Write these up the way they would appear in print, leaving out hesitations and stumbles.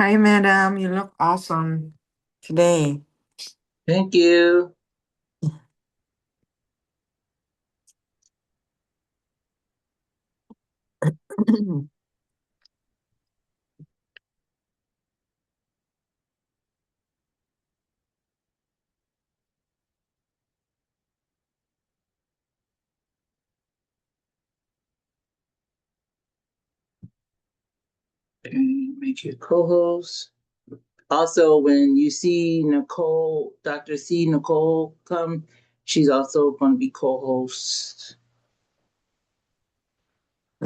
Hi, madam. You look awesome today. Thank you. Okay, make you co-host. Also, when you see Nicole, Dr. C. Nicole come, she's also going to be co-host.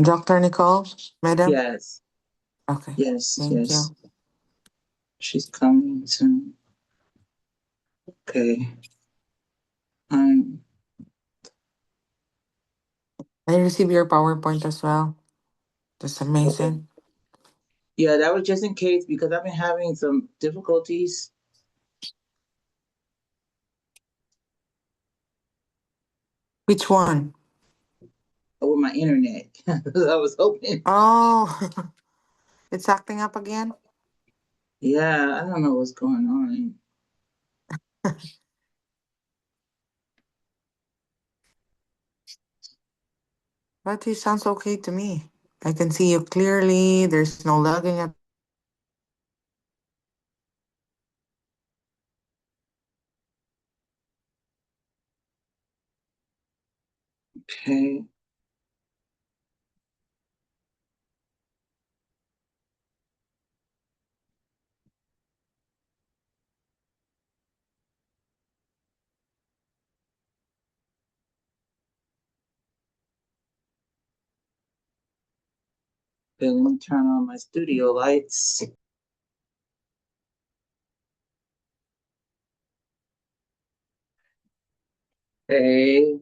Dr. Nicole, madam. Yes, Okay, yes, thank yes. you. She's coming soon. Okay. Um, I received your PowerPoint as well. That's okay. amazing. Yeah, that was just in case because I've been having some difficulties Which one? with my internet. I was hoping. Oh, it's acting up again. Yeah, I don't know what's going on. But it sounds okay to me. I can see you clearly. There's no lagging at. Okay. Then let me turn on my studio lights. Okay.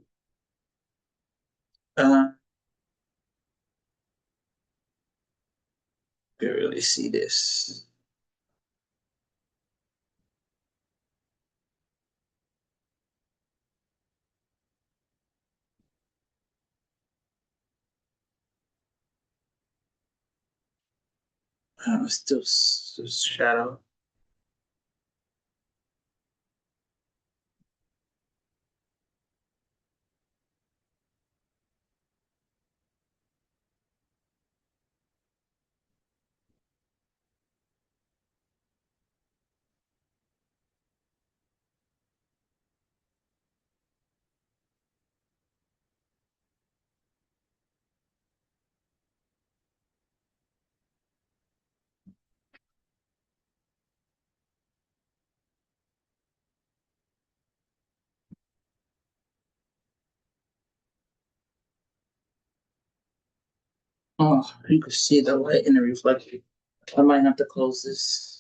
Uh, can really see this. Still shadow. Oh, you can see the light in the reflection. I might have to close this.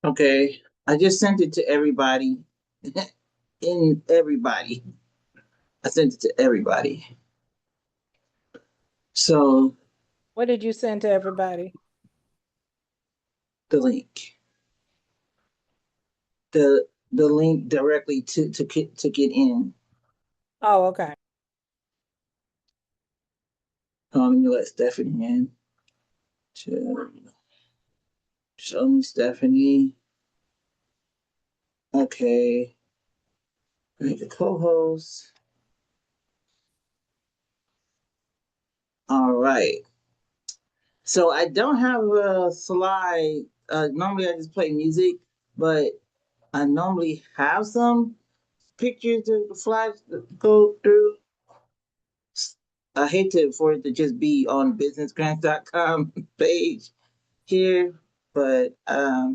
Okay. I just sent it to everybody. In everybody. I sent it to everybody. So What did you send to everybody? the link. The link directly to get in. Oh, okay. Let me let Stephanie in. Show, show me Stephanie. Okay. Make the co-host. All right. So I don't have a slide. Normally I just play music, but I normally have some pictures of the slides that go through. I hate for it to just be on businessgrants.com page here, but I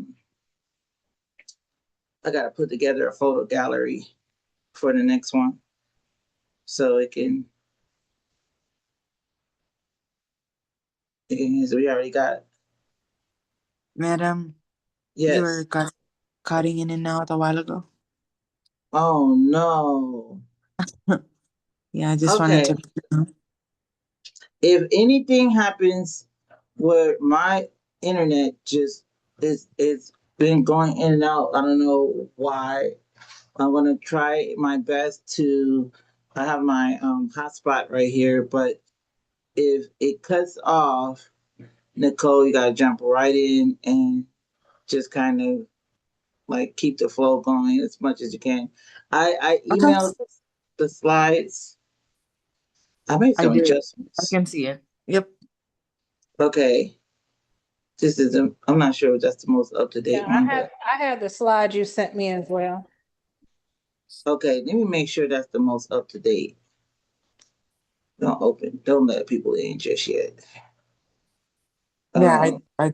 got to put together a photo gallery for the next one so so we already got, Madam, you were yes. cutting in and out a while ago. Oh no. Yeah, I just wanted to. Okay. If anything happens where my internet just it's been going in and out, I don't know why. I'm gonna try my best to. I have my hotspot right here, but if it cuts off, Nicole, you gotta jump right in and just kind of like keep the flow going as much as you can. I Okay. emailed the slides. I made I some did. I adjustments. can see it. Yep. Okay, this is I'm not sure if that's the most up to Yeah, date one, but I had the slide you sent me as well. okay. Let me make sure that's the most up to date. Don't open. Don't let people in just yet. Yeah, Um. I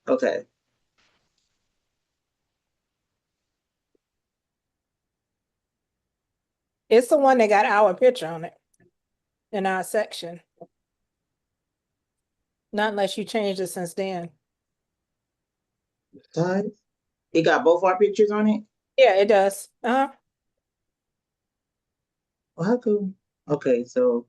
Okay. It's the one that got our picture on it in our section. Not unless you changed it since then. Slides. It got both our pictures on it. Yeah, it does. Uh-huh. Well, how come? Okay, so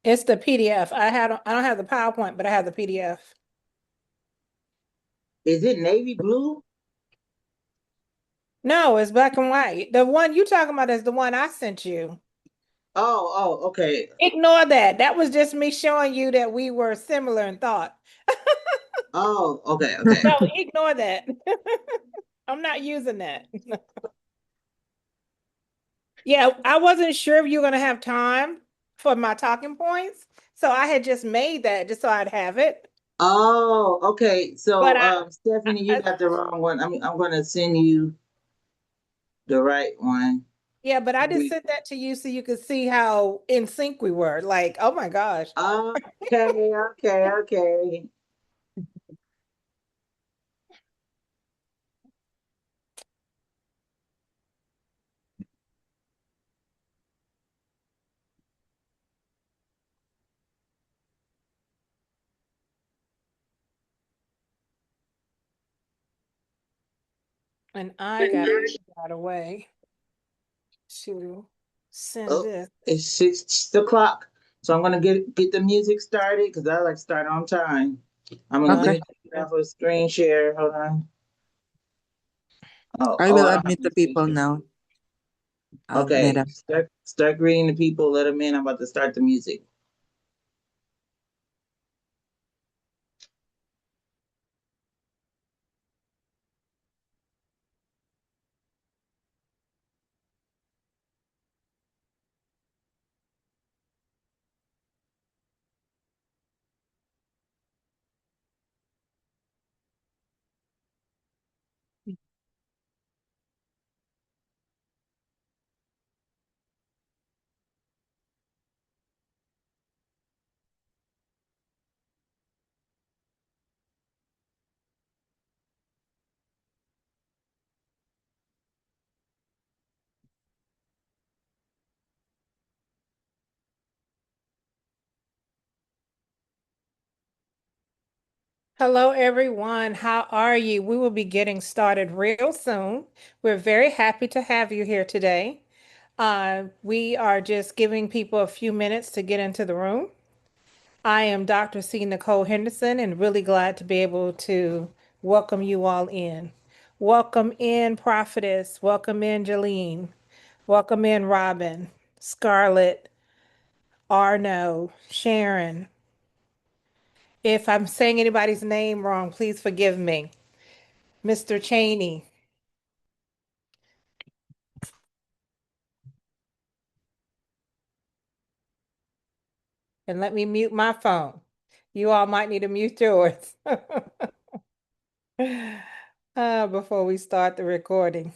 It's the PDF. I don't have the PowerPoint, but I have the PDF. is it navy blue? No, it's black and white. The one you talking about is the one I sent you. Oh, okay. Ignore that. That was just me showing you that we were similar in thought. Oh, okay. No, ignore that. I'm not using that. Yeah, I wasn't sure if you were gonna have time for my talking points, so I had just made that just so I'd have it. Oh, okay. But So, Stephanie, you I got the wrong one. I'm gonna send you the right one. yeah, but I just sent that to you so you could see how in sync we were. Like, oh my gosh. Okay. And I got to figure out a way to send Oh, this. it's 6 o'clock. So I'm gonna get the music started because I like to start on time. Let Okay. me take it off of screen share. Hold on. I Oh, will I don't have admit no the screen people share. now, Okay, madam. start greeting the people. Let them in. I'm about to start the music. Hello, everyone. How are you? We will be getting started real soon. We're very happy to have you here today. We are just giving people a few minutes to get into the room. I am Dr. C. Nicole Henderson and really glad to be able to welcome you all in. Welcome in, Prophetess. Welcome in, Jeline. Welcome in, Robin, Scarlett, Arno, Sharon. If I'm saying anybody's name wrong, please forgive me. Mr. Cheney. And let me mute my phone. You all might need to mute yours before we start the recording.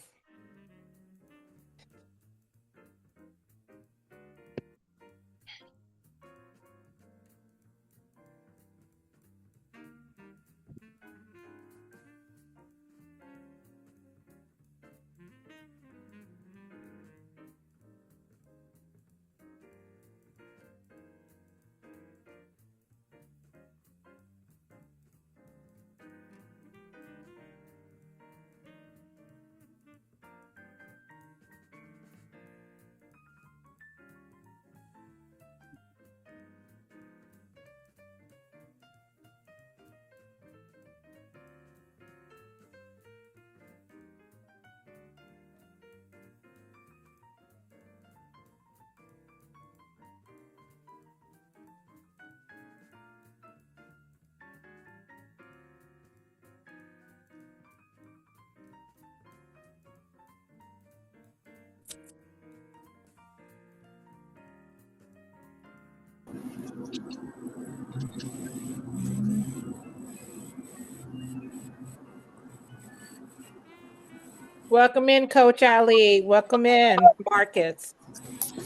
Welcome in, Coach Ali. Welcome in, Marcus.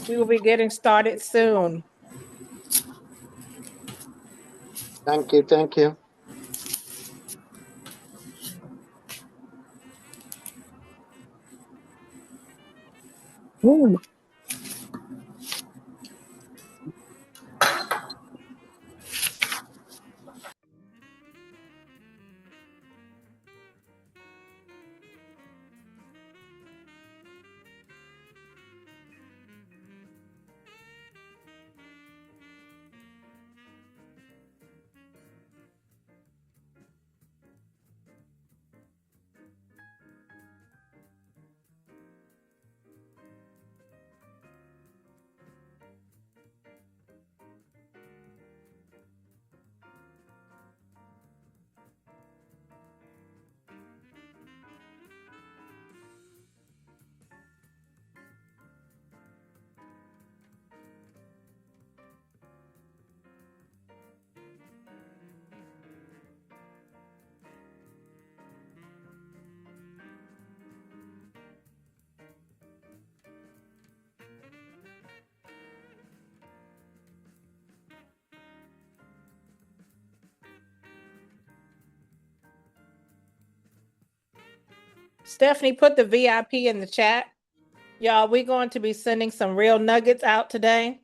We will be getting started soon. Thank you. Thank you. Stephanie, put the VIP in the chat. Y'all, we're going to be sending some real nuggets out today.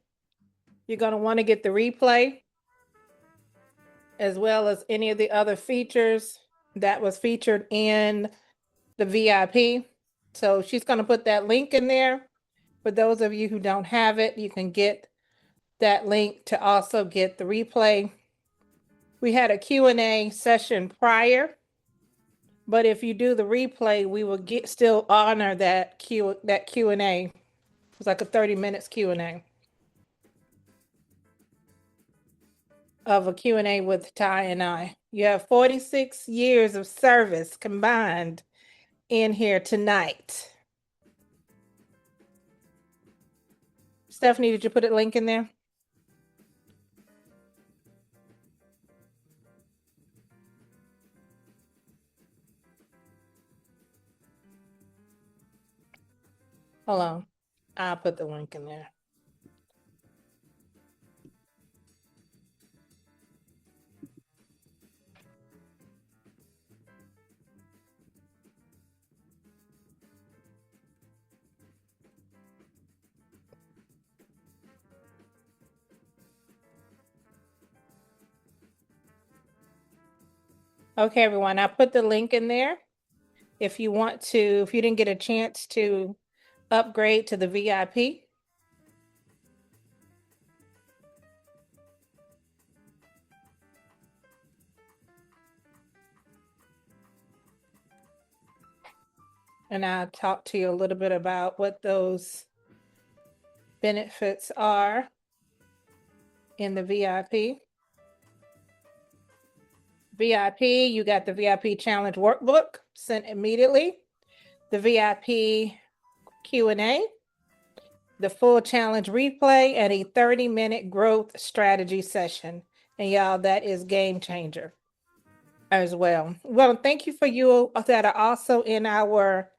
You're going to want to get the replay as well as any of the other features that was featured in the VIP. So she's going to put that link in there. For those of you who don't have it, you can get that link to also get the replay. We had a Q&A session prior, but if you do the replay, we will still honor that Q&A. It was like a 30 minutes Q&A of a Q&A with Ty and I. You have 46 years of service combined in here tonight. Stephanie, did you put a link in there? Hold on. I'll put the link in there. Okay, everyone, I put the link in there. If you want to, if you didn't get a chance to upgrade to the VIP. And I'll talk to you a little bit about what those benefits are in the VIP. VIP, you got the VIP challenge workbook sent immediately, the VIP Q&A, the full challenge replay, and a 30-minute growth strategy session. And y'all, that is game changer as well. Well, thank you for you that are also in our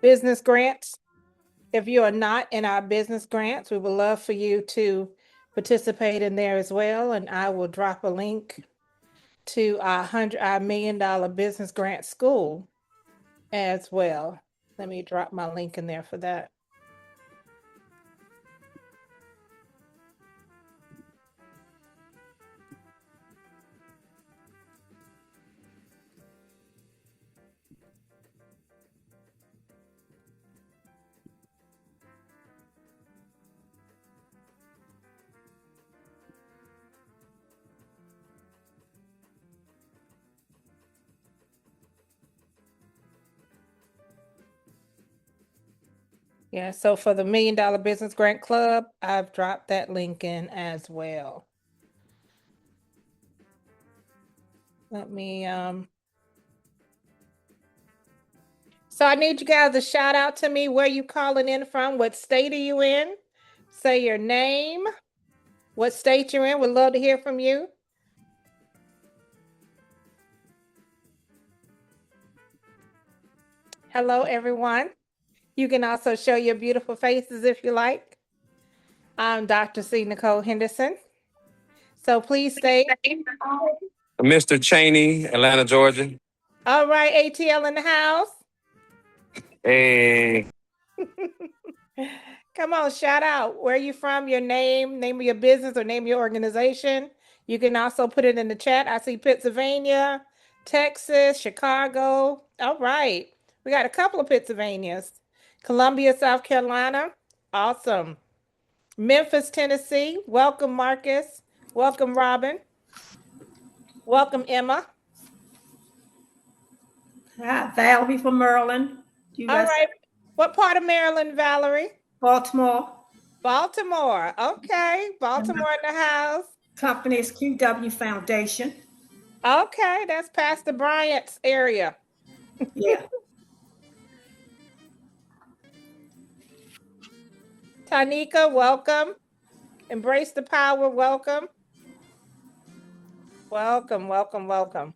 business grants. If you are not in our business grants, we would love for you to participate in there as well. And I will drop a link to our $100 million business grant school as well. Let me drop my link in there for that. Yeah, so for the $1 Million Business Grant Club, I've dropped that link in as well. Let me, so I need you guys to shout out to me where you calling in from, what state are you in? Say your name, what state you're in. Would love to hear from you. Hello, everyone. You can also show your beautiful faces if you like. I'm Dr. C. Nicole Henderson. So please stay. Mr. Cheney, Atlanta, Georgia. All right, ATL in the house. Hey, Come on, shout out. Where are you from? Your name of your business, or name of your organization. You can also put it in the chat. I see Pennsylvania, Texas, Chicago. All right. We got a couple of Pennsylvanias. Columbia, South Carolina. Awesome. Memphis, Tennessee. Welcome, Marcus. Welcome, Robin. Welcome, Emma. Hi, Valerie from Maryland, All right. What part of Maryland, Valerie? Baltimore. Baltimore. Okay. Baltimore in the house. Company is QW Foundation. Okay. That's Pastor Bryant's area. Yeah. Tanika, welcome. Embrace the power, welcome. Welcome, welcome, welcome.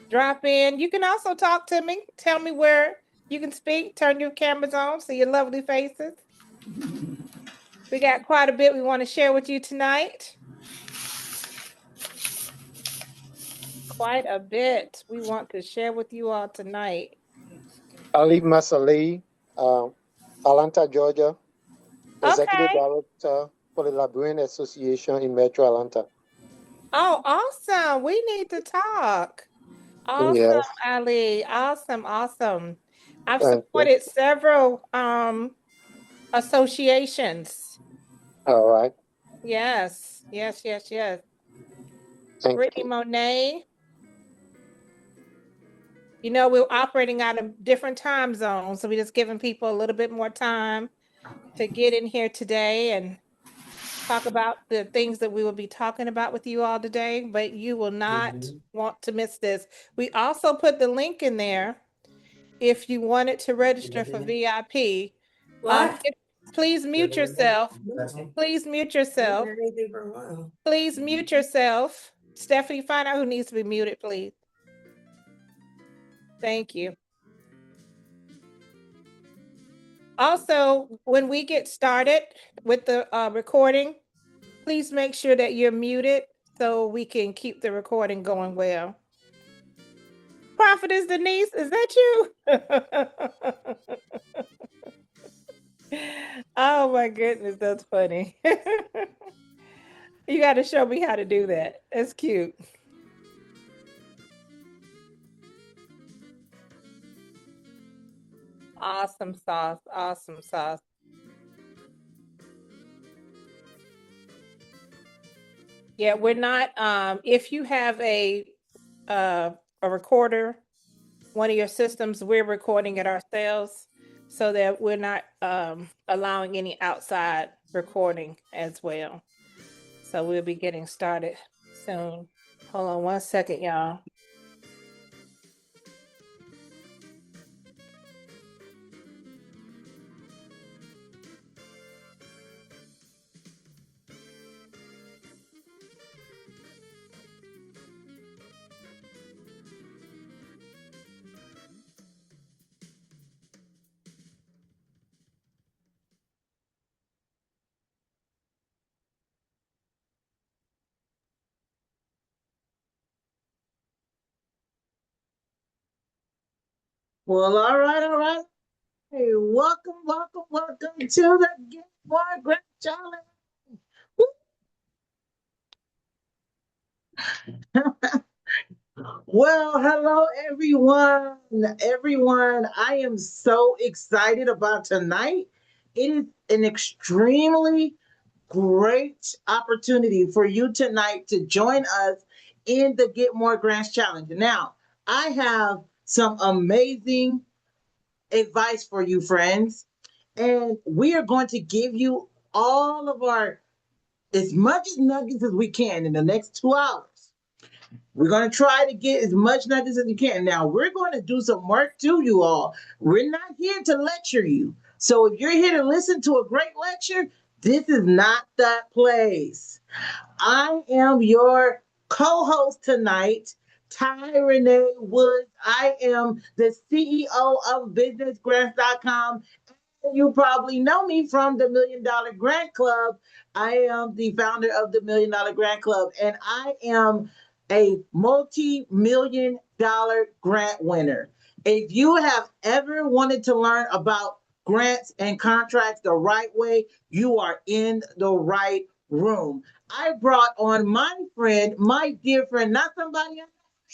Drop in. You can also talk to me. Tell me where you can speak. Turn your cameras on, see your lovely faces. We got quite a bit we want to share with you tonight. Quite a bit we want to share with you all tonight. Ali Masali, Atlanta, Georgia, Executive Director for the Librarian Association in Metro Atlanta. Oh, awesome. We need to talk. Awesome, Yes. Ali. Awesome, awesome. I've supported several associations. All right. Yes, yes, yes, yes. Thank Brittany you. Monet. You know, we're operating out of different time zones, so we're just giving people a little bit more time to get in here today and talk about the things that we will be talking about with you all today, but you will not want to miss this. We also put the link in there if you wanted to register for VIP. Please mute yourself. Please mute yourself. Please mute yourself. Stephanie, find out who needs to be muted, please. Thank you. Also, when we get started with the recording, please make sure that you're muted so we can keep the recording going well. Prophetess Denise, is that you? Oh my goodness, that's funny. You got to show me how to do that. That's cute. Awesome sauce. Awesome sauce. Yeah, we're not if you have a recorder, one of your systems, we're recording it ourselves so that we're not allowing any outside recording as well. So we'll be getting started soon. Hold on one second, y'all. Well, all right, all right. Hey, welcome, welcome, welcome to the Get More Grant Challenge. Well, hello, everyone. Everyone, I am so excited about tonight. It is an extremely great opportunity for you tonight to join us in the Get More Grants Challenge. Now, I have some amazing advice for you, friends, and we are going to give you all of our as much nuggets as we can in the next 2 hours. We're going to try to get as much nuggets as we can. Now, we're going to do some work too, you all. We're not here to lecture you. So if you're here to listen to a great lecture, this is not that place. I am your co-host tonight, Renee Woods. I am the CEO of BusinessGrants.com. You probably know me from the Million Dollar Grant Club. I am the founder of the Million Dollar Grant Club, and I am a multi-million-dollar grant winner. If you have ever wanted to learn about grants and contracts the right way, you are in the right room. I brought on my friend, my dear friend, not somebody on the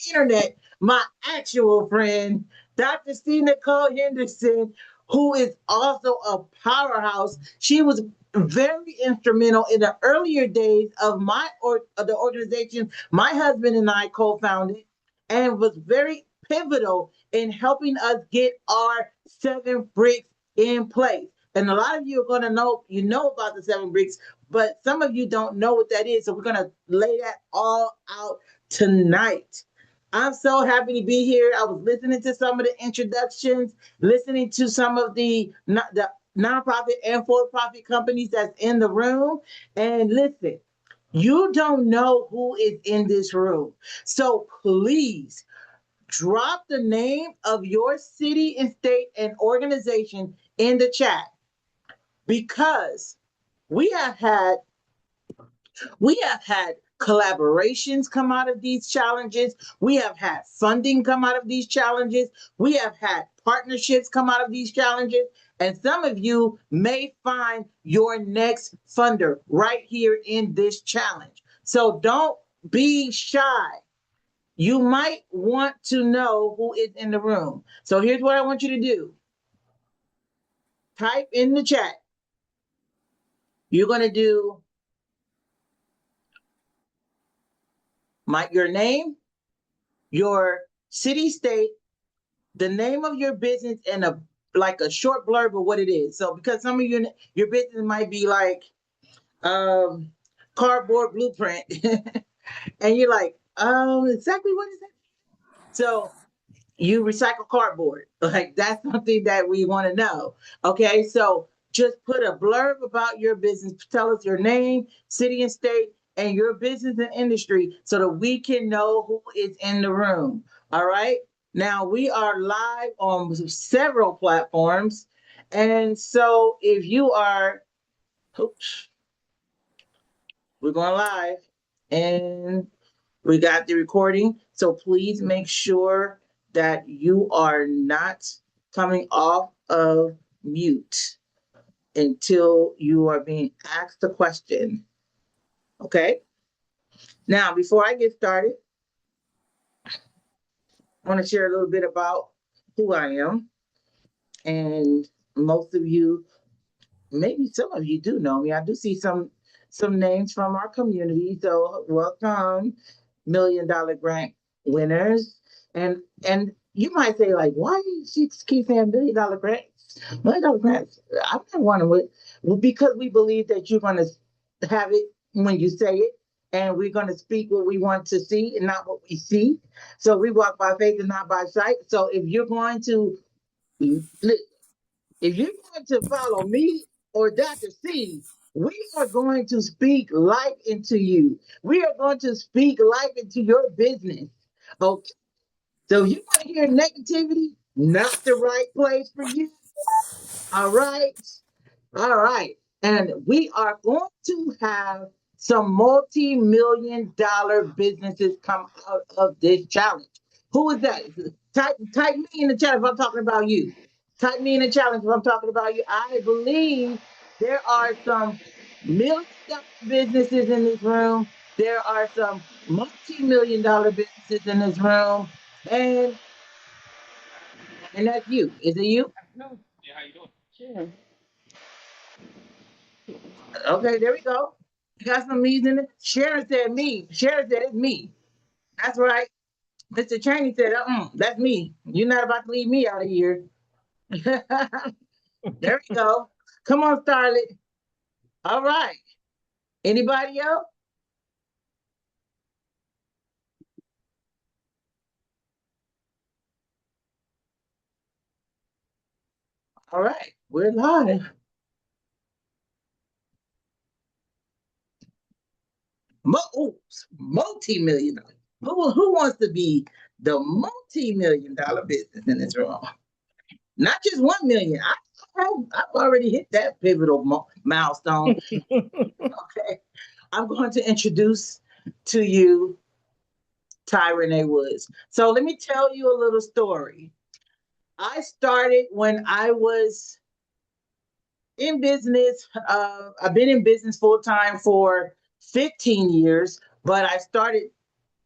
internet, my actual friend, Dr. C. Nicole Henderson, who is also a powerhouse. She was very instrumental in the earlier days of the organization my husband and I co-founded, and was very pivotal in helping us get our 7 bricks in place. And a lot of you are going to know about the 7 bricks, but some of you don't know what that is. So we're going to lay that all out tonight. I'm so happy to be here. I was listening to some of the introductions, listening to some of the nonprofit and for-profit companies that's in the room. And listen, you don't know who is in this room. So please drop the name of your city and state and organization in the chat, because we have had collaborations come out of these challenges. We have had funding come out of these challenges. We have had partnerships come out of these challenges. And some of you may find your next funder right here in this challenge. So don't be shy. You might want to know who is in the room. So here's what I want you to do. Type in the chat. You're going to do your name, your city, state, the name of your business, and a short blurb of what it is. So because some of your business might be like cardboard blueprint, and you're like, exactly what is that? So you recycle cardboard. Like, that's something that we want to know. Okay, so just put a blurb about your business. Tell us your name, city and state, and your business and industry so that we can know who is in the room. All right. Now, we are live on several platforms. And so if you are, we're going live and we got the recording. So please make sure that you are not coming off of mute until you are being asked a question. Okay. Now, before I get started, I want to share a little bit about who I am. And most of you, maybe some of you do know me. I do see some names from our community. So welcome, $1 Million Grant winners. And you might say, like, why she keep saying $1 million grants? $1 million grants. I don't want to. Well, because we believe that you're going to have it when you say it, and we're going to speak what we want to see and not what we see. So we walk by faith and not by sight. So if you're going to follow me or Dr. C, we are going to speak life into you. We are going to speak life into your business. Okay. So if you want to hear negativity, not the right place for you. All right. All right. And we are going to have some multi-million-dollar businesses come out of this challenge. Who is that? Type me in the chat if I'm talking about you. Type me in the challenge if I'm talking about you. I believe there are some million-dollar businesses in this room. There are some multi-million-dollar businesses in this room. And that's you. Is it you? No. Yeah, how you doing? Sure. Okay, there we go. You got some me's in it. Sharon said me. Sharon said it's me. That's right. Mr. Cheney said, that's me. You're not about to leave me out of here. There we go. Come on, Starlet. All right. Anybody else? All right. We're live. Multi-million. Who wants to be the multi-million-dollar business in this room? Not just 1 million. I've already hit that pivotal milestone. Okay. I'm going to introduce to you Renee Woods. So let me tell you a little story. I started when I was in business. I've been in business full time for 15 years, but I started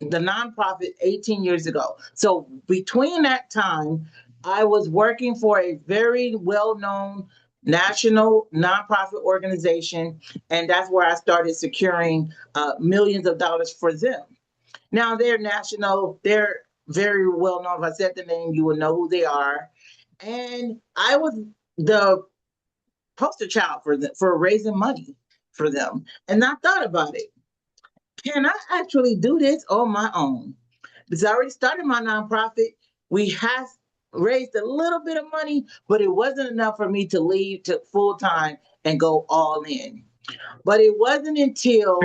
the nonprofit 18 years ago. So between that time, I was working for a very well-known national nonprofit organization, and that's where I started securing millions of dollars for them. Now they're national, they're very well known. If I said the name, you would know who they are. And I was the poster child for raising money for them. And I thought about it. Can I actually do this on my own? Because I already started my nonprofit. We have raised a little bit of money, but it wasn't enough for me to leave to full time and go all in. But it wasn't until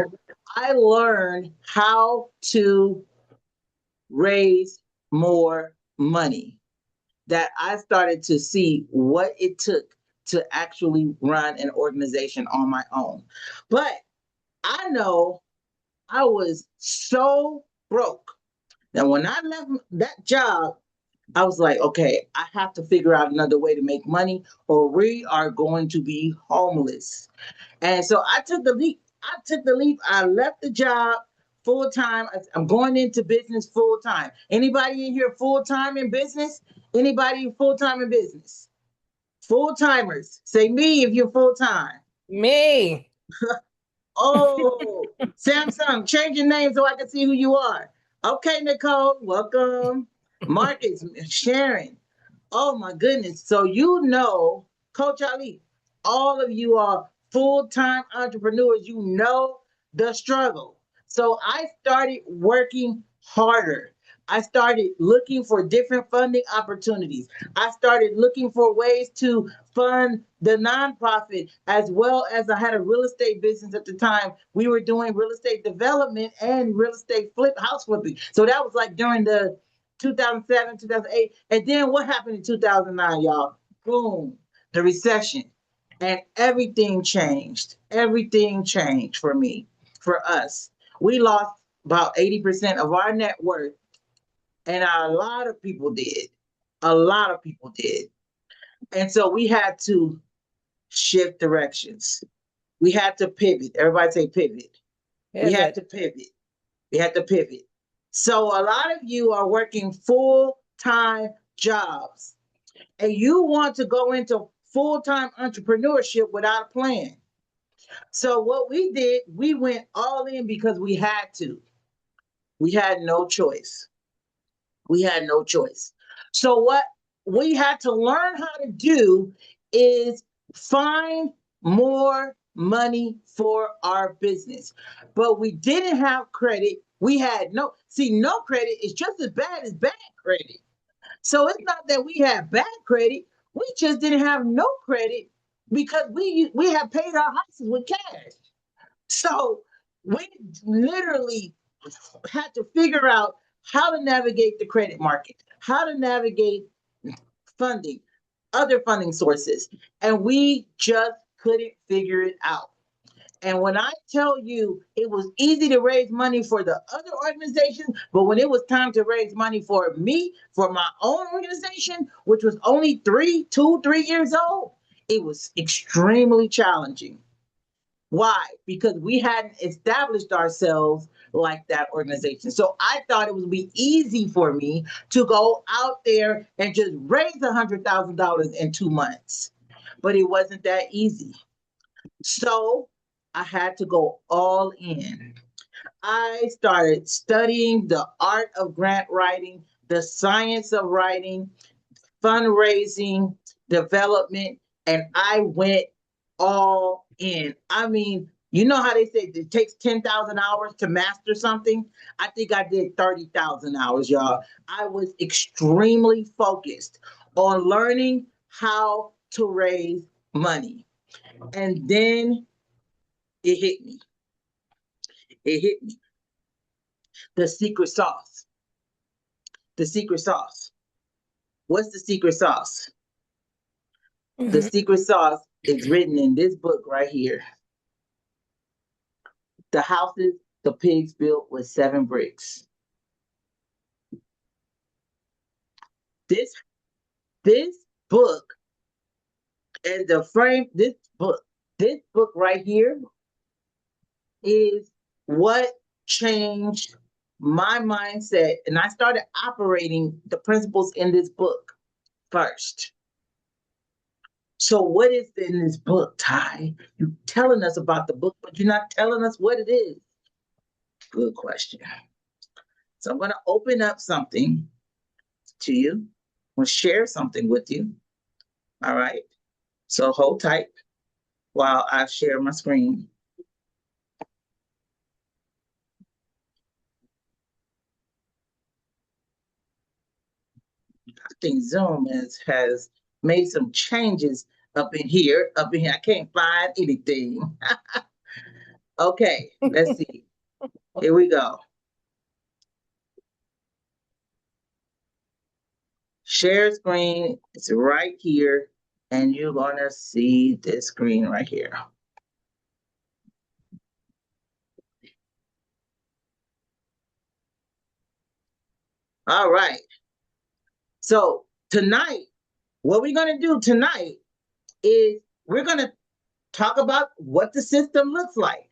I learned how to raise more money that I started to see what it took to actually run an organization on my own. But I know I was so broke that when I left that job, I was like, okay, I have to figure out another way to make money or we are going to be homeless. And so I took the leap. I left the job full time. I'm going into business full time. Anybody in here full time in business? Anybody full time in business? Full timers. Say me if you're full time. Me. Oh, Samsung, change your name so I can see who you are. Okay, Nicole, welcome. Marcus, Sharon. Oh my goodness. So you know, Coach Ali, all of you are full-time entrepreneurs. You know the struggle. So I started working harder. I started looking for different funding opportunities. I started looking for ways to fund the nonprofit, as well as I had a real estate business at the time. We were doing real estate development and real estate house flipping. So that was like during the 2007, 2008. And then what happened in 2009, y'all? Boom, the recession. And everything changed. Everything changed for me, for us. We lost about 80% of our net worth. And a lot of people did. A lot of people did. And so we had to shift directions. We had to pivot. Everybody say pivot. We had to pivot. We had to pivot. So a lot of you are working full-time jobs and you want to go into full-time entrepreneurship without a plan. So what we did, we went all in because we had to. We had no choice. We had no choice. So what we had to learn how to do is find more money for our business. But we didn't have credit. We had no credit is just as bad as bad credit. So it's not that we had bad credit. We just didn't have no credit because we had paid our houses with cash. So we literally had to figure out how to navigate the credit market, how to navigate funding, other funding sources, and we just couldn't figure it out. And when I tell you it was easy to raise money for the other organizations, but when it was time to raise money for me, for my own organization, which was only 3 years old, it was extremely challenging. Why? Because we hadn't established ourselves like that organization. So I thought it would be easy for me to go out there and just raise $100,000 in 2 months. But it wasn't that easy. So I had to go all in. I started studying the art of grant writing, the science of writing, fundraising, development, and I went all in. I mean, you know how they say it takes 10,000 hours to master something? I think I did 30,000 hours, y'all. I was extremely focused on learning how to raise money. And then it hit me. It hit me. The secret sauce. The secret sauce. What's the secret sauce? Mm-hmm. The secret sauce is written in this book right here. The houses the pigs built with 7 bricks. This book and the frame, this book right here is what changed my mindset. And I started operating the principles in this book first. So what is in this book, Ty? You're telling us about the book, but you're not telling us what it is. Good question. So I'm going to open up something to you. I'm going to share something with you. All right. So hold tight while I share my screen. I think Zoom has made some changes up in here. I can't find anything. Okay, let's see. Here we go. Share screen is right here, and you're gonna see this screen right here. All right. So tonight, what we're gonna do tonight is we're gonna talk about what the system looks like.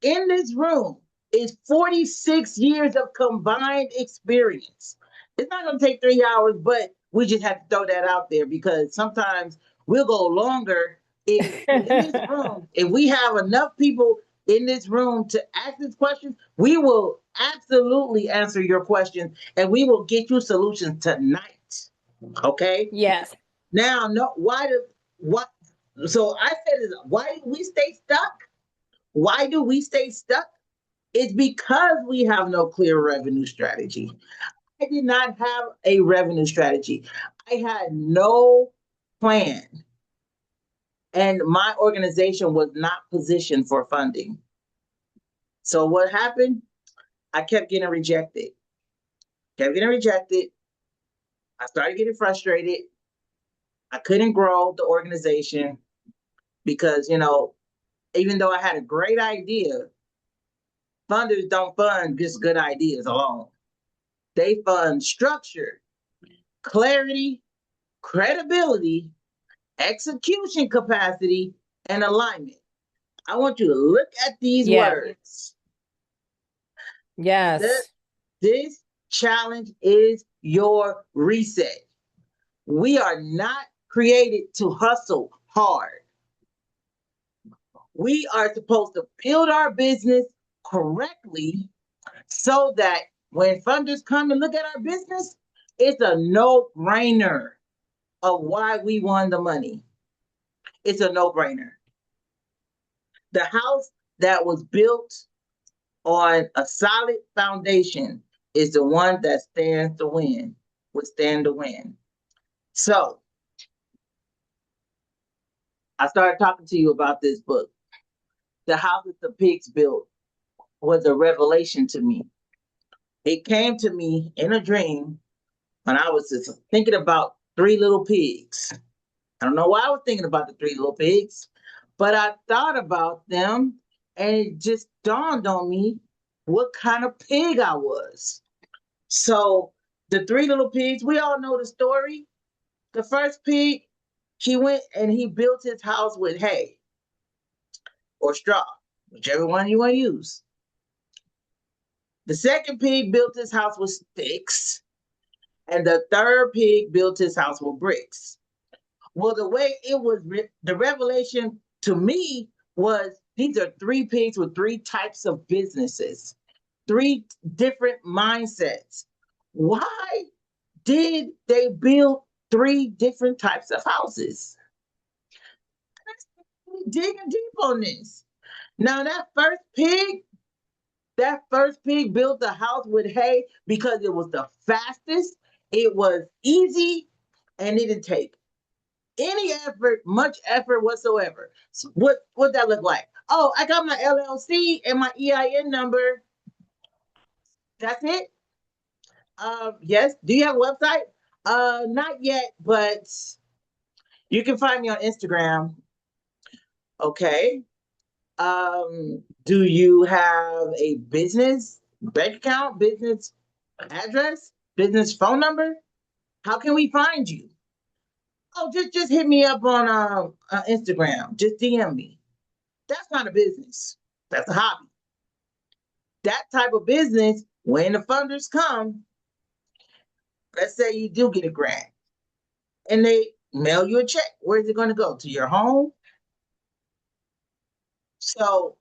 In this room is 46 years of combined experience. It's not going to take 3 hours, but we just have to throw that out there because sometimes we'll go longer if in this room. If we have enough people in this room to ask these questions, we will absolutely answer your questions and we will get you solutions tonight. Okay? Yes. Now, so I said, why do we stay stuck? Why do we stay stuck? It's because we have no clear revenue strategy. I did not have a revenue strategy. I had no plan. And my organization was not positioned for funding. So what happened? I kept getting rejected. I started getting frustrated. I couldn't grow the organization because, even though I had a great idea, funders don't fund just good ideas alone. They fund structure, clarity, credibility, execution capacity, and alignment. I want you to look at these words. Yes. This challenge is your reset. We are not created to hustle hard. We are supposed to build our business correctly so that when funders come and look at our business, it's a no-brainer of why we won the money. It's a no-brainer. The house that was built on a solid foundation is the one that stands to win, would stand to win. So I started talking to you about this book. The House that the Pigs Built was a revelation to me. It came to me in a dream when I was just thinking about three little pigs. I don't know why I was thinking about the three little pigs, but I thought about them and it just dawned on me what kind of pig I was. So the three little pigs, we all know the story. The first pig, he went and he built his house with hay or straw, whichever one you want to use. The second pig built his house with sticks, and the third pig built his house with bricks. Well, the way it was, the revelation to me was these are three pigs with three types of businesses, three different mindsets. Why did they build three different types of houses? Digging deep on this. Now that first pig built the house with hay because it was the fastest, it was easy, and it didn't take any effort, much effort whatsoever. So what that look like? Oh, I got my LLC and my EIN number. That's it. Yes. Do you have a website? Not yet, but you can find me on Instagram. Okay. Do you have a business bank account, business address, business phone number? How can we find you? Oh, just hit me up on Instagram. Just DM me. That's not a business. That's a hobby. That type of business, when the funders come, let's say you do get a grant and they mail you a check. Where's it going to go? To your home? So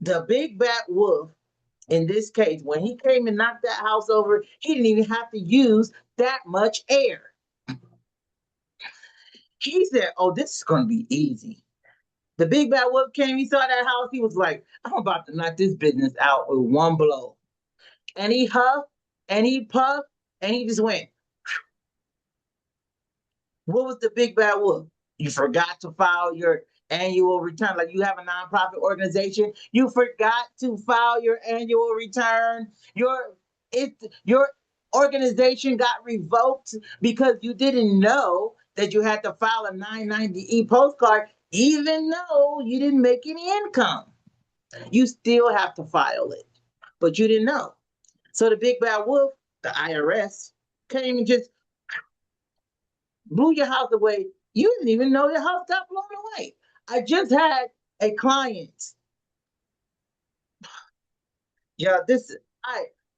the big bad wolf, in this case, when he came and knocked that house over, he didn't even have to use that much air. He said, oh, this is going to be easy. The big bad wolf came, he saw that house, he was like, I'm about to knock this business out with one blow. And he huffed and he puffed and he just went. What was the big bad wolf? You forgot to file your annual return. Like you have a nonprofit organization, you forgot to file your annual return. Your organization got revoked because you didn't know that you had to file a 990E postcard, even though you didn't make any income. You still have to file it, but you didn't know. So the big bad wolf, the IRS, came and just blew your house away. You didn't even know your house got blown away. I just had a client. Yeah,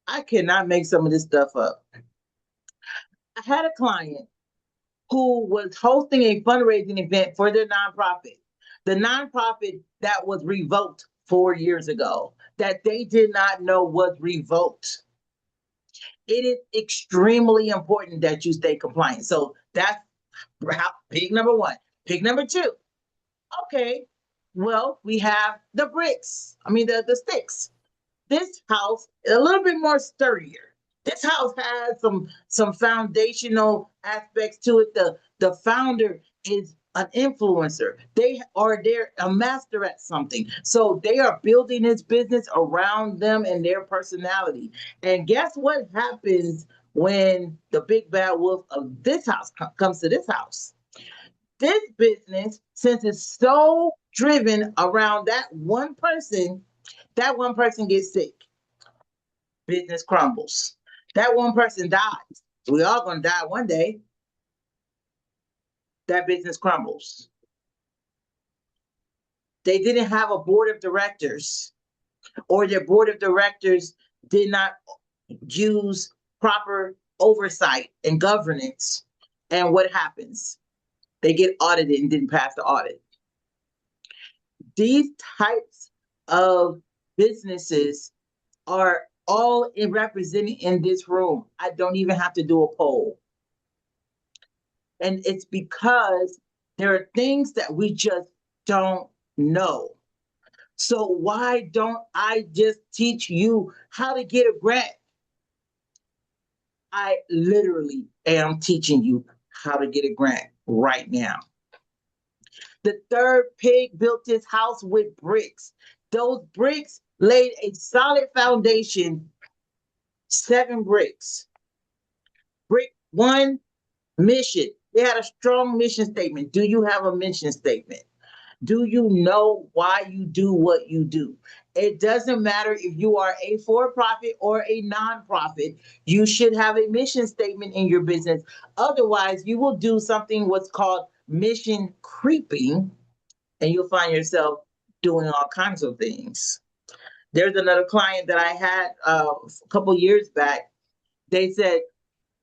I cannot make some of this stuff up. I had a client who was hosting a fundraising event for their nonprofit. The nonprofit that was revoked 4 years ago, that they did not know was revoked. It is extremely important that you stay compliant. So that's pig number one. Pig number two. Okay, well, we have the bricks. The sticks. This house is a little bit more sturdier. This house has some foundational aspects to it. The founder is an influencer. They're a master at something. So they are building this business around them and their personality. And guess what happens when the big bad wolf of this house comes to this house? This business, since it's so driven around that one person gets sick. Business crumbles. That one person dies. We all gonna die one day. That business crumbles. They didn't have a board of directors, or their board of directors did not use proper oversight and governance. And what happens? They get audited and didn't pass the audit. These types of businesses are all represented in this room. I don't even have to do a poll. And it's because there are things that we just don't know. So why don't I just teach you how to get a grant? I literally am teaching you how to get a grant right now. The third pig built his house with bricks. Those bricks laid a solid foundation, 7 bricks. Brick 1, mission. They had a strong mission statement. Do you have a mission statement? Do you know why you do what you do? It doesn't matter if you are a for-profit or a nonprofit. You should have a mission statement in your business. Otherwise, you will do something what's called mission creeping, and you'll find yourself doing all kinds of things. There's another client that I had a couple years back. They said,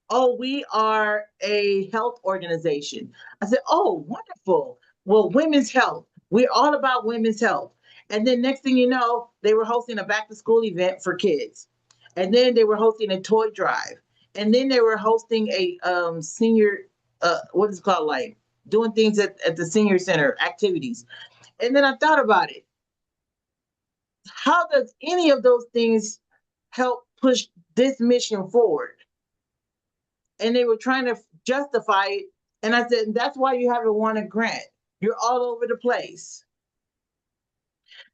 "Oh, we are a health organization." I said, "Oh, wonderful. Well, women's health. We're all about women's health." And then next thing you know, they were hosting a back to school event for kids. And then they were hosting a toy drive. And then they were hosting a senior, what is it called, like doing things at the senior center activities. And then I thought about it. How does any of those things help push this mission forward? And they were trying to justify it. And I said, that's why you haven't won a grant. You're all over the place.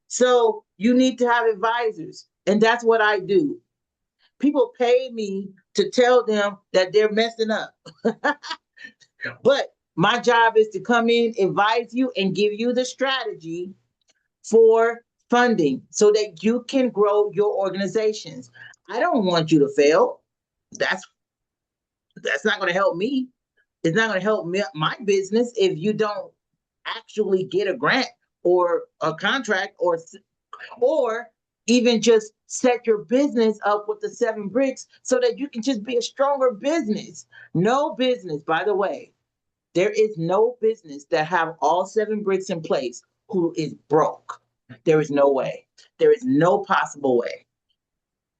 So you need to have advisors. And that's what I do. People pay me to tell them that they're messing up. But my job is to come in, advise you, and give you the strategy for funding so that you can grow your organizations. I don't want you to fail. That's not going to help me. It's not going to help me, my business, if you don't actually get a grant or a contract or even just set your business up with the 7 bricks so that you can just be a stronger business. No business, by the way, there is no business that have all 7 bricks in place who is broke. There is no way. There is no possible way.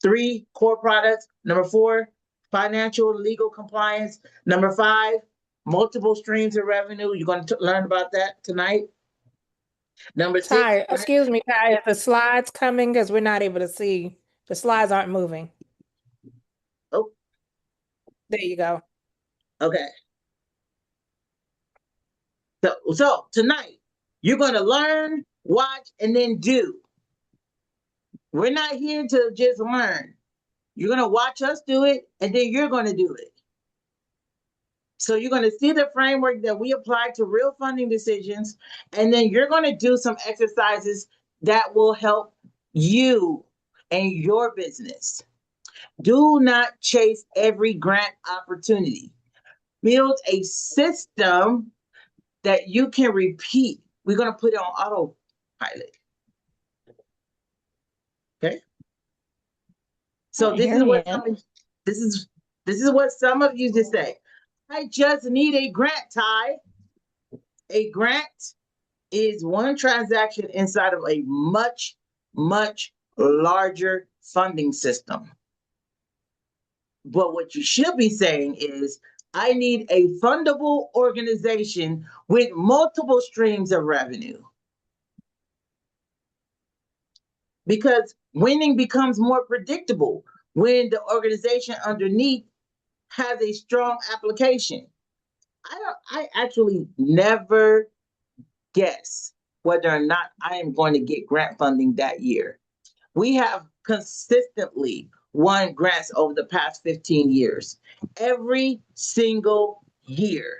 3 core products. Number 4, financial legal compliance. Number 5, multiple streams of revenue. You're going to learn about that tonight. Number 6. Ty, excuse me, Ty, is the slides coming? Because we're not able to see. The slides aren't moving. Oh. There you go. Okay. So tonight, you're going to learn, watch, and then do. We're not here to just learn. You're going to watch us do it, and then you're going to do it. So you're going to see the framework that we apply to real funding decisions, and then you're going to do some exercises that will help you and your business. Do not chase every grant opportunity. Build a system that you can repeat. We're going to put it on autopilot. Okay? So this is what some of you just say. I just need a grant, Ty. A grant is one transaction inside of a much, much larger funding system. But what you should be saying is, I need a fundable organization with multiple streams of revenue. Because winning becomes more predictable when the organization underneath has a strong application. I actually never guess whether or not I am going to get grant funding that year. We have consistently won grants over the past 15 years, every single year.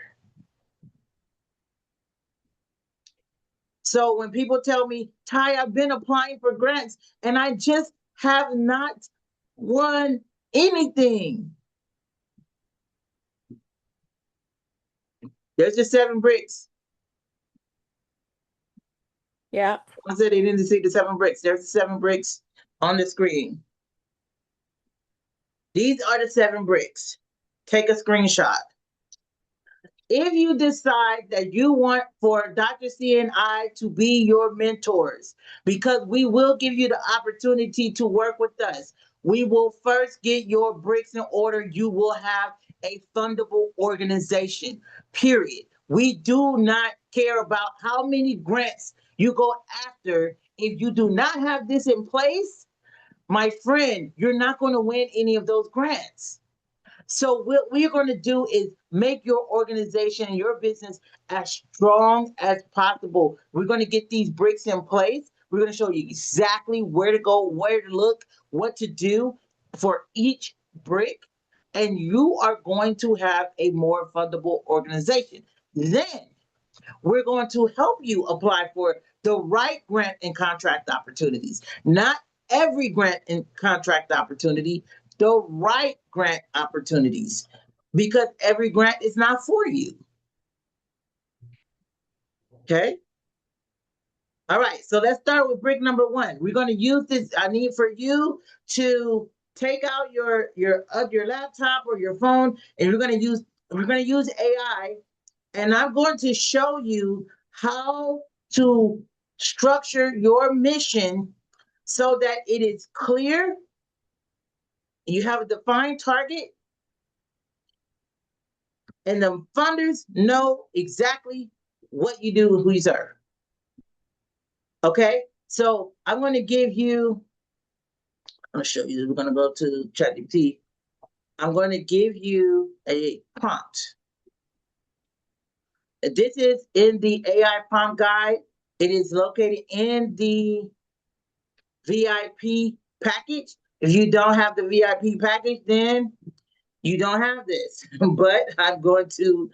So when people tell me, Ty, I've been applying for grants and I just have not won anything. There's the 7 bricks. Yeah. I said they didn't see the 7 bricks. There's the 7 bricks on the screen. These are the 7 bricks. Take a screenshot. If you decide that you want for Dr. C and I to be your mentors, because we will give you the opportunity to work with us, we will first get your bricks in order. You will have a fundable organization, period. We do not care about how many grants you go after. If you do not have this in place, my friend, you're not going to win any of those grants. So what we're going to do is make your organization and your business as strong as possible. We're going to get these bricks in place. We're going to show you exactly where to go, where to look, what to do for each brick. And you are going to have a more fundable organization. Then we're going to help you apply for the right grant and contract opportunities. Not every grant and contract opportunity, the right grant opportunities, because every grant is not for you. Okay? All right, so let's start with brick number 1. We're going to use this. I need for you to take out your laptop or your phone, and we're going to use AI, and I'm going to show you how to structure your mission so that it is clear. You have a defined target, and the funders know exactly what you do and who you serve. Okay, so I'm going to give you, I'm going to show you, we're going to go to ChatGPT. I'm going to give you a prompt. This is in the AI prompt guide. It is located in the VIP package. If you don't have the VIP package, then you don't have this. But I'm going to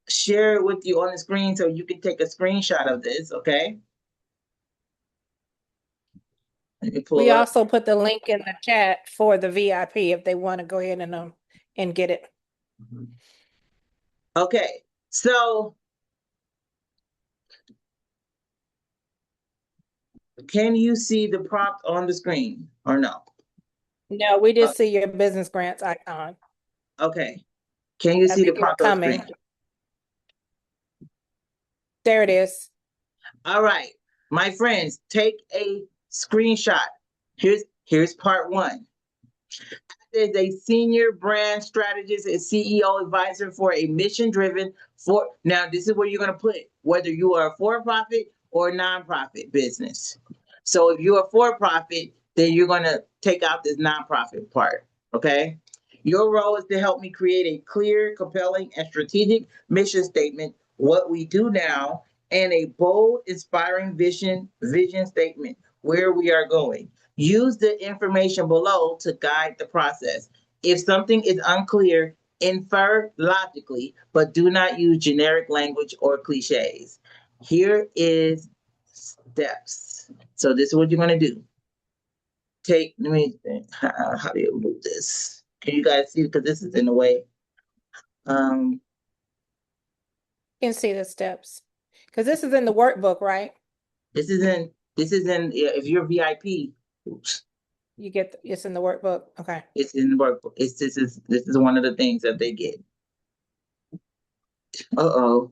share it with you on the screen so you can take a screenshot of this, okay? Let me pull We up. also put the link in the chat for the VIP if they want to go ahead and get it. Okay, so can you see the prompt on the screen or no? No, we just see your business grants icon. Okay, can you I see the think you're prompt on the coming. screen? There it is. All right, my friends, take a screenshot. Here's part 1. Is a senior brand strategist and CEO advisor for a mission-driven now this is where you're going to put whether you are a for-profit or a nonprofit business. So if you're a for-profit, then you're going to take out this nonprofit part, okay? Your role is to help me create a clear, compelling, and strategic mission statement, what we do now, and a bold, inspiring vision statement, where we are going. Use the information below to guide the process. If something is unclear, infer logically, but do not use generic language or cliches. Here is steps. So this is what you're going to do. Let me think. How do you move this? Can you guys see? Because this is in the way. You can see the steps. Because this is in the workbook, right? This is in, if you're VIP, oops. You get, it's in the workbook. Okay. It's in the workbook. This is one of the things that they get. Uh-oh.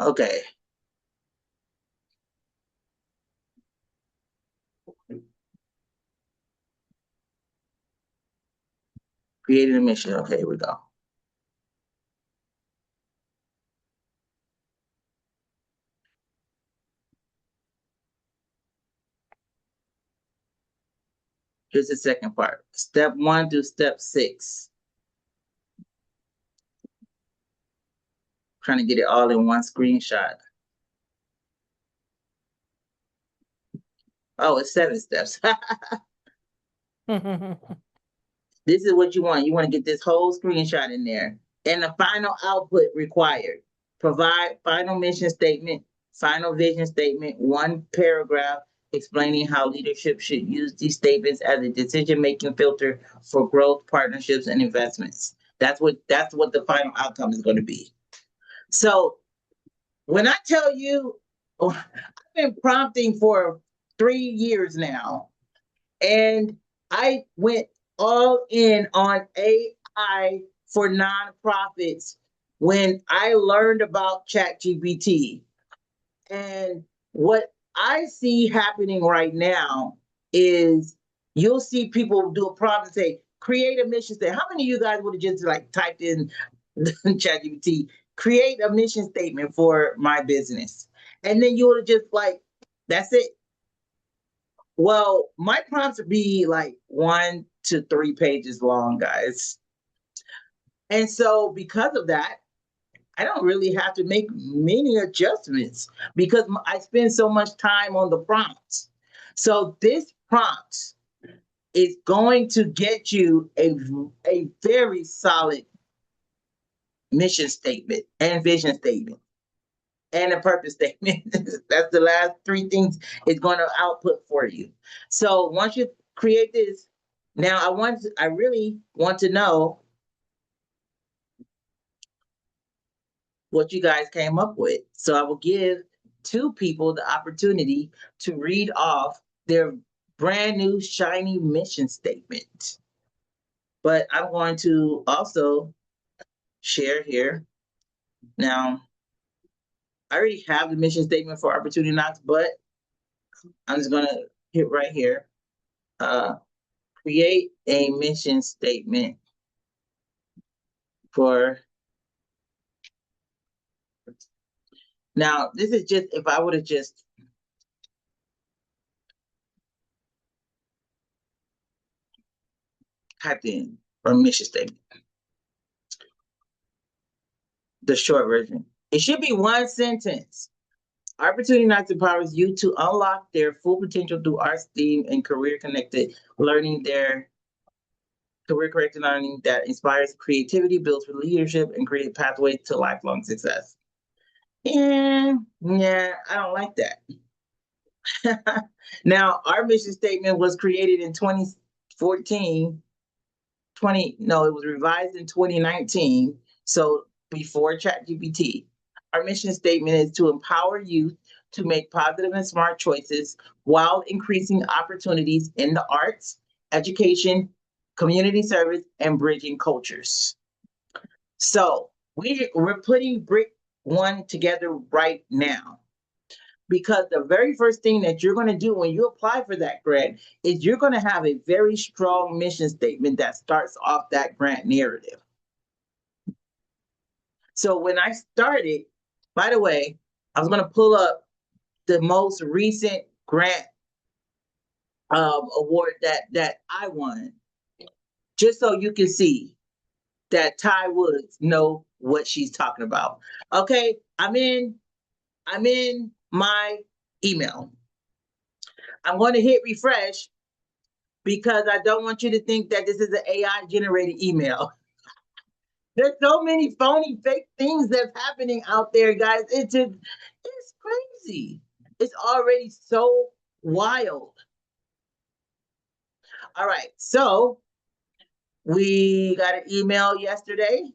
Okay. Creating a mission. Okay, here we go. Here's the second part. Step 1 to step 6. Trying to get it all in one screenshot. Oh, it's 7 steps. This is what you want. You want to get this whole screenshot in there. And the final output required. Provide final mission statement, final vision statement, 1 paragraph explaining how leadership should use these statements as a decision-making filter for growth, partnerships, and investments. That's what the final outcome is going to be. So when I tell you, been prompting for 3 years now, and I went all in on AI for nonprofits when I learned about ChatGPT. And what I see happening right now is you'll see people do a prompt and say, create a mission statement. How many of you guys would have just like typed in ChatGPT, create a mission statement for my business? And then you would have just like, that's it. Well, my prompts would be like 1 to 3 pages long, guys. And so because of that, I don't really have to make many adjustments because I spend so much time on the prompts. So this prompt is going to get you a very solid mission statement and vision statement and a purpose statement. That's the last 3 things it's going to output for you. So once you create this, now I really want to know what you guys came up with. So I will give 2 people the opportunity to read off their brand new shiny mission statement. But I'm going to also share here. Now, I already have the mission statement for Opportunity Knocks, but I'm just going to hit right here. Create a mission statement for. Now, this is just if I would have just typed in a mission statement, the short version. It should be 1 sentence. Opportunity Knocks empowers you to unlock their full potential through arts, STEAM, and career-connected learning. Their career-connected learning that inspires creativity, builds for leadership, and creates pathways to lifelong success. And yeah, I don't like that. Now, our mission statement was created in 2014. It was revised in 2019. So before ChatGPT. Our mission statement is to empower youth to make positive and smart choices while increasing opportunities in the arts, education, community service, and bridging cultures. So we're putting brick 1 together right now, because the very first thing that you're going to do when you apply for that grant is you're going to have a very strong mission statement that starts off that grant narrative. So when I started, by the way, I was going to pull up the most recent grant award that I won, just so you can see that Ty Woods know what she's talking about. Okay, I'm in my email. I'm going to hit refresh because I don't want you to think that this is an AI generated email. There's so many phony, fake things that's happening out there, guys. It's crazy. It's already so wild. All right, so we got an email yesterday,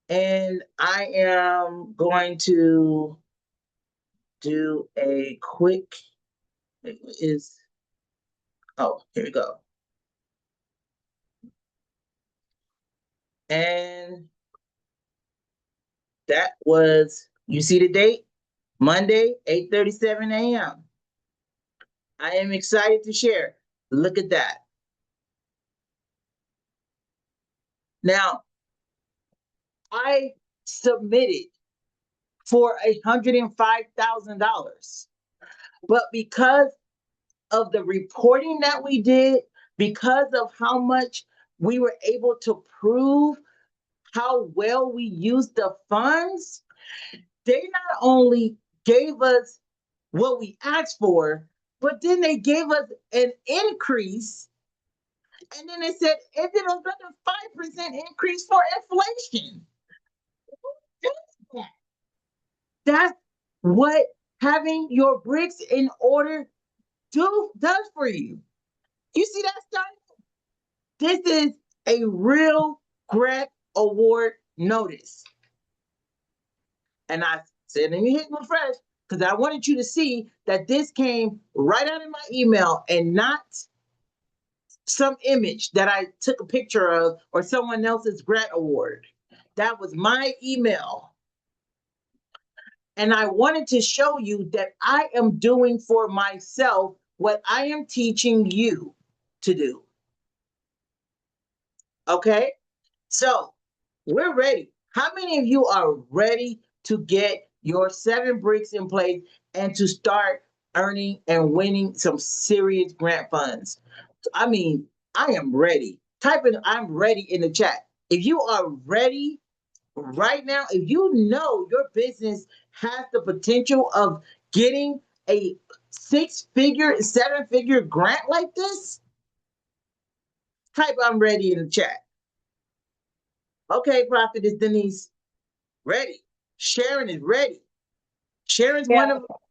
and I am going to do a quick, here we go. And that was, you see the date? Monday, 8:37 a.m. I am excited to share. Look at that. Now, I submitted for $105,000, but because of the reporting that we did, because of how much we were able to prove how well we used the funds, they not only gave us what we asked for, but then they gave us an increase. And then they said, is it another 5% increase for inflation? Who does that? That's what having your bricks in order does for you. You see that stuff? This is a real grant award notice. And I said, let me hit refresh. because I wanted you to see that this came right out of my email and not some image that I took a picture of or someone else's grant award. That was my email. And I wanted to show you that I am doing for myself what I am teaching you to do. Okay? So we're ready. How many of you are ready to get your 7 bricks in place and to start earning and winning some serious grant funds? I mean, I am ready. Type in "I'm ready" in the chat. If you are ready right now, if you know your business has the potential of getting a 6-figure, 7-figure grant like this, type "I'm ready" in the chat. Okay, Prophetess Denise, ready. Sharon is ready. Sharon's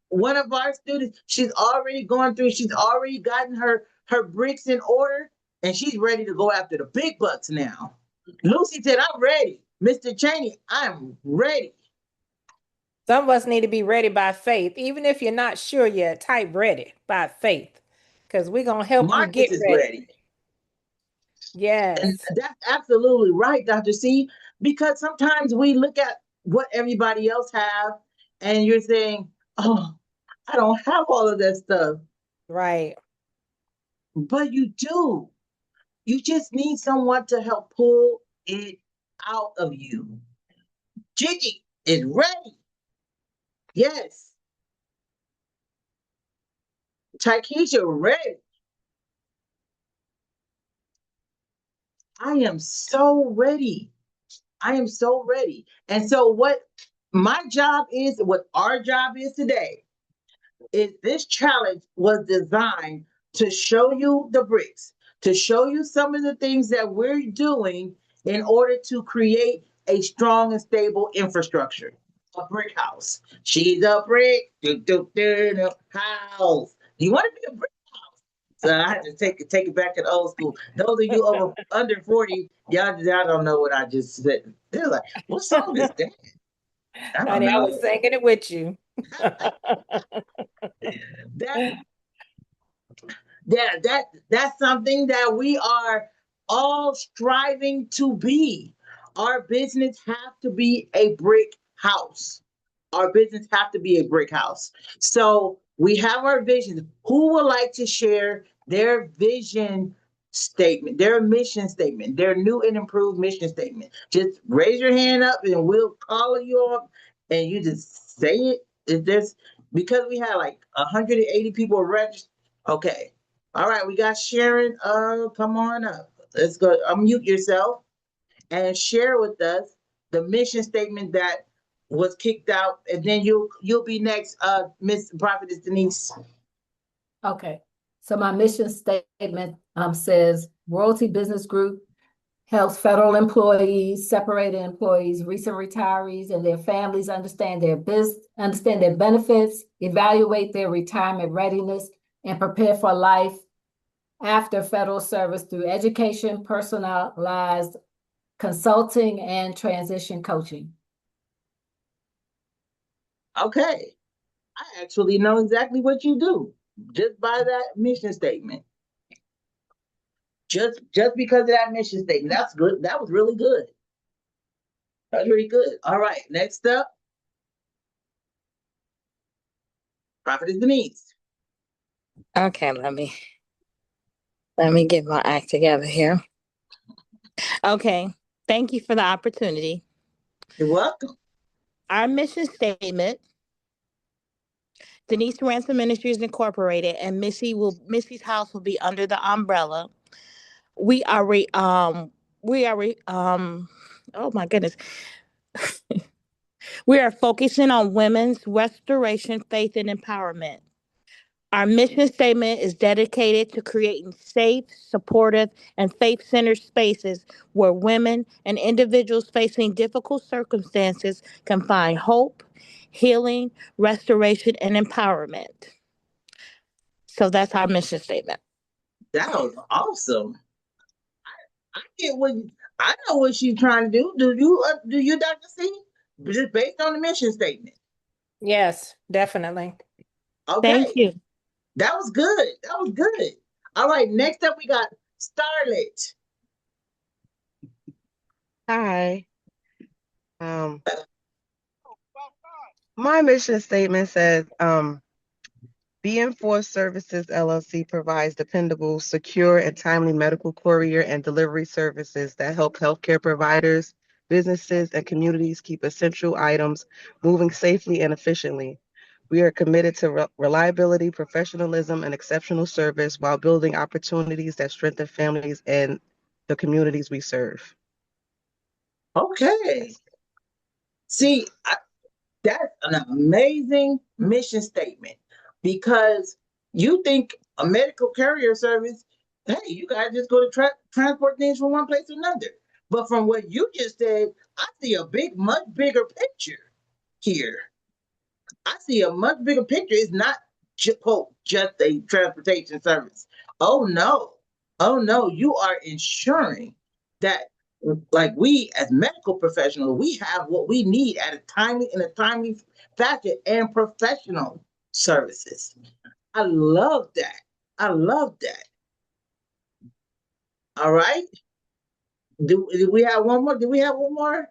one of our students. She's already gone through. She's already gotten her bricks in order, and she's ready to go after the big bucks now. Lucy said, "I'm ready." Mr. Cheney, I'm ready. Some of us need to be ready by faith. Even if you're not sure yet, type "ready" by faith, because we're going to help you Marcus get is ready. ready. Yes. And that's absolutely right, Dr. C, because sometimes we look at what everybody else have, and you're saying, "Oh, I don't have all of that stuff." Right. But you do. You just need someone to help pull it out of you. Gigi is ready. Yes. Taikisha ready. I am so ready. I am so ready. And so what my job is, what our job is today, is this challenge was designed to show you the bricks, to show you some of the things that we're doing in order to create a strong and stable infrastructure. A brick house. She's a brick house. Do you want to be a brick house? So I had to take it back to the old school. Those of you over under 40, y'all don't know what I just said. They're like, "What song is that?" I don't Honey, I know. was singing it with you. That's something that we are all striving to be. Our business have to be a brick house. Our business have to be a brick house. So we have our vision. Who would like to share their vision statement, their mission statement, their new and improved mission statement? Just raise your hand up and we'll call you up and you just say it. Is this because we had like 180 people registered? Okay. All right, we got Sharon. Come on up. Let's go. Unmute yourself and share with us the mission statement that was kicked out, and then you'll be next, Miss Prophetess Denise. Okay. So my mission statement says Royalty Business Group helps federal employees, separated employees, recent retirees, and their families understand their benefits, evaluate their retirement readiness, and prepare for life after federal service through education, personalized consulting, and transition coaching. Okay. I actually know exactly what you do just by that mission statement. Just because of that mission statement. That's good. That was really good. That's really good. All right. Next up, Prophetess Denise. Okay, let me get my act together here. Okay, thank you for the opportunity. You're welcome. Our mission statement: Denise Ransom Ministries Incorporated and Missy's house will be under the umbrella. We are oh my goodness. We are focusing on women's restoration, faith, and empowerment. Our mission statement is dedicated to creating safe, supportive, and faith-centered spaces where women and individuals facing difficult circumstances can find hope, healing, restoration, and empowerment. So that's our mission statement. That was awesome. I get what I know what she's trying to do. Do you, Dr. C? Just based on the mission statement. Yes, definitely. Okay. Thank you. That was good. That was good. All right. Next up, we got Starlet. Hi. My mission statement says, BM Force Services LLC provides dependable, secure, and timely medical courier and delivery services that help healthcare providers, businesses, and communities keep essential items moving safely and efficiently. We are committed to reliability, professionalism, and exceptional service while building opportunities that strengthen families and the communities we serve. Okay. See, that's an amazing mission statement because you think a medical carrier service, hey, you guys just go to transport things from one place to another. But from what you just said, I see a much bigger picture here. I see a much bigger picture. It's not just a transportation service. Oh no. Oh no. You are ensuring that, like, we as medical professionals, we have what we need in a timely fashion and professional services. I love that. I love that. All right. Do we have one more? Do we have one more?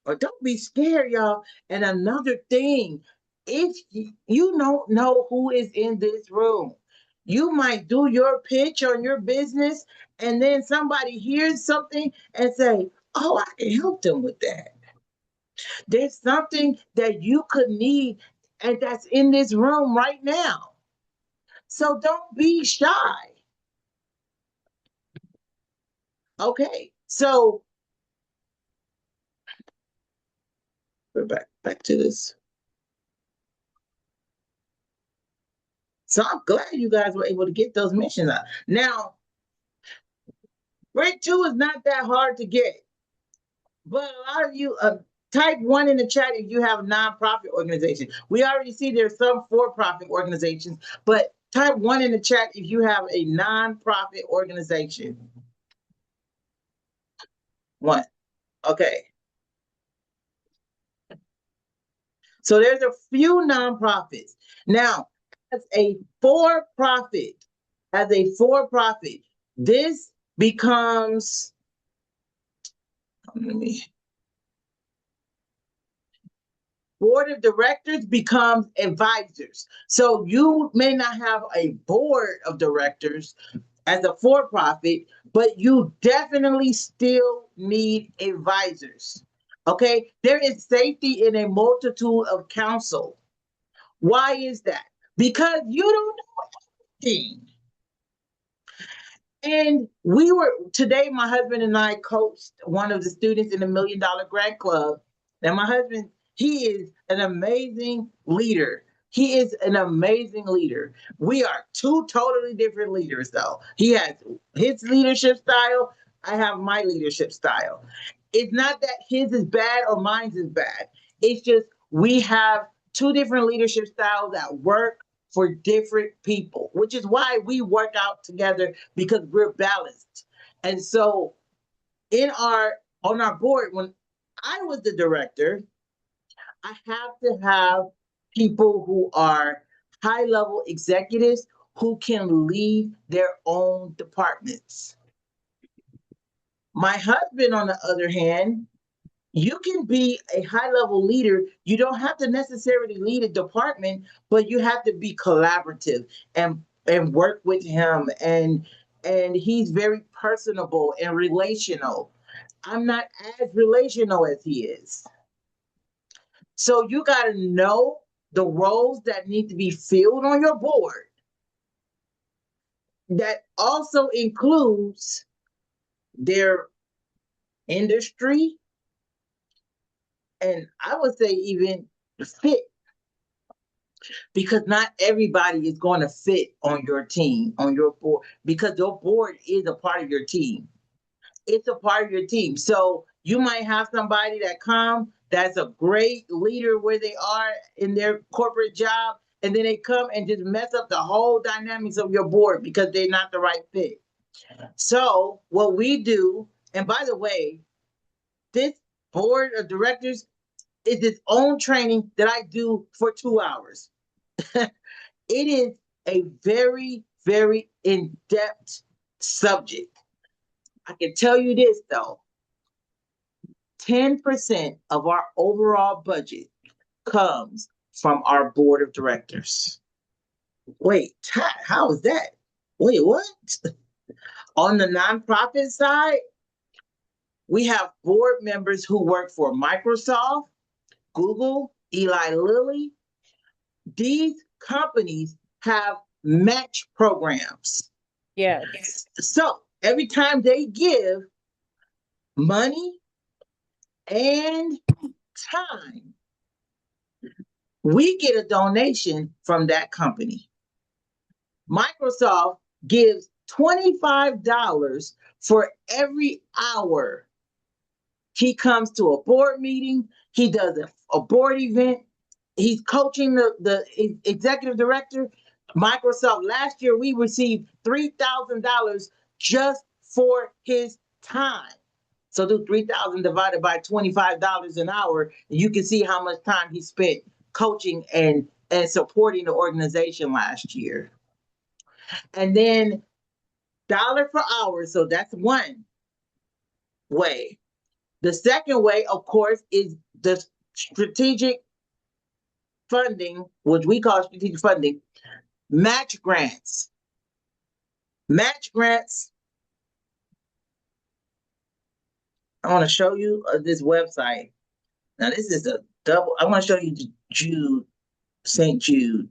Or don't be scared, y'all. And another thing, if you don't know who is in this room, you might do your pitch on your business, and then somebody hears something and say, "Oh, I can help them with that." There's something that you could need, and that's in this room right now. So don't be shy. Okay, so we're back to this. So I'm glad you guys were able to get those missions out. Now, grade 2 is not that hard to get, but a lot of you type 1 in the chat if you have a nonprofit organization. We already see there's some for-profit organizations, but type 1 in the chat if you have a nonprofit organization. 1. Okay. So there's a few nonprofits. Now, as a for-profit, this becomes, board of directors becomes advisors. So you may not have a board of directors as a for-profit, but you definitely still need advisors. Okay, there is safety in a multitude of counsel. Why is that? Because you don't know anything. And today, my husband and I coached one of the students in the $1 Million Grant Club. Now, my husband, he is an amazing leader. He is an amazing leader. We are two totally different leaders, though. He has his leadership style. I have my leadership style. It's not that his is bad or mine is bad. It's just we have two different leadership styles that work for different people, which is why we work out together, because we're balanced. And so on our board, when I was the director, I have to have people who are high-level executives who can lead their own departments. My husband, on the other hand, you can be a high-level leader. You don't have to necessarily lead a department, but you have to be collaborative and work with him. And he's very personable and relational. I'm not as relational as he is. So you got to know the roles that need to be filled on your board. That also includes their industry, and I would say even fit, because not everybody is going to fit on your team, on your board, because your board is a part of your team. It's a part of your team. So you might have somebody that's a great leader where they are in their corporate job, and then they come and just mess up the whole dynamics of your board because they're not the right fit. So what we do, and by the way, this board of directors, is its own training that I do for 2 hours. It is a very, very in-depth subject. I can tell you this though, 10% of our overall budget comes from our board of directors. Wait, how is that? Wait, what? On the nonprofit side, we have board members who work for Microsoft, Google, Eli Lilly. These companies have match programs. Yes. So every time they give money and time, we get a donation from that company. Microsoft gives $25 for every hour he comes to a board meeting, he does a board event, he's coaching the executive director. Microsoft, last year we received $3,000 just for his time. So do 3,000 divided by $25 an hour, and you can see how much time he spent coaching and supporting the organization last year. And then dollar per hour, so that's one way. The second way, of course, is the strategic funding, which we call strategic funding, match grants. Match grants. I want to show you this website. Now, this is a double. I want to show you Jude, St. Jude.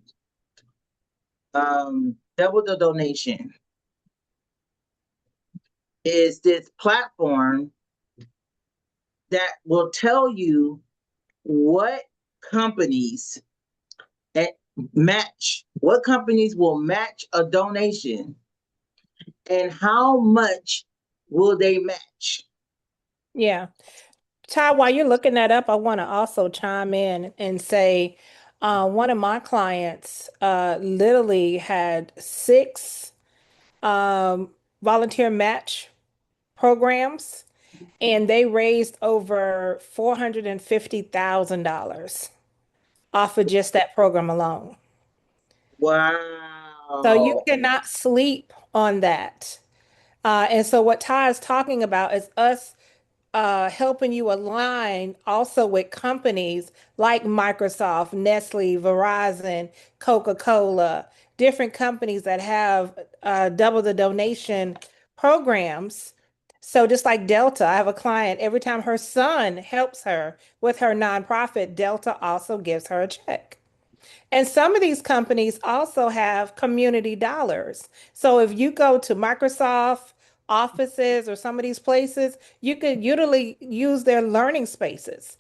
Double the donation is this platform that will tell you what companies what companies will match a donation and how much will they match. Yeah. Ty, while you're looking that up, I want to also chime in and say one of my clients literally had 6 volunteer match programs, and they raised over $450,000 off of just that program alone. Wow. So you cannot sleep on that. And so what Ty is talking about is us helping you align also with companies like Microsoft, Nestle, Verizon, Coca-Cola, different companies that have double the donation programs. So just like Delta, I have a client, every time her son helps her with her nonprofit, Delta also gives her a check. And some of these companies also have community dollars. So if you go to Microsoft offices or some of these places, you could use their learning spaces.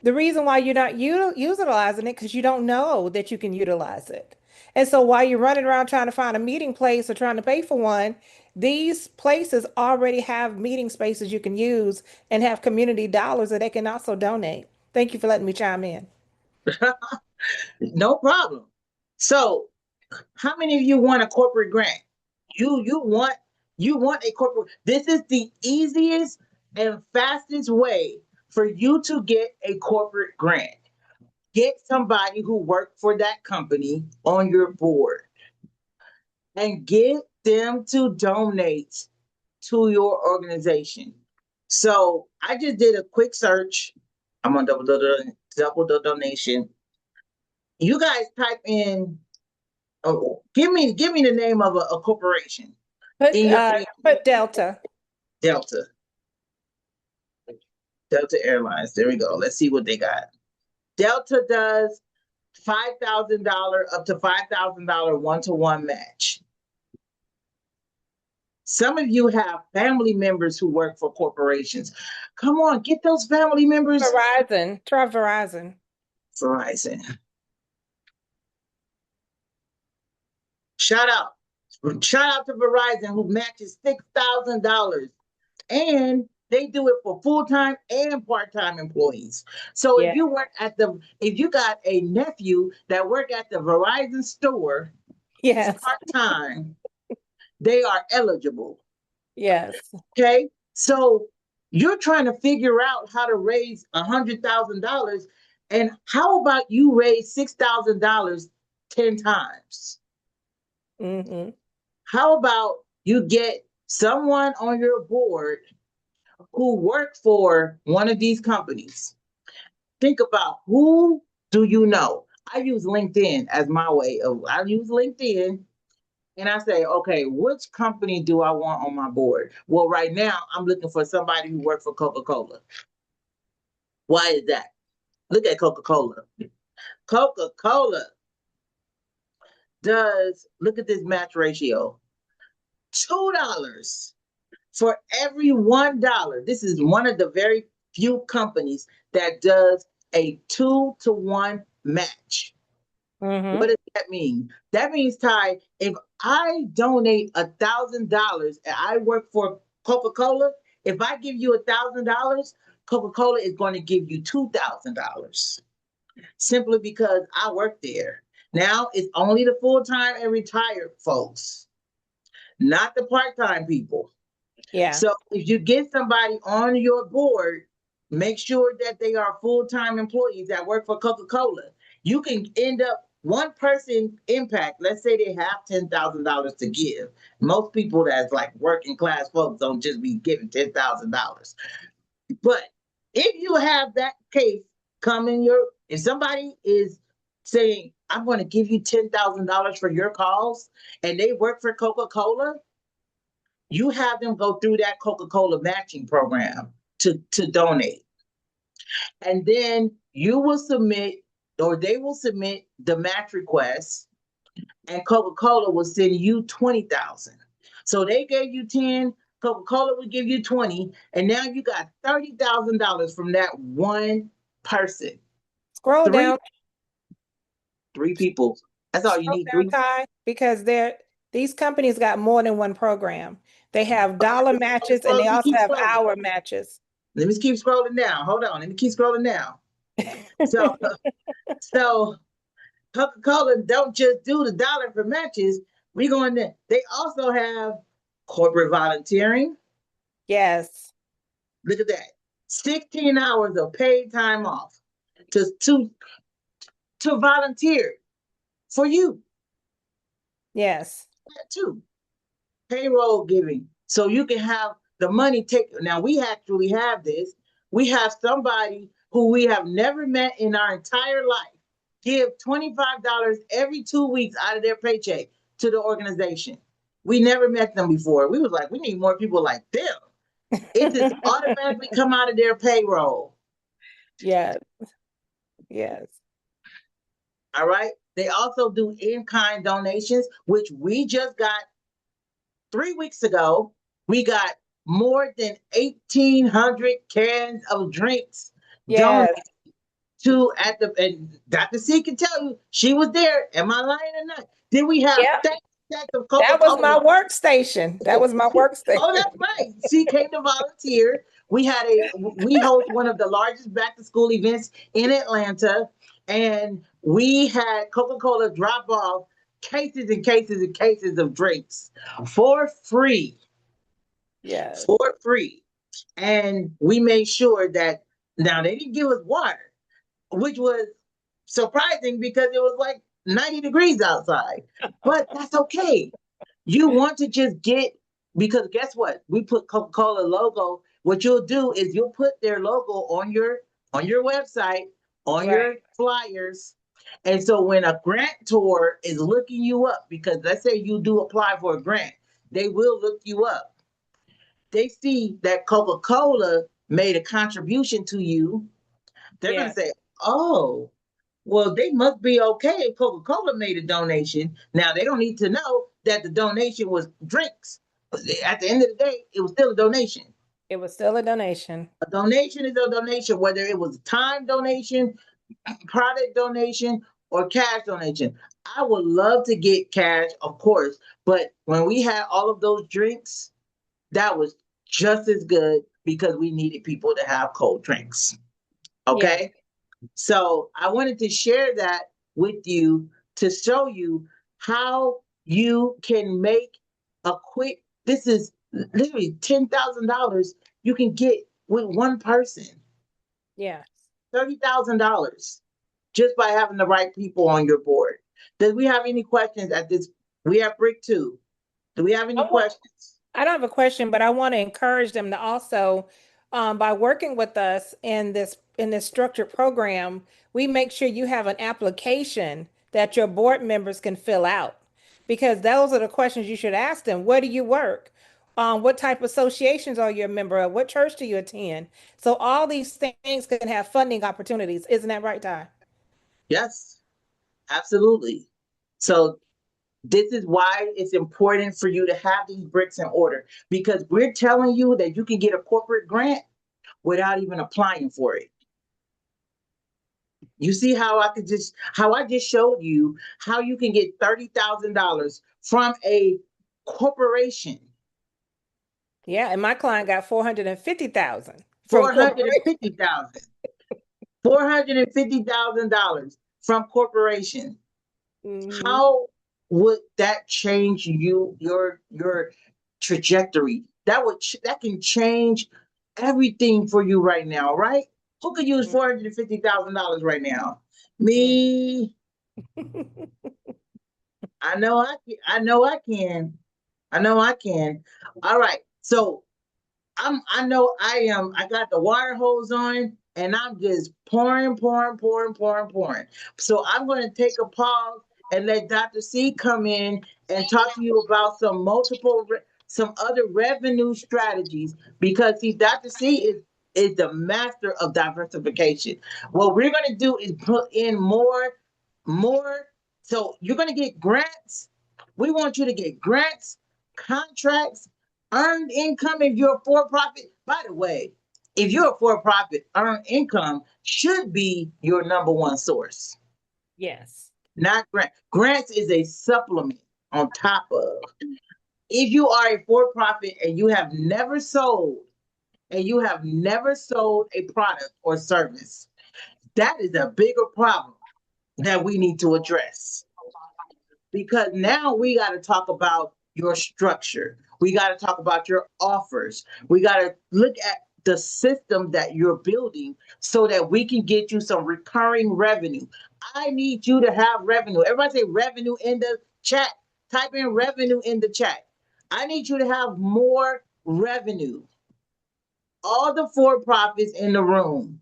The reason why you're not utilizing it because you don't know that you can utilize it. And so while you're running around trying to find a meeting place or trying to pay for one, these places already have meeting spaces you can use and have community dollars that they can also donate. Thank you for letting me chime in. No problem. So, how many of you want a corporate grant? You want a corporate. This is the easiest and fastest way for you to get a corporate grant. Get somebody who worked for that company on your board and get them to donate to your organization. So I just did a quick search. I'm on double the donation. You guys type in, give me the name of a corporation. Put Delta. Delta Airlines. There we go. Let's see what they got. Delta does $5,000 up to $5,000 one-to-one match. Some of you have family members who work for corporations. Come on, get those family members. Verizon. Try Verizon. Verizon. Shout out to Verizon who matches $6,000, and they do it for full-time and part-time employees. So if you got a nephew that work at the Verizon store, yes, part-time, they are eligible. Yes. Okay, so You're trying to figure out how to raise $100,000. And how about you raise $6,000 10 times? Mm-hmm. How about you get someone on your board who work for one of these companies? Think about, who do you know? I use LinkedIn as my way of, I use LinkedIn and I say, okay, which company do I want on my board? Well, right now I'm looking for somebody who works for Coca-Cola. Why is that? Look at Coca-Cola. Coca-Cola does, look at this match ratio, $2 for every $1. This is one of the very few companies that does a 2-to-1 match. Mm-hmm. What does that mean? That means, Ty, if I donate $1,000 and I work for Coca-Cola, if I give you $1,000, Coca-Cola is going to give you $2,000 simply because I work there. Now it's only the full-time and retired folks, not the part-time people. Yeah. So if you get somebody on your board, make sure that they are full-time employees that work for Coca-Cola. You can end up one person impact. Let's say they have $10,000 to give. Most people that's like working class folks don't just be giving $10,000. But if you have that case come in your, if somebody is saying, I'm going to give you $10,000 for your cause, and they work for Coca-Cola, you have them go through that Coca-Cola matching program to donate. And then you will submit, or they will submit the match request, and Coca-Cola will send you 20,000. So they gave you 10, Coca-Cola will give you 20, and now you got $30,000 from that one person. Scroll down. Three people. That's all you need. Down, Ty, because these companies got more than one program. They have dollar matches and they also have hour matches. Let me keep scrolling down. Hold on. Let me keep scrolling down. So Coca-Cola don't just do the dollar for matches. They also have corporate volunteering. Yes. Look at that. 16 hours of paid time off to volunteer for you. Yes. That too. Payroll giving. So you can have the money taken. Now we actually have this. We have somebody who we have never met in our entire life give $25 every 2 weeks out of their paycheck to the organization. We never met them before. We was like, we need more people like them. It just automatically come out of their payroll. Yes. Yes. All right. They also do in-kind donations, which we just got 3 weeks ago. We got more than 1,800 cans of drinks donated to and Dr. C can tell you she was there. Am I lying or not? Did we have stacks of Coca-Cola? That was my workstation. That was my workstation. Oh, that's right. She came to volunteer. We host one of the largest back to school events in Atlanta, and we had Coca-Cola drop off cases and cases and cases of drinks for free. Yes. For free. And we made sure that, now they didn't give us water, which was surprising because it was like 90 degrees outside, but that's okay. You want to just because guess what? We put Coca-Cola logo. What you'll do is you'll put their logo on your website, on your flyers. And so when a grantor is looking you up, because let's say you do apply for a grant, they will look you up. They see that Coca-Cola made a contribution to you. They're going to say, oh, well, they must be okay if Coca-Cola made a donation. Now, they don't need to know that the donation was drinks. At the end of the day, it was still a donation. It was still a donation. A donation is a donation, whether it was a time donation, product donation, or cash donation. I would love to get cash, of course, but when we had all of those drinks, that was just as good because we needed people to have cold drinks. Okay? Yeah. So I wanted to share that with you to show you how you can make a quick, this is literally $10,000. You can get with one person. Yeah. $30,000 just by having the right people on your board. Do we have any questions at this? We have brick 2. Do we have any questions? I don't have a question, but I want to encourage them to also, by working with us in this structured program, we make sure you have an application that your board members can fill out, because those are the questions you should ask them. Where do you work? What type of associations are you a member of? What church do you attend? So all these things can have funding opportunities. Isn't that right, Ty? Yes, absolutely. So this is why it's important for you to have these bricks in order, because we're telling you that you can get a corporate grant without even applying for it. You see how I just showed you how you can get $30,000 from a corporation. Yeah, and my client got 450,000 from $450,000. $450,000 from corporation. Mm-hmm. How would that change your trajectory? That can change everything for you right now, right? Who could use $450,000 right now? Me. I know I can. I know I can. I know I can. All right. So I know I am. I got the water hose on and I'm just pouring. So I'm going to take a pause and let Dr. C come in and talk to you about some other revenue strategies, because see, Dr. C is the master of diversification. What we're going to do is put in more. So you're going to get grants. We want you to get grants, contracts, earned income if you're a for-profit. By the way, if you're a for-profit, earned income should be your number one source. Yes. Not grant. Grants is a supplement on top of. If you are a for-profit and you have never sold a product or service, that is a bigger problem that we need to address. Because now we got to talk about your structure. We got to talk about your offers. We got to look at the system that you're building so that we can get you some recurring revenue. I need you to have revenue. Everybody say revenue in the chat. Type in revenue in the chat. I need you to have more revenue. All the for-profits in the room.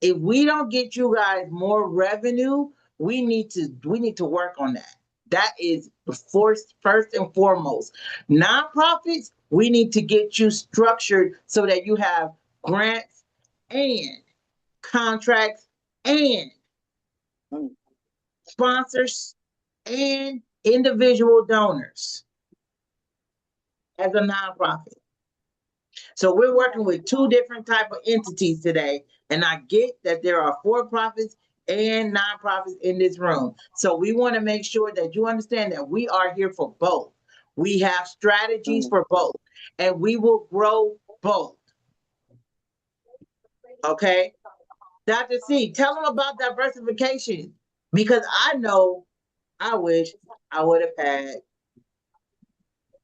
If we don't get you guys more revenue, we need to work on that. That is first and foremost. Nonprofits, we need to get you structured so that you have grants and contracts and sponsors and individual donors as a nonprofit. So we're working with 2 different type of entities today, and I get that there are for-profits and nonprofits in this room. So we want to make sure that you understand that we are here for both. We have strategies for both, and we will grow both. Okay? Dr. C, tell them about diversification, because I know I wish I would have had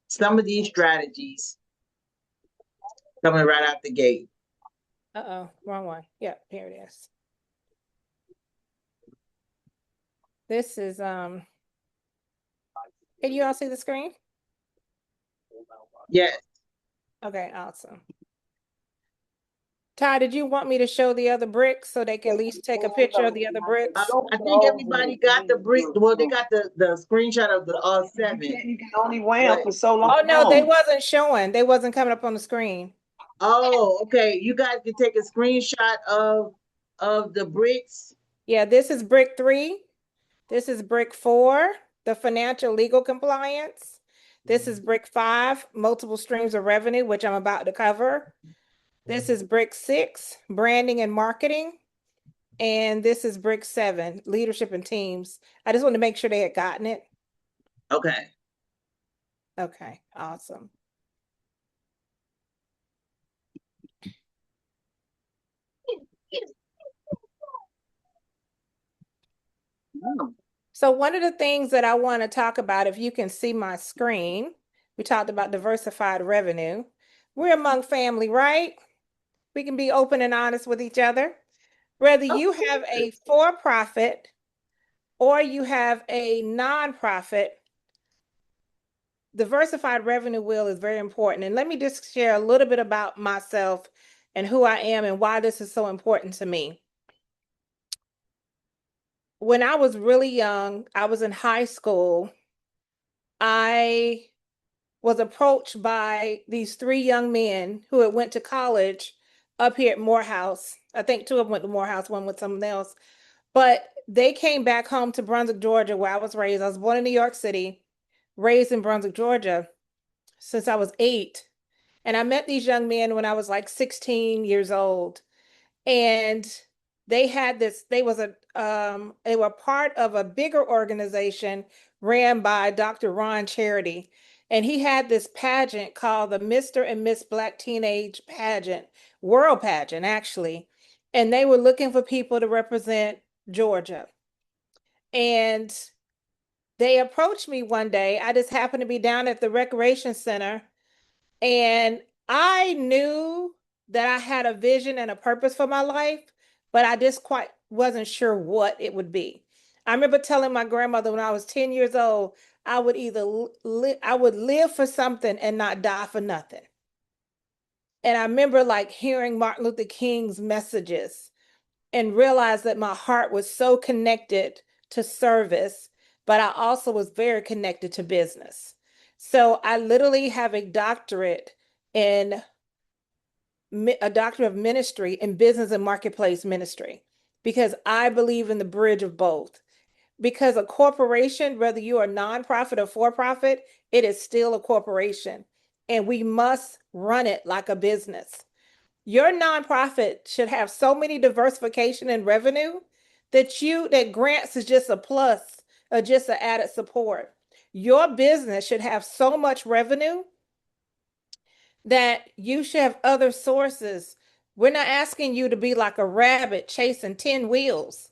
some of these strategies coming right out the gate. Uh-oh, wrong one. Yep, here it is. This is, can you all see the screen? Yes. Okay, awesome. Ty, did you want me to show the other bricks so they can at least take a picture of the other bricks? I think everybody got the brick. Well, they got the screenshot of the 7. You can only wear them for so long. Oh no, they wasn't showing. They wasn't coming up on the screen. Oh, okay. You guys can take a screenshot of the bricks. Yeah, this is brick 3. This is brick 4, the financial legal compliance. This is brick 5, multiple streams of revenue, which I'm about to cover. This is brick 6, branding and marketing. And this is brick 7, leadership and teams. I just wanted to make sure they had gotten it. Okay. Okay, awesome. So one of the things that I want to talk about, if you can see my screen, we talked about diversified revenue. We're among family, right? We can be open and honest with each other. Whether you have a for-profit or you have a nonprofit, diversified revenue wheel is very important. And let me just share a little bit about myself and who I am and why this is so important to me. When I was really young, I was in high school. I was approached by these three young men who had went to college up here at Morehouse. I think two of them went to Morehouse, one with someone else. But they came back home to Brunswick, Georgia, where I was raised. I was born in New York City, raised in Brunswick, Georgia, since I was 8. And I met these young men when I was like 16 years old. And they had this, they were part of a bigger organization ran by Dr. Ron Charity. And he had this pageant called the Mr. and Miss Black Teenage Pageant, World Pageant, actually. And they were looking for people to represent Georgia. And they approached me one day. I just happened to be down at the recreation center, and I knew that I had a vision and a purpose for my life, but I just quite wasn't sure what it would be. I remember telling my grandmother when I was 10 years old, I would I would live for something and not die for nothing. And I remember like hearing Martin Luther King's messages and realized that my heart was so connected to service, but I also was very connected to business. So I literally have a doctorate of ministry in business and marketplace ministry, because I believe in the bridge of both. Because a corporation, whether you are nonprofit or for-profit, it is still a corporation, and we must run it like a business. Your nonprofit should have so many diversification in revenue that grants is just a plus or just an added support. Your business should have so much revenue that you should have other sources. We're not asking you to be like a rabbit chasing 10 wheels,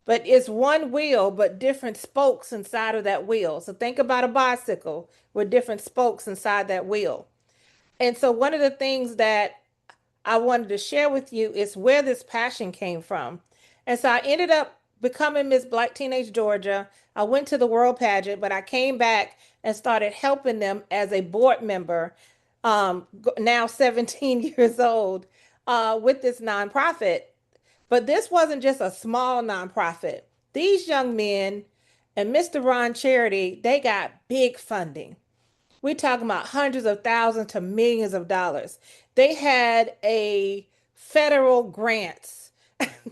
but it's one wheel, but different spokes inside of that wheel. So think about a bicycle with different spokes inside that wheel. And so one of the things that I wanted to share with you is where this passion came from. And so I ended up becoming Miss Black Teenage Georgia. I went to the World Pageant, but I came back and started helping them as a board member, now 17 years old, with this nonprofit. But this wasn't just a small nonprofit. These young men and Mr. Ron Charity, they got big funding. We're talking about hundreds of thousands to millions of dollars. They had a federal grants.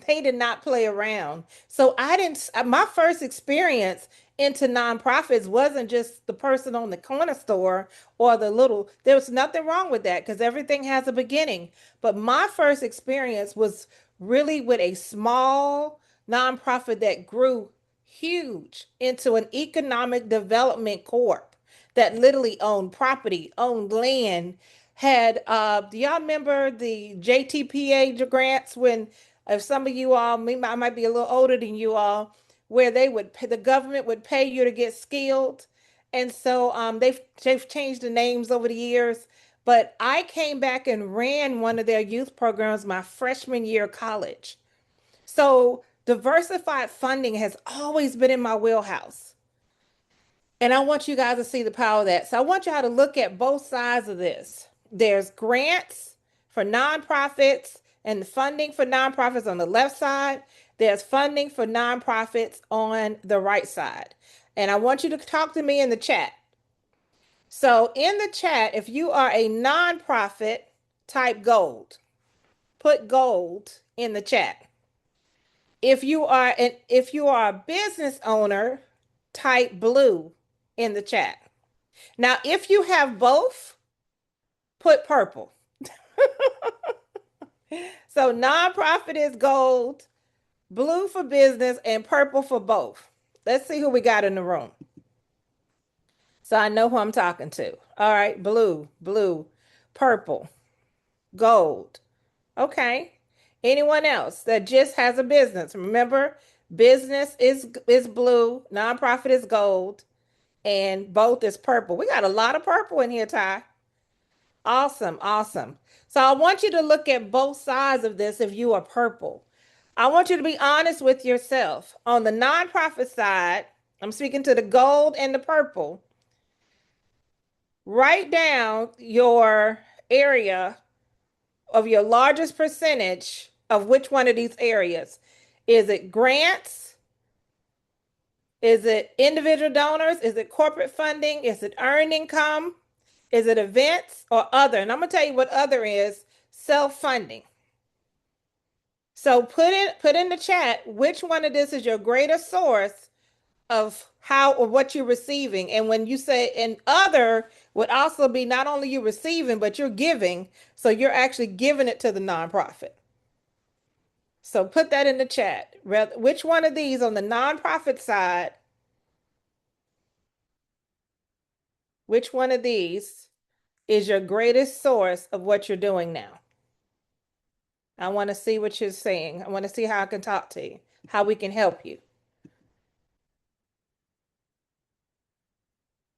They did not play around. So my first experience into nonprofits wasn't just the person on the corner store or there was nothing wrong with that because everything has a beginning. But my first experience was really with a small nonprofit that grew huge into an economic development corp that literally owned property, owned land, had do y'all remember the JTPA grants when if some of you all, I might be a little older than you all, where the government would pay you to get skilled. And so they've changed the names over the years. But I came back and ran one of their youth programs my freshman year of college. So diversified funding has always been in my wheelhouse. And I want you guys to see the power of that. So I want y'all to look at both sides of this. There's grants for nonprofits and funding for nonprofits on the left side. There's funding for nonprofits on the right side. And I want you to talk to me in the chat. So in the chat, if you are a nonprofit, type gold. Put gold in the chat. If you are a business owner, type blue in the chat. Now, if you have both, put purple. So nonprofit is gold, blue for business, and purple for both. Let's see who we got in the room. So I know who I'm talking to. All right, blue, purple, gold. Okay. Anyone else that just has a business? Remember, business is blue, nonprofit is gold, and both is purple. We got a lot of purple in here, Ty. Awesome, awesome. So I want you to look at both sides of this if you are purple. I want you to be honest with yourself. On the nonprofit side, I'm speaking to the gold and the purple. Write down your area of your largest percentage of which one of these areas. Is it grants? Is it individual donors? Is it corporate funding? Is it earned income? Is it events or other? And I'm going to tell you what other is: self-funding. So put in the chat which one of this is your greatest source of how or what you're receiving. And when you say and other would also be not only you receiving, but you're giving. So you're actually giving it to the nonprofit. So put that in the chat. Which one of these on the nonprofit side, which one of these is your greatest source of what you're doing now? I want to see what you're saying. I want to see how I can talk to you, how we can help you.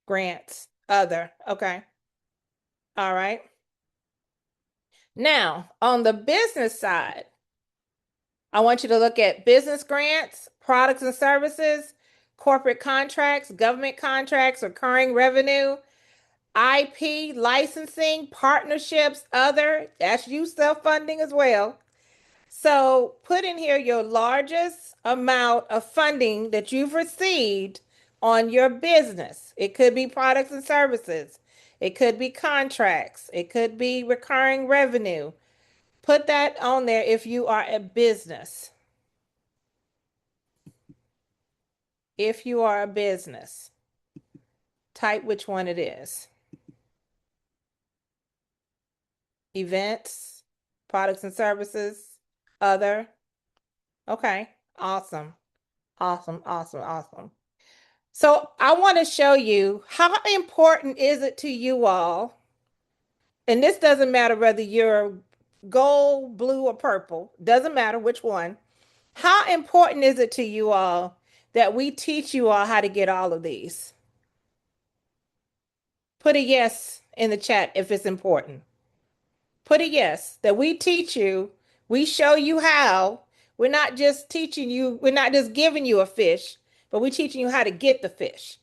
Grants, other. Okay. All right. Now, on the business side, I want you to look at business grants, products and services, corporate contracts, government contracts, recurring revenue, IP, licensing, partnerships, other. That's you self-funding as well. So put in here your largest amount of funding that you've received on your business. It could be products and services. It could be contracts. It could be recurring revenue. Put that on there if you are a business. If you are a business, type which one it is. Events, products and services, other. Okay, awesome. Awesome, awesome, awesome. So I want to show you how important is it to you all, and this doesn't matter whether you're gold, blue, or purple, doesn't matter which one. How important is it to you all that we teach you all how to get all of these? Put a yes in the chat if it's important. Put a yes, that we teach you, we show you how. We're not just teaching you, we're not just giving you a fish, but we're teaching you how to get the fish.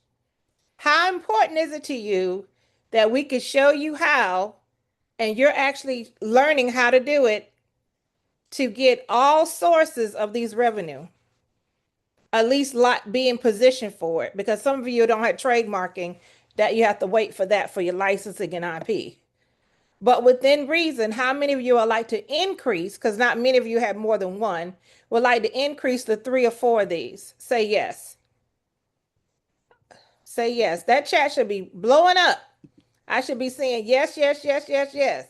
How important is it to you that we could show you how, and you're actually learning how to do it to get all sources of these revenue? At least be in position for it, because some of you don't have trademarking that you have to wait for that for your licensing and IP. But within reason, how many of you would like to increase, because not many of you have more than one, would like to increase the 3 or 4 of these? Say yes. Say yes. That chat should be blowing up. I should be saying yes, yes, yes, yes, yes.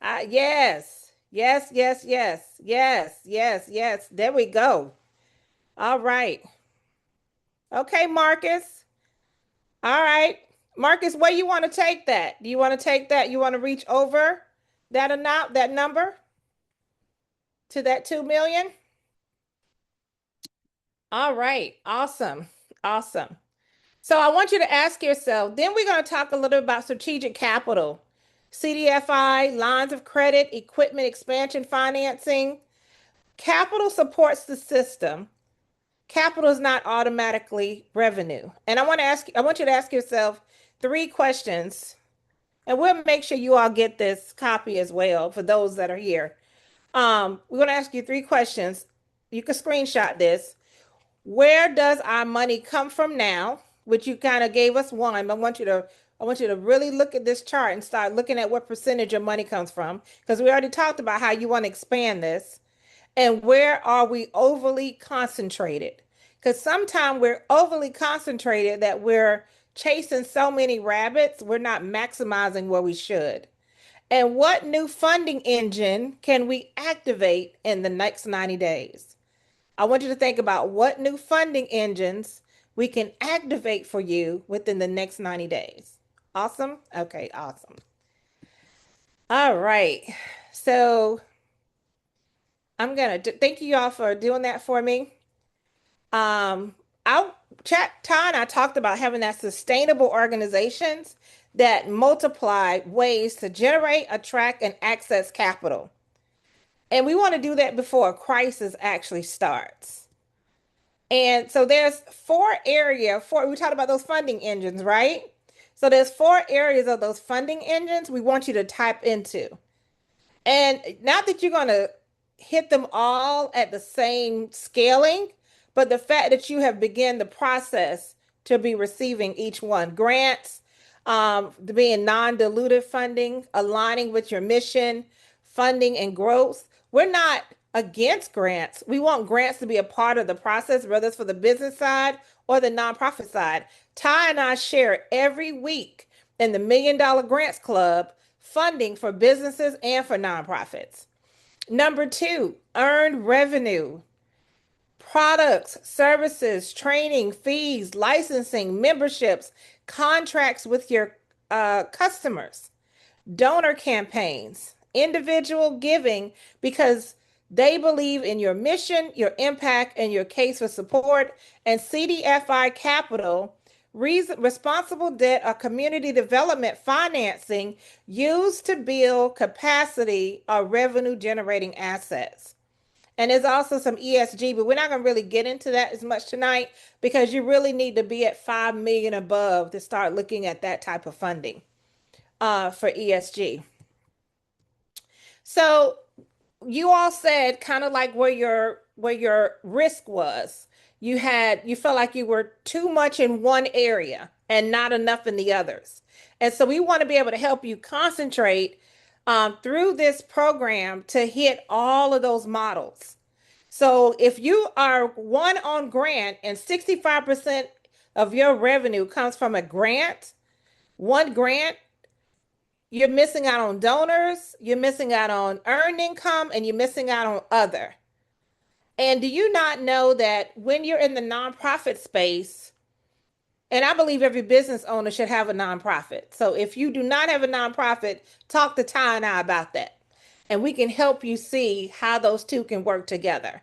Yes, yes, yes, yes, yes, yes, yes. There we go. All right. Okay, Marcus. All right. Marcus, where you want to take that? Do you want to take that? You want to reach over that amount, that number to that 2 million? All right. Awesome. Awesome. So I want you to ask yourself, then we're going to talk a little about strategic capital, CDFI, lines of credit, equipment expansion financing. Capital supports the system. Capital is not automatically revenue. And I want you to ask yourself 3 questions, and we'll make sure you all get this copy as well for those that are here. We're going to ask you 3 questions. You can screenshot this. Where does our money come from now? Which you kind of gave us one, but I want you to really look at this chart and start looking at what percentage of money comes from, because we already talked about how you want to expand this. And where are we overly concentrated? Because sometimes we're overly concentrated that we're chasing so many rabbits, we're not maximizing where we should. And what new funding engine can we activate in the next 90 days? I want you to think about what new funding engines we can activate for you within the next 90 days. Awesome? Okay, awesome. All right. So I'm going to thank you all for doing that for me. I'll chat, Ty and I talked about having that sustainable organizations that multiply ways to generate, attract, and access capital. And we want to do that before a crisis actually starts. And so there's we talked about those funding engines, right? So there's 4 areas of those funding engines we want you to tap into. And not that you're going to hit them all at the same scaling, but the fact that you have begun the process to be receiving each one. Grants, being non-dilutive funding, aligning with your mission, funding and growth. We're not against grants. We want grants to be a part of the process, whether it's for the business side or the nonprofit side. Ty and I share every week in the $1 Million Grants Club funding for businesses and for nonprofits. Number 2, earned revenue. Products, services, training, fees, licensing, memberships, contracts with your customers, donor campaigns, individual giving, because they believe in your mission, your impact, and your case for support, and CDFI capital, responsible debt or community development financing used to build capacity or revenue generating assets. And there's also some ESG, but we're not going to really get into that as much tonight because you really need to be at 5 million above to start looking at that type of funding for ESG. So you all said kind of like where your risk was. You felt like you were too much in one area and not enough in the others. And so we want to be able to help you concentrate through this program to hit all of those models. So if you are one on grant and 65% of your revenue comes from a grant, one grant, you're missing out on donors, you're missing out on earned income, and you're missing out on other. And do you not know that when you're in the nonprofit space, and I believe every business owner should have a nonprofit. So if you do not have a nonprofit, talk to Ty and I about that. And we can help you see how those two can work together.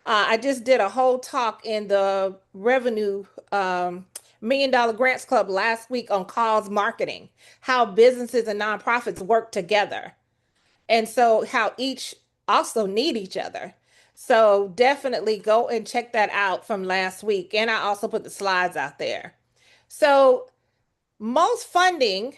I just did a whole talk in the revenue $1 Million Grants Club last week on cause marketing, how businesses and nonprofits work together. And so how each also need each other. So definitely go and check that out from last week. And I also put the slides out there. So most funding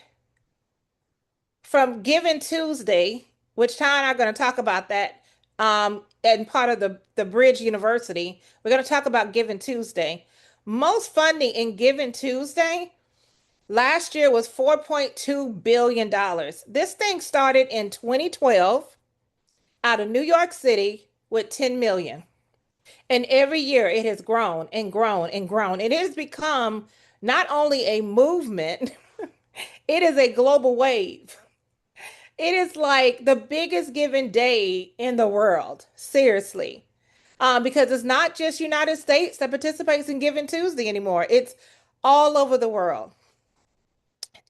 from Giving Tuesday, which Ty and I are going to talk about that and part of the Bridge University, we're going to talk about Giving Tuesday. Most funding in Giving Tuesday last year was $4.2 billion. This thing started in 2012 out of New York City with 10 million. And every year it has grown and grown and grown. It has become not only a movement, it is a global wave. It is like the biggest giving day in the world, seriously. Because it's not just United States that participates in Giving Tuesday anymore. It's all over the world.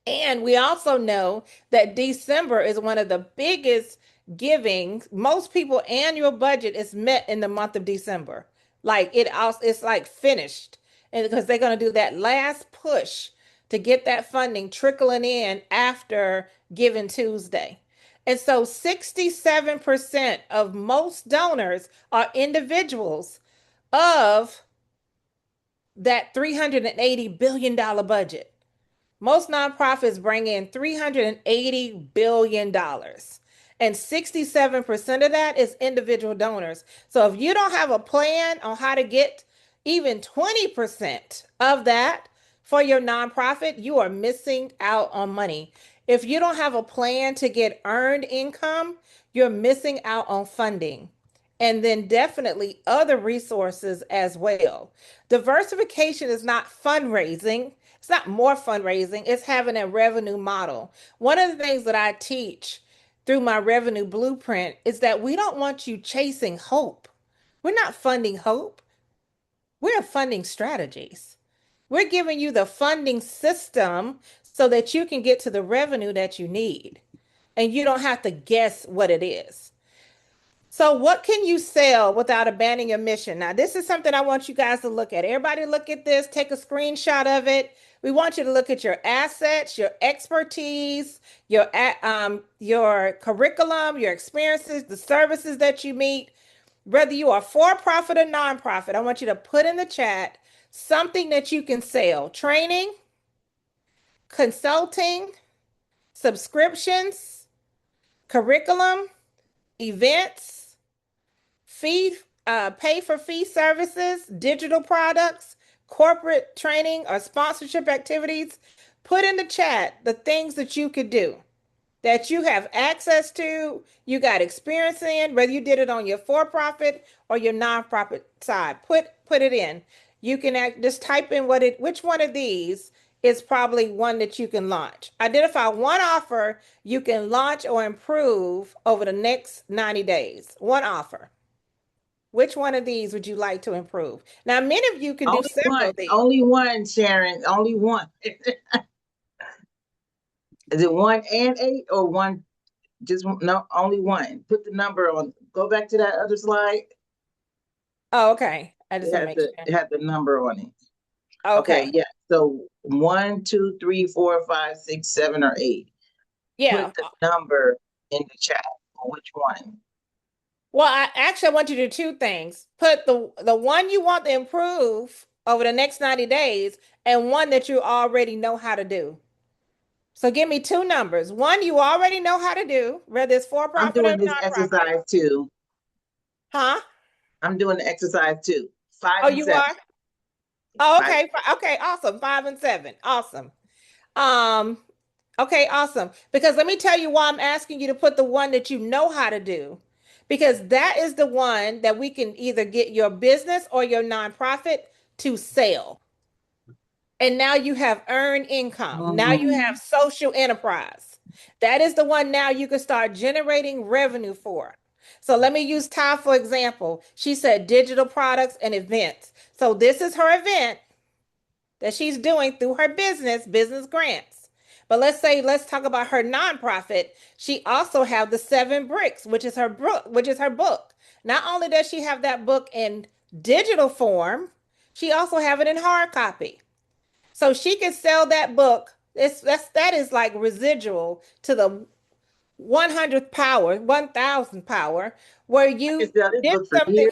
And we also know that December is one of the biggest giving. Most people annual budget is met in the month of December. Like it's like finished. And because they're going to do that last push to get that funding trickling in after Giving Tuesday. And so 67% of most donors are individuals of that $380 billion budget. Most nonprofits bring in $380 billion. And 67% of that is individual donors. So if you don't have a plan on how to get even 20% of that for your nonprofit, you are missing out on money. If you don't have a plan to get earned income, you're missing out on funding. And then definitely other resources as well. Diversification is not fundraising. It's not more fundraising. It's having a revenue model. One of the things that I teach through my revenue blueprint is that we don't want you chasing hope. We're not funding hope. We're funding strategies. We're giving you the funding system so that you can get to the revenue that you need. And you don't have to guess what it is. So what can you sell without abandoning your mission? Now, this is something I want you guys to look at. Everybody look at this, take a screenshot of it. We want you to look at your assets, your expertise, your curriculum, your experiences, the services that you meet, whether you are for profit or nonprofit. I want you to put in the chat something that you can sell: training, consulting, subscriptions, curriculum, events, pay for fee services, digital products, corporate training, or sponsorship activities. Put in the chat the things that you could do, that you have access to, you got experience in, whether you did it on your for-profit or your nonprofit side. Put it in. You can just type in which one of these is probably one that you can launch. Identify one offer you can launch or improve over the next 90 days. One offer. Which one of these would you like to improve? Now, many of you can do several of these. Only one, Sharon. Only one. Is it 1 and 8 or one? Just no, only one. Put the number on. Go back to that other slide. Oh, okay. I just it had the number on it. Okay. Yeah. So 1, 2, 3, 4, 5, 6, 7, or 8. Yeah. Put the number in the chat. Which one? Well, I want you to do two things. Put the one you want to improve over the next 90 days and one that you already know how to do. So give me two numbers. One you already know how to do, whether it's for-profit or nonprofit. I'm doing this exercise too. Huh? I'm doing the exercise too. 5 and 7. You are? Oh, okay. Okay, awesome. 5 and 7. Awesome. Okay, awesome. Because let me tell you why I'm asking you to put the one that you know how to do. Because that is the one that we can either get your business or your nonprofit to sell. And now you have earned income. Now you have social enterprise. That is the one now you can start generating revenue for. So let me use Ty for example. She said digital products and events. So this is her event that she's doing through her business grants. But let's talk about her nonprofit. She also have the 7 Bricks, which is her book. Not only does she have that book in digital form, she also have it in hard copy. So she can sell that book. That is like residual to the 100th power, 1,000 power, where you did something.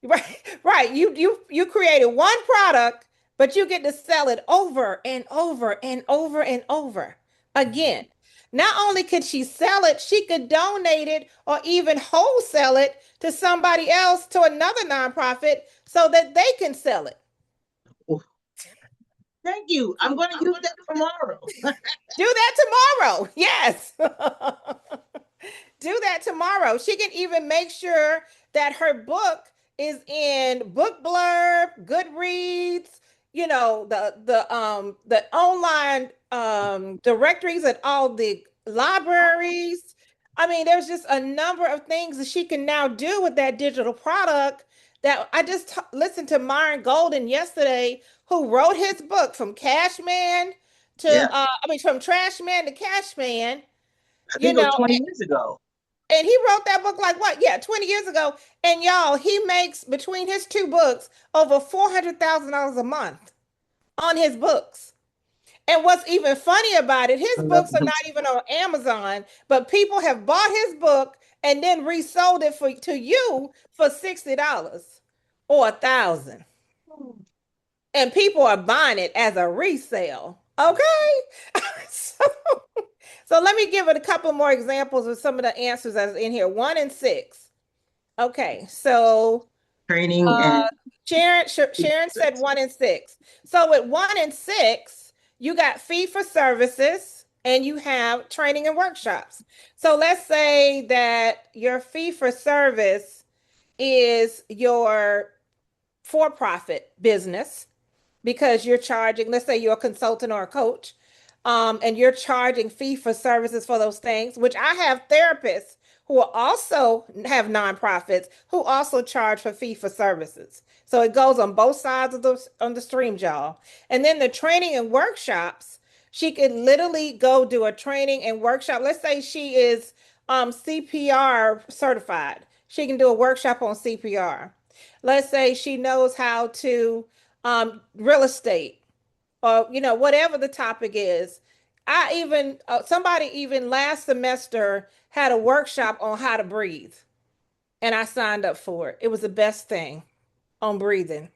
Right. You created one product, but you get to sell it over and over and over and over again. Not only could she sell it, she could donate it or even wholesale it to somebody else, to another nonprofit, so that they can sell it. Thank you. I'm going to use that tomorrow. Do that tomorrow. Yes. Do that tomorrow. She can even make sure that her book is in Book Blurb, Goodreads, the online directories at all the libraries. I mean, there's just a number of things that she can now do with that digital product. That I just listened to Myron Golden yesterday, who wrote his book From Cashman to from Trash Man to Cashman. I think it was 20 years ago. And he wrote that book 20 years ago. And y'all, he makes between his 2 books over $400,000 a month on his books. And what's even funny about it, his books are not even on Amazon, but people have bought his book and then resold it to you for $60 or $1,000. And people are buying it as a resale. Okay. So let me give it a couple more examples of some of the answers that's in here. 1 and 6. Okay, so training and Sharon said 1 and 6. So with 1 and 6, you got fee for services and you have training and workshops. So let's say that your fee for service is your for-profit business, because you're charging, let's say you're a consultant or a coach, and you're charging fee for services for those things, which I have therapists who also have nonprofits who also charge for fee for services. So it goes on both sides of the stream, y'all. And then the training and workshops, she could literally go do a training and workshop. Let's say she is CPR certified. She can do a workshop on CPR. Let's say she knows how to real estate, or whatever the topic is. I even somebody even last semester had a workshop on how to breathe, and I signed up for it. It was the best thing on breathing.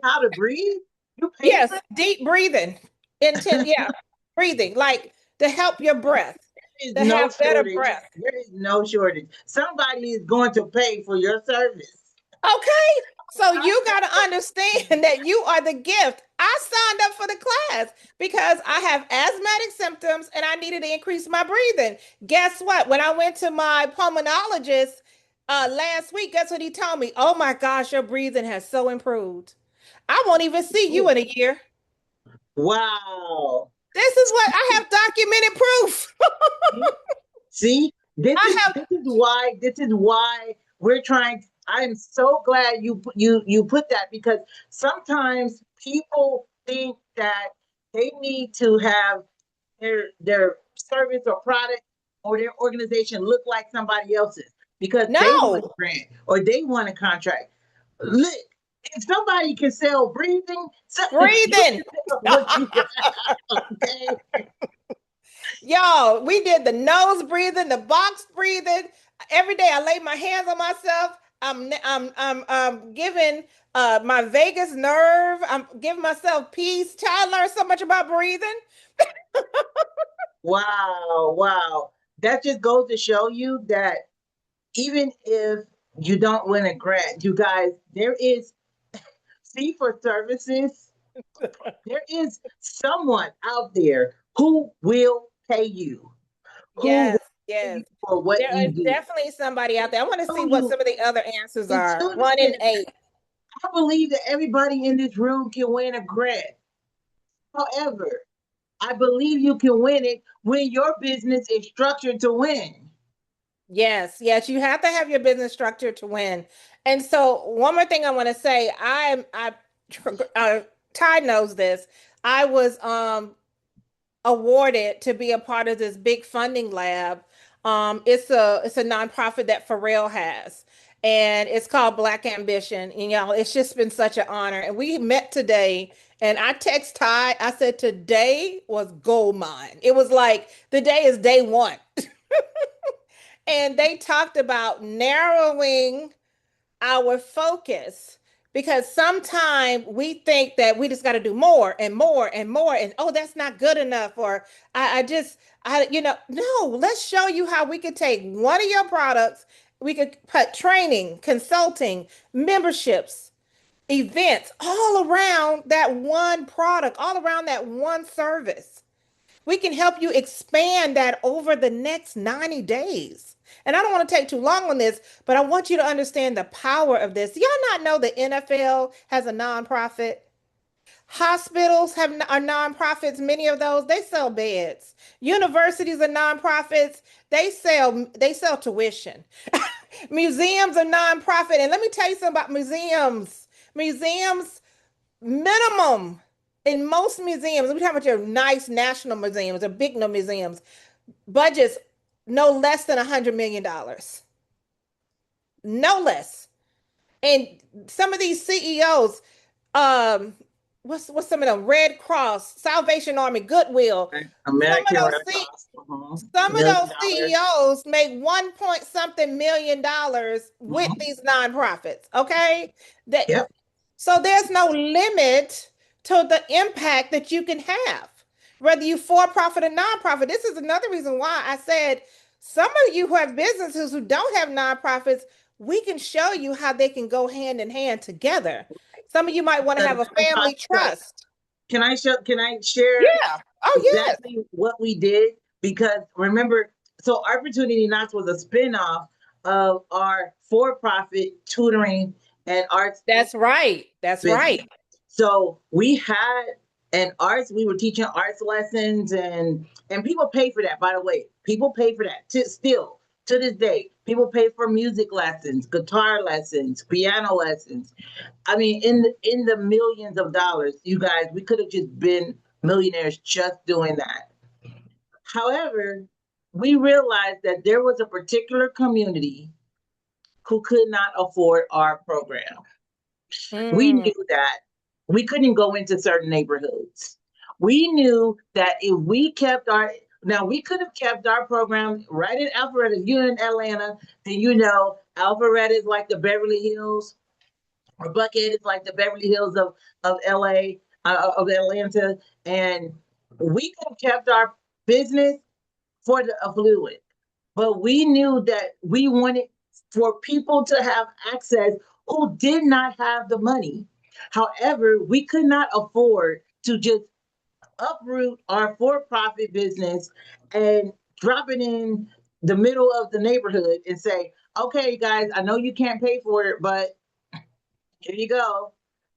How to breathe? You pay Yes, for it? deep breathing. Yeah, breathing, like to help your breath, There is to no have better shortage. breath. There is no shortage. Somebody is going to pay for your service. Okay, so you got to understand that you are the gift. I signed up for the class because I have asthmatic symptoms and I needed to increase my breathing. Guess what? When I went to my pulmonologist last week, guess what he told me? Oh my gosh, your breathing has so improved. I won't even see you in a year. Wow. This is what I have documented proof. See, this I is have this is why we're trying. I'm so glad you put that, because sometimes people think that they need to have their service or product or their organization look like somebody else's because they want a no grant or they want a contract. Look, if somebody can sell breathing, so you breathing. can sell what you got. Okay. Y'all, we did the nose breathing, the box breathing. Every day I lay my hands on myself. I'm giving my vagus nerve. I'm giving myself peace. Child learned so much about breathing. Wow, wow. That just goes to show you that even if you don't win a grant, you guys, there is fee for services. There is someone out there who will pay you, who will Yes, pay yes. you for what There you is do. definitely somebody out there. I want to see Tell what you, some of the other answers to are. tell you 1 in 8. I believe that everybody in this room can win a grant. However, I believe you can win it when your business is structured to win. Yes, yes, you have to have your business structure to win. And so, one more thing I want to say, Ty knows this. I was awarded to be a part of this big funding lab. It's a nonprofit that Pharrell has, and it's called Black Ambition. And y'all, it's just been such an honor. And we met today, and I text Ty. I said today was gold mine. It was like the day is day one. And they talked about narrowing our focus because sometimes we think that we just got to do more and more and more, and oh, that's not good enough, or no, let's show you how we could take one of your products. We could put training, consulting, memberships, events all around that one product, all around that one service. We can help you expand that over the next 90 days. And I don't want to take too long on this, but I want you to understand the power of this. Y'all not know the NFL has a nonprofit? Hospitals are nonprofits. Many of those, they sell beds. Universities are nonprofits. They sell tuition. Museums are nonprofit. And let me tell you something about museums. Museums minimum in most museums, we're talking about your nice national museums or big no museums, budgets no less than $100 million. No less. And some of these CEOs, um, what's some of them? Red Cross, Salvation Army, Goodwill. American Red Cross. Some of those $1 million. CEOs make 1 point something million with these nonprofits. Okay. Yep. So there's no limit to the impact that you can have, whether you for profit or nonprofit. This is another reason why I said some of you who have businesses who don't have nonprofits, we can show you how they can go hand in hand together. Some of you might want to have a family trust. Can I share Yeah. Oh, exactly what we did? Because remember, so Opportunity Knots was a spinoff of our for-profit tutoring and arts. That's right. That's business. right. So we had we were teaching arts lessons, and people pay for that, by the way. People pay for that still to this day. People pay for music lessons, guitar lessons, piano lessons. I mean, in the millions of dollars, you guys, we could have just been millionaires just doing that. However, we realized that there was a particular community who could not afford our program. We knew that we couldn't go into certain neighborhoods. We knew that if we kept we could have kept our program right in Alpharetta. If you're in Atlanta, then Alpharetta is like the Beverly Hills, or Buckhead is like the Beverly Hills of LA, of Atlanta. And we could have kept our business for the affluent. But we knew that we wanted for people to have access who did not have the money. However, we could not afford to just uproot our for-profit business and drop it in the middle of the neighborhood and say, okay, guys, I know you can't pay for it, but here you go.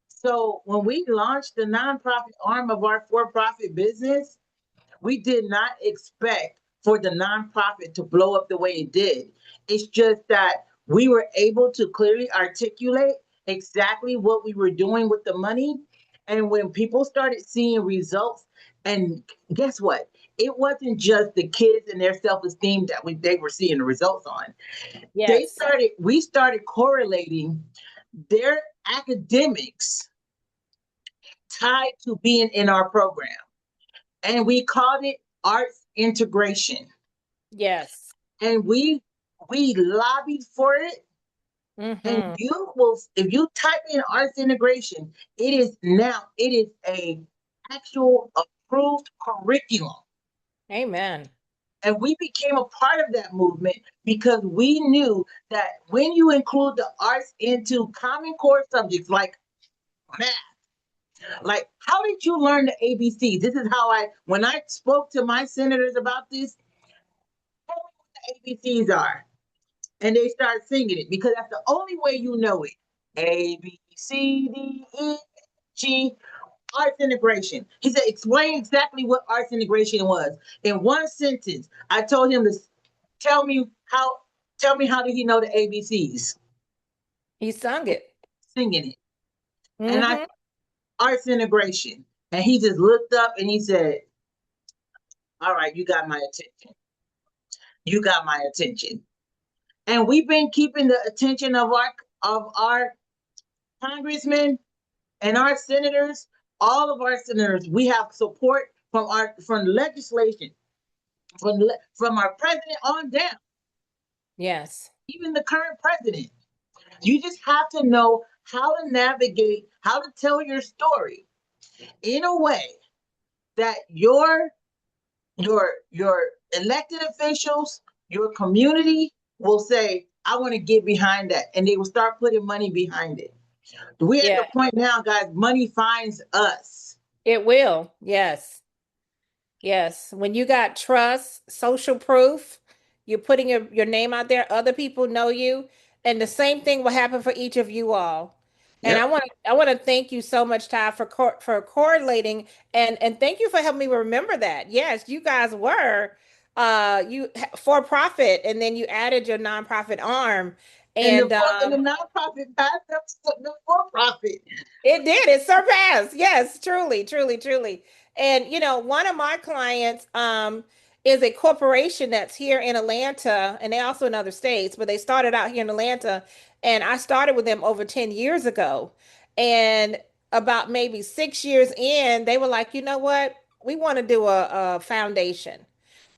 So when we launched the nonprofit arm of our for-profit business, we did not expect for the nonprofit to blow up the way it did. It's just that we were able to clearly articulate exactly what we were doing with the money. And when people started seeing results, and guess what? It wasn't just the kids and their self-esteem that they were seeing the results on. Yes. We started correlating their academics tied to being in our program. And we called it arts integration. Yes. And we lobbied for it. And if you type in arts integration, it is a actual approved curriculum. Amen. And we became a part of that movement because we knew that when you include the arts into Common Core subjects like math, like, how did you learn the ABCs? This is how when I spoke to my senators about this, tell me what the ABCs are. And they start singing it because that's the only way you know it. A, B, C, D, E, G, arts integration. He said, explain exactly what arts integration was. In one sentence, I told him to tell me how did he know the ABCs? He sung it. Singing it. And arts integration. And he just looked up and he said, all right, you got my attention. You got my attention. And we've been keeping the attention of our congressmen and our senators, all of our senators. We have support from legislation, from our president on down. Yes. Even the current president. You just have to know how to navigate, how to tell your story in a way that your elected officials, your community will say, I want to get behind that. And they will start putting money behind it. We're at the point now, guys, money finds us. It will. Yes. Yes. When you got trust, social proof, you're putting your name out there, other people know you. And the same thing will happen for each of you all. And I want to thank you so much, Ty, for correlating and thank you for helping me remember that. Yes, you guys were you for profit, and then you added your nonprofit arm, and the nonprofit passed up the for profit. It did. It surpassed. Yes, truly, truly, truly. And one of my clients is a corporation that's here in Atlanta, and they also in other states, but they started out here in Atlanta. And I started with them over 10 years ago. And about maybe 6 years in, they were like, you know what? We want to do a foundation.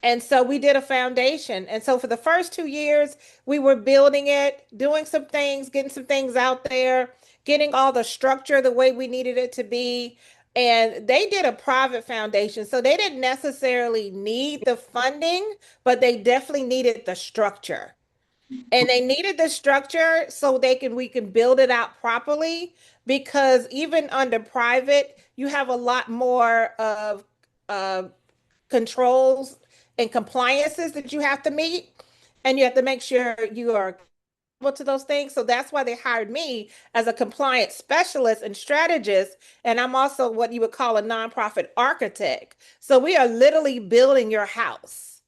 And so we did a foundation. And so for the first 2 years, we were building it, doing some things, getting some things out there, getting all the structure the way we needed it to be. And they did a private foundation. So they didn't necessarily need the funding, but they definitely needed the structure. And they needed the structure so we can build it out properly, because even under private, you have a lot more of controls and compliances that you have to meet, and you have to make sure you are to those things. So that's why they hired me as a compliance specialist and strategist. And I'm also what you would call a nonprofit architect. So we are literally building your house,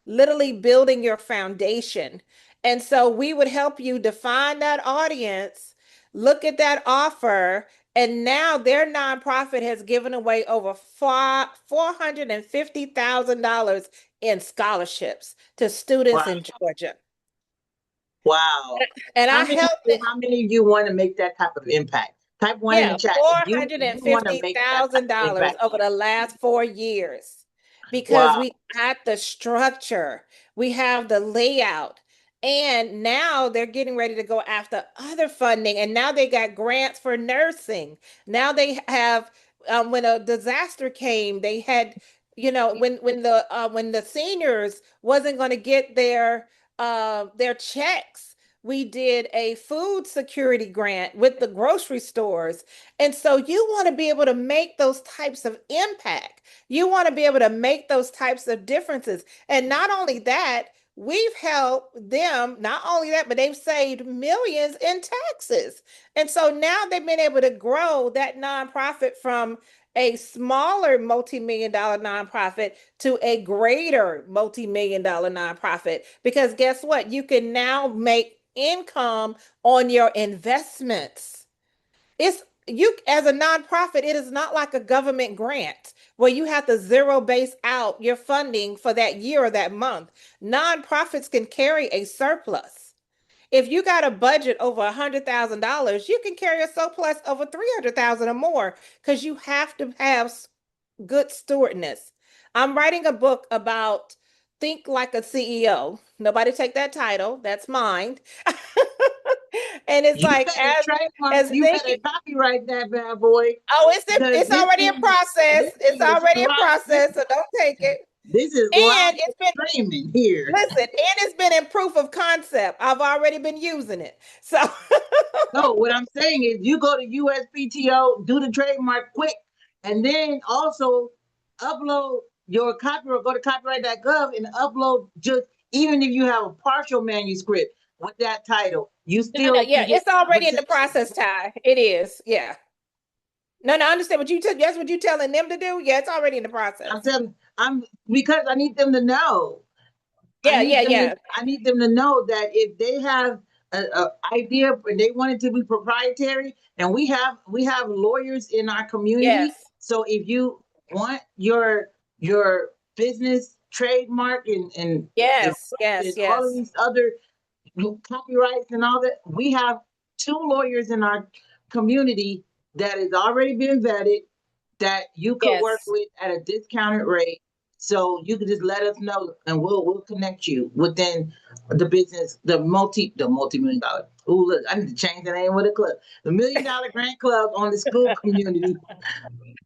literally building your foundation. And so we would help you define that audience, Look at that offer. And now their nonprofit has given away over $450,000 in scholarships to students in Georgia. Wow. And how I many, helped it. how many of you want to make that type of impact? Type one in the chat. You want to make that type of $450,000 impact. over the last 4 years because Wow. we got the structure, we have the layout, and now they're getting ready to go after other funding. And now they got grants for nursing. Now they have, when a disaster came, they had, when the seniors wasn't going to get their checks, we did a food security grant with the grocery stores. And so you want to be able to make those types of impact. You want to be able to make those types of differences. And not only that, we've helped them, not only that, but they've saved millions in taxes. And so now they've been able to grow that nonprofit from a smaller multi-million-dollar nonprofit to a greater multi-million-dollar nonprofit. Because guess what? You can now make income on your investments. It's you as a nonprofit, it is not like a government grant where you have to zero base out your funding for that year or that month. Nonprofits can carry a surplus. If you got a budget over $100,000, you can carry a surplus over 300,000 or more because you have to have good stewardness. I'm writing a book about think like a CEO. Nobody take that title. That's mine. And it's You like better trademark, as you better thinking. copyright that bad boy. Oh, Because it's already in process. It's already in process, so don't take it. This is live And it's been streaming here. listen, and it's been in proof of concept. I've already been using it. So No, what I'm saying is you go to USPTO, do the trademark quick, and then also upload your copyright, go to copyright.gov and upload just, even if you have a partial manuscript with that title, you still yeah, can get it's already in the protection. process, Ty. It is, yeah. No, I understand what you that's what you telling them to do. Yeah, it's already in the process. Because I need them to know. Yeah. I need them to know that if they have a idea and they want it to be proprietary, and we have lawyers in our community. Yes. So if you want your business trademark and yes, all of these other copyrights and all that, we have 2 lawyers in our community that has already been vetted that you could work with at a discounted rate. So you can just let us know and we'll connect you within the business, the multi-million dollar. Ooh, look, I need to change the name of the club. The $1 Million Grant Club on the school community.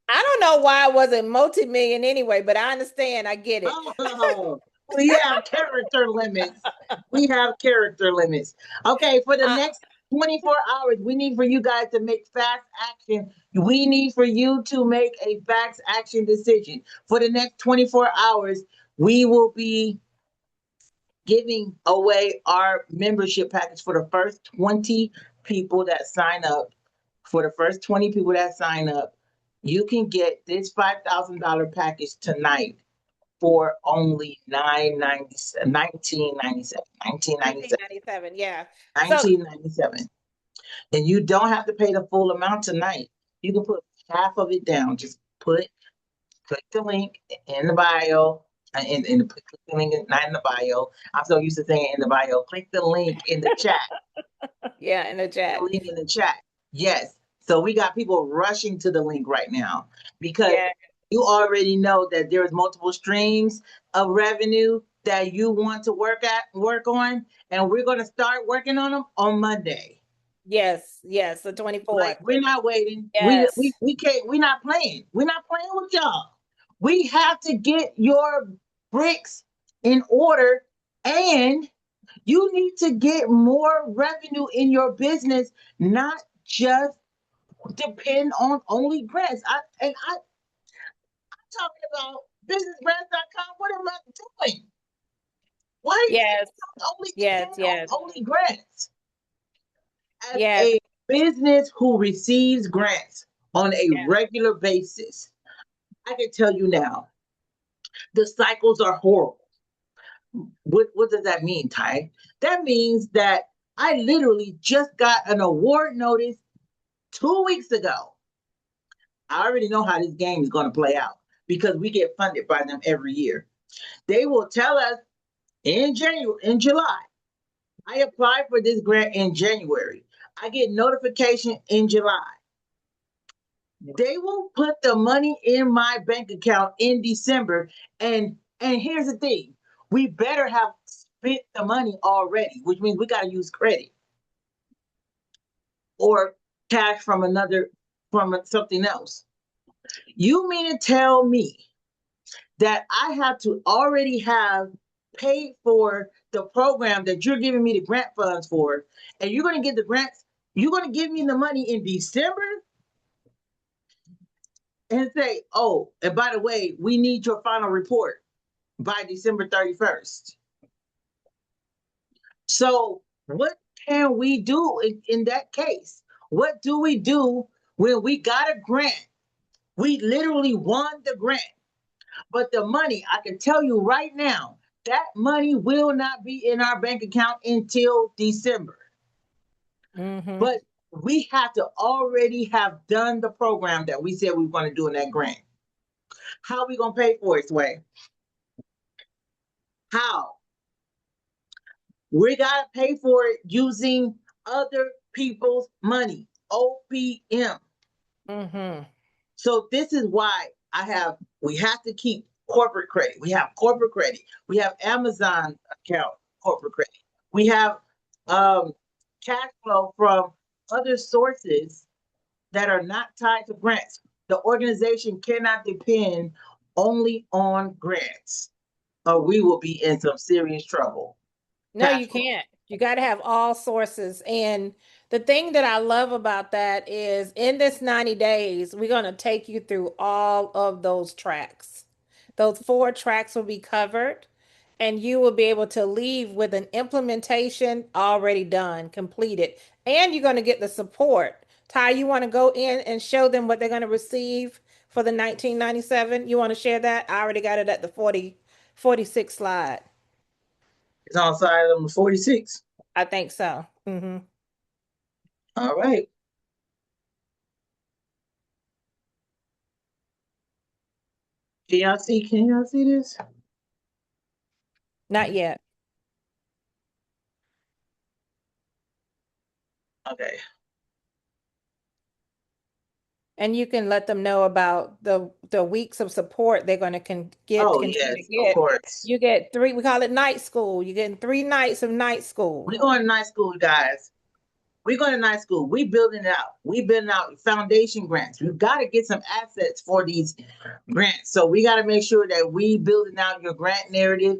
I don't know why it wasn't multi-million anyway, but I understand. I get it. Oh, we have character limits. We have character limits. Okay, for the next 24 hours, we need for you guys to make fast action. We need for you to make a fast action decision. For the next 24 hours, we will be giving away our membership package for the first 20 people that sign up. For the first 20 people that sign up, you can get this $5,000 package tonight for only $19.97. Yeah. $19.97. And you don't have to pay the full amount tonight. You can put half of it down. Just click the link in the bio. Click the link not in the bio. I'm so used to saying in the bio. Click the link in the chat. Yeah, in the chat. The link in the chat. Yes. So we got people rushing to the link right now because you already know that there's multiple streams of revenue that you want to work on, and we're going to start working on them on Monday. Yes, the 24th. Like, we're not waiting. Yes. We can't. We're not playing. We're not playing with y'all. We have to get your bricks in order, and you need to get more revenue in your business, not just depend on only grants. I'm talking about businessgrants.com. What am I doing? Why are you only depending on only grants? As a business who receives grants on a regular basis, I can tell you now, the cycles are horrible. What does that mean, Ty? That means that I literally just got an award notice 2 weeks ago. I already know how this game is going to play out because we get funded by them every year. They will tell us in July. I applied for this grant in January. I get notification in July. They will put the money in my bank account in December. And here's the thing. We better have spent the money already, which means we got to use credit or cash from something else. You mean to tell me that I have to already have paid for the program that you're giving me the grant funds for, and you're going to get the grants, you're going to give me the money in December and say, oh, and by the way, we need your final report by December 31st. So what can we do in that case? What do we do when we got a grant? We literally won the grant, but the money, I can tell you right now, that money will not be in our bank account until December. But we have to already have done the program that we said we were going to do in that grant. How are we going to pay for it, Sway? How? We got to pay for it using other people's money, OPM. So this is why we have to keep corporate credit. We have corporate credit. We have Amazon account corporate credit. We have cash flow from other sources that are not tied to grants. The organization cannot depend only on grants, or we will be in some serious trouble. No, you can't. You got to have all sources. And the thing that I love about that is in this 90 days, we're going to take you through all of those tracks. Those 4 tracks will be covered, and you will be able to leave with an implementation already done, completed, and you're going to get the support. Ty, you want to go in and show them what they're going to receive for the 1997? You want to share that? I already got it at the 46 slide. It's on slide number 46. I think so. All right. Can y'all see this? Not yet. Okay. And you can let them know about the weeks of support they're going to get. Oh, yes, of course. You get 3, we call it night school. You're getting 3 nights of night school. We're going to night school, guys. We're going to night school. We building it out. We building out foundation grants. We've got to get some assets for these grants. So we got to make sure that we building out your grant narrative.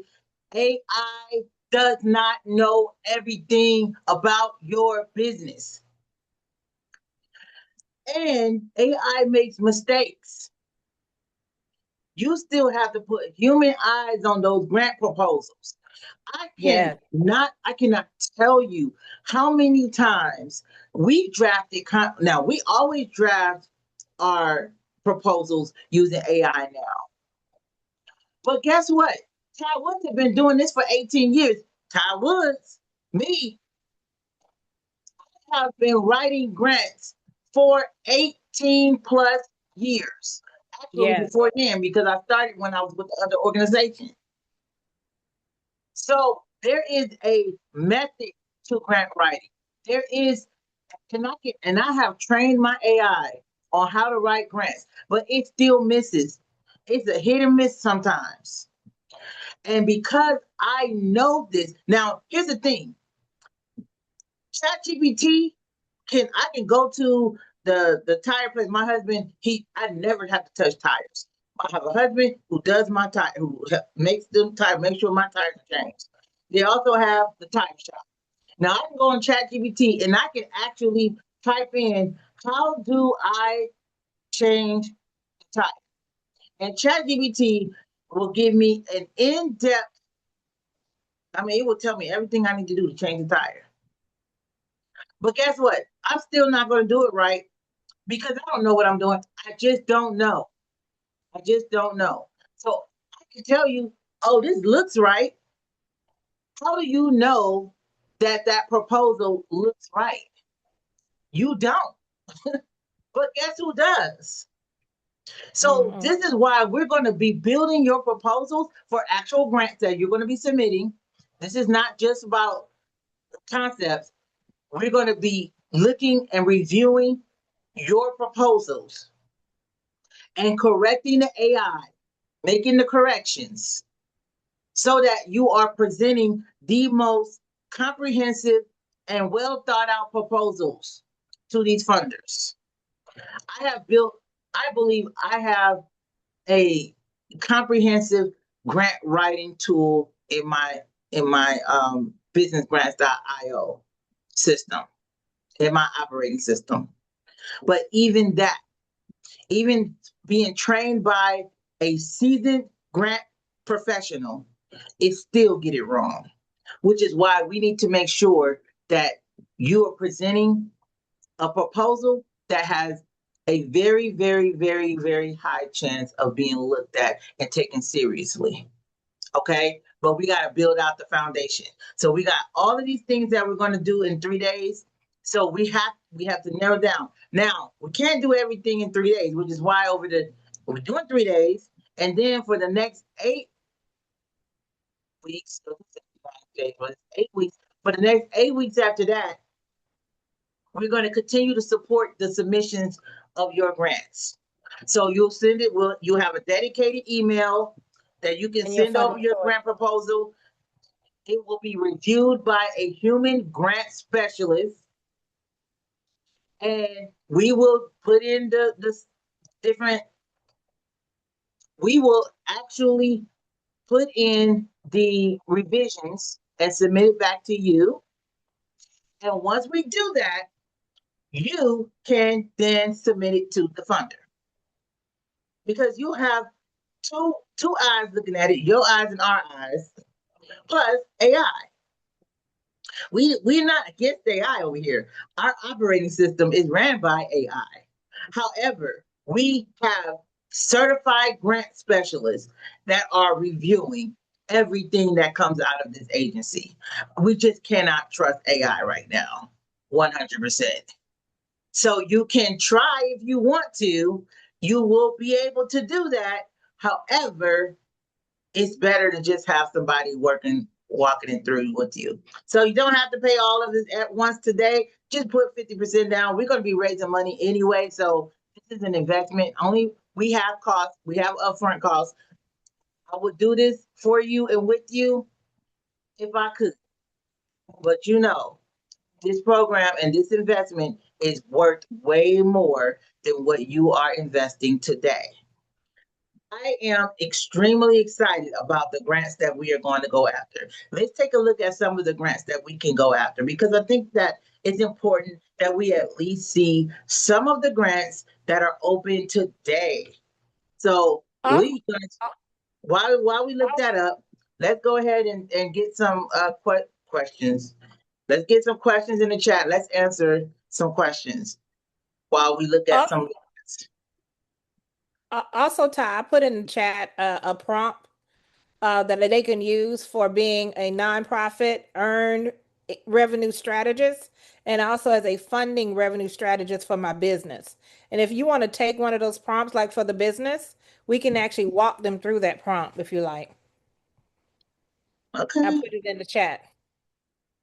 AI does not know everything about your business. And AI makes mistakes. You still have to put human eyes on those grant proposals. I cannot tell you how many times we drafted. Now, we always draft our proposals using AI now. But guess what? Ty Woods has been doing this for 18 years. Ty Woods, me, have been writing grants for 18 plus years. Actually, before then, because I started when I was with the other organization. So there is a method to grant writing. There is, and I have trained my AI on how to write grants, but it still misses. It's a hit and miss sometimes. And because I know this, now here's the thing. ChatGPT I can go to the tire place. My husband, I never have to touch tires. I have a husband who does my tire, who makes them tire, make sure my tires are changed. They also have the tire shop. Now I can go on ChatGPT and I can actually type in, how do I change the tire? And ChatGPT will give me an in-depth, it will tell me everything I need to do to change the tire. But guess what? I'm still not going to do it right because I don't know what I'm doing. I just don't know. So I can tell you, oh, this looks right. How do you know that proposal looks right. You don't. But guess who does? So this is why we're going to be building your proposals for actual grants that you're going to be submitting. This is not just about concepts. We're going to be looking and reviewing your proposals and correcting the AI, making the corrections so that you are presenting the most comprehensive and well thought out proposals to these funders. I believe I have a comprehensive grant writing tool in my businessgrants.io system, in my operating system. But even that, even being trained by a seasoned grant professional, it still get it wrong, which is why we need to make sure that you are presenting a proposal that has a very, very, very, very high chance of being looked at and taken seriously. Okay? But we got to build out the foundation. So we got all of these things that we're going to do in 3 days. So we have to narrow down. Now, we can't do everything in 3 days, which is why we're doing 3 days. And then for the next 8 weeks, 8 weeks, for the next 8 weeks after that, we're going to continue to support the submissions of your grants. So you'll send it, you'll have a dedicated email that you can send over your grant proposal. It will be reviewed by a human grant specialist. And we will put in we will actually put in the revisions and submit it back to you. And once we do that, you can then submit it to the funder. Because you'll have two eyes looking at it, your eyes and our eyes, plus AI. We're not against AI over here. Our operating system is ran by AI. However, we have certified grant specialists that are reviewing everything that comes out of this agency. We just cannot trust AI right now, 100%. So you can try if you want to, you will be able to do that. However, it's better to just have somebody walking it through with you. So you don't have to pay all of this at once today. Just put 50% down. We're going to be raising money anyway. So this is an investment. Only we have costs. We have upfront costs. I would do this for you and with you if I could. But this program and this investment is worth way more than what you are investing today. I am extremely excited about the grants that we are going to go after. Let's take a look at some of the grants that we can go after, because I think that it's important that we at least see some of the grants that are open today. So while we look that up, let's go ahead and get some questions. Let's get some questions in the chat. Let's answer some questions while we look at some of the grants. Also, Ty, I put in the chat a prompt that they can use for being a nonprofit earned revenue strategist, and also as a funding revenue strategist for my business. And if you want to take one of those prompts, like for the business, we can actually walk them through that prompt if you like. Okay. I put it in the chat.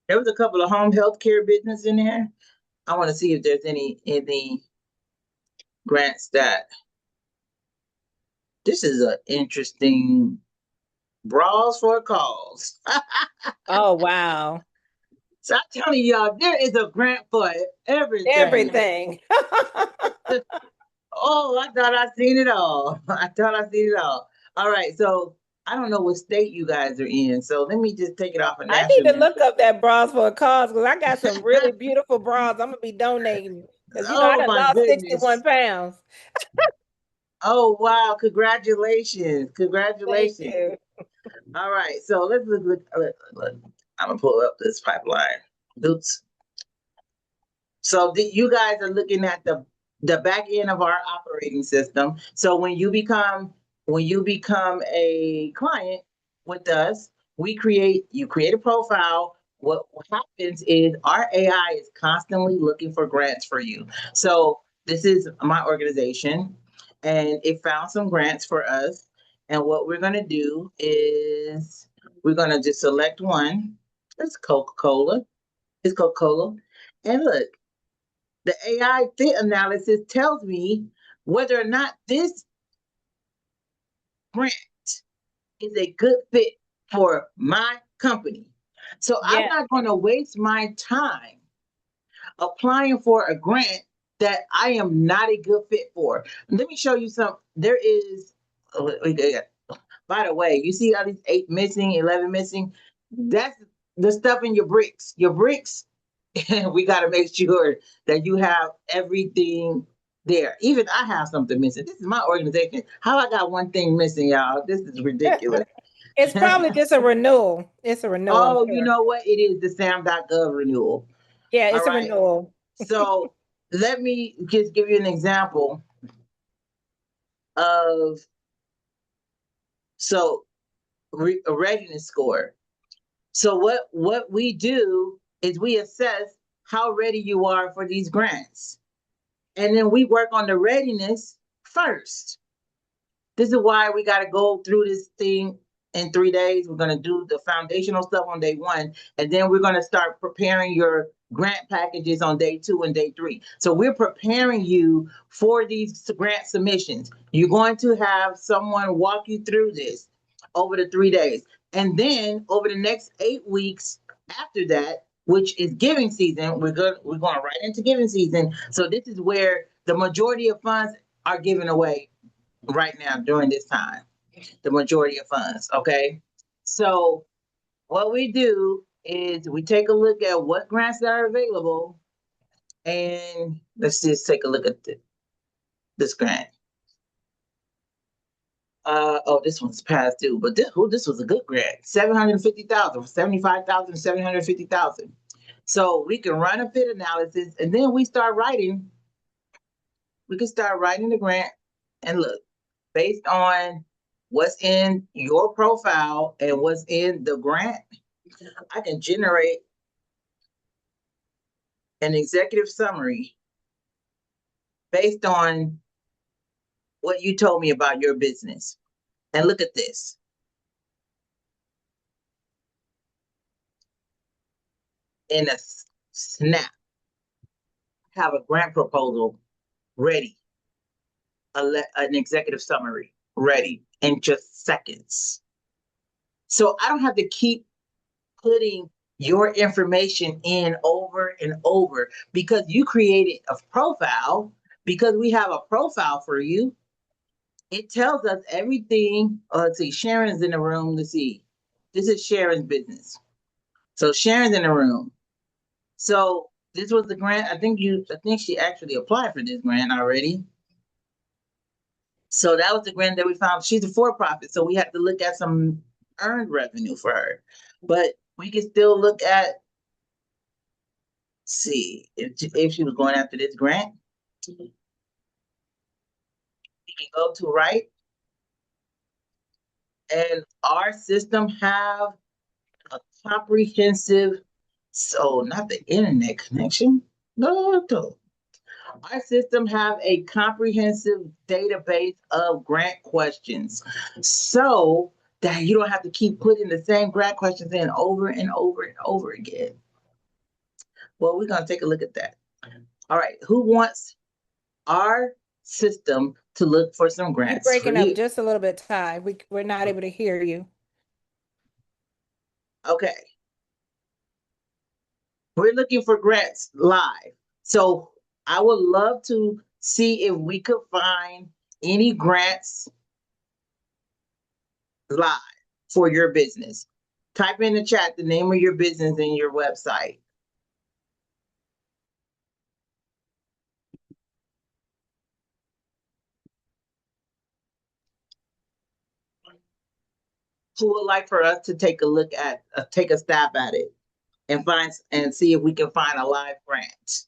There was a couple of home health care business in there. I want to see if there's any grants that. This is an interesting bras for a cause. Oh, wow. So I'm telling y'all, there is a grant for everything. Everything. Oh, I thought I seen it all. All right, so I don't know what state you guys are in, so let me just take it off a national. I need to look up that bras for a cause, because I got some really beautiful bras I'm going to be donating. Because, I done lost 61 pounds. Oh, wow. Congratulations. Thank you. All right. So let's look. I'm going to pull up this pipeline. Oops. So you guys are looking at the back end of our operating system. So when you become a client with us, you create a profile. what happens is our AI is constantly looking for grants for you. So this is my organization, and it found some grants for us. And what we're going to do is we're going to just select one. It's Coca-Cola. It's Coca-Cola. And look, the AI fit analysis tells me whether or not this grant is a good fit for my company. So I'm not going to waste my time applying for a grant that I am not a good fit for. Let me show you some. There is, by the way, you see all these 8 missing, 11 missing? That's the stuff in your bricks. Your bricks, we got to make sure that you have everything there. Even I have something missing. This is my organization. How I got one thing missing, y'all? This is ridiculous. It's probably just a renewal. It's a renewal. Oh, you know what? It is the SAM.gov renewal. Yeah, it's All a right. renewal. So let me just give you an example of a readiness score. So what we do is we assess how ready you are for these grants. And then we work on the readiness first. This is why we got to go through this thing in 3 days. We're going to do the foundational stuff on day 1, and then we're going to start preparing your grant packages on day 2 and day 3. So we're preparing you for these grant submissions. You're going to have someone walk you through this over the 3 days. And then over the next 8 weeks after that, which is giving season, we're going right into giving season. So this is where the majority of funds are given away right now during this time, the majority of funds. Okay. So what we do is we take a look at what grants are available, and let's just take a look at this grant. Oh, this one's past due, but this was a good grant. 750,000, 75,000, 750,000. So we can run a fit analysis, and then we start writing. We can start writing the grant, and look, based on what's in your profile and what's in the grant, I can generate an executive summary based on what you told me about your business. And look at this. In a snap, have a grant proposal ready, an executive summary ready in just seconds. So I don't have to keep putting your information in over and over because you created a profile. Because we have a profile for you, it tells us everything. Let's see, Sharon's in the room. Let's see. This is Sharon's business. So Sharon's in the room. So this was the grant. I think she actually applied for this grant already. So that was the grant that we found. She's a for-profit, so we have to look at some earned revenue for her. But we can still look at, see, if she was going after this grant. We can go to right. And our system have a comprehensive, so not the internet connection. No. Our system have a comprehensive database of grant questions so that you don't have to keep putting the same grant questions in over and over and over again. Well, we're going to take a look at that. All right. Who wants our system to look for some grants? You're breaking up just a little bit, Ty. We're not able to hear you. Okay. We're looking for grants live. So I would love to see if we could find any grants live for your business. Type in the chat the name of your business and your website. Who would like for us to take a look at, take a stab at it and see if we can find a live grant?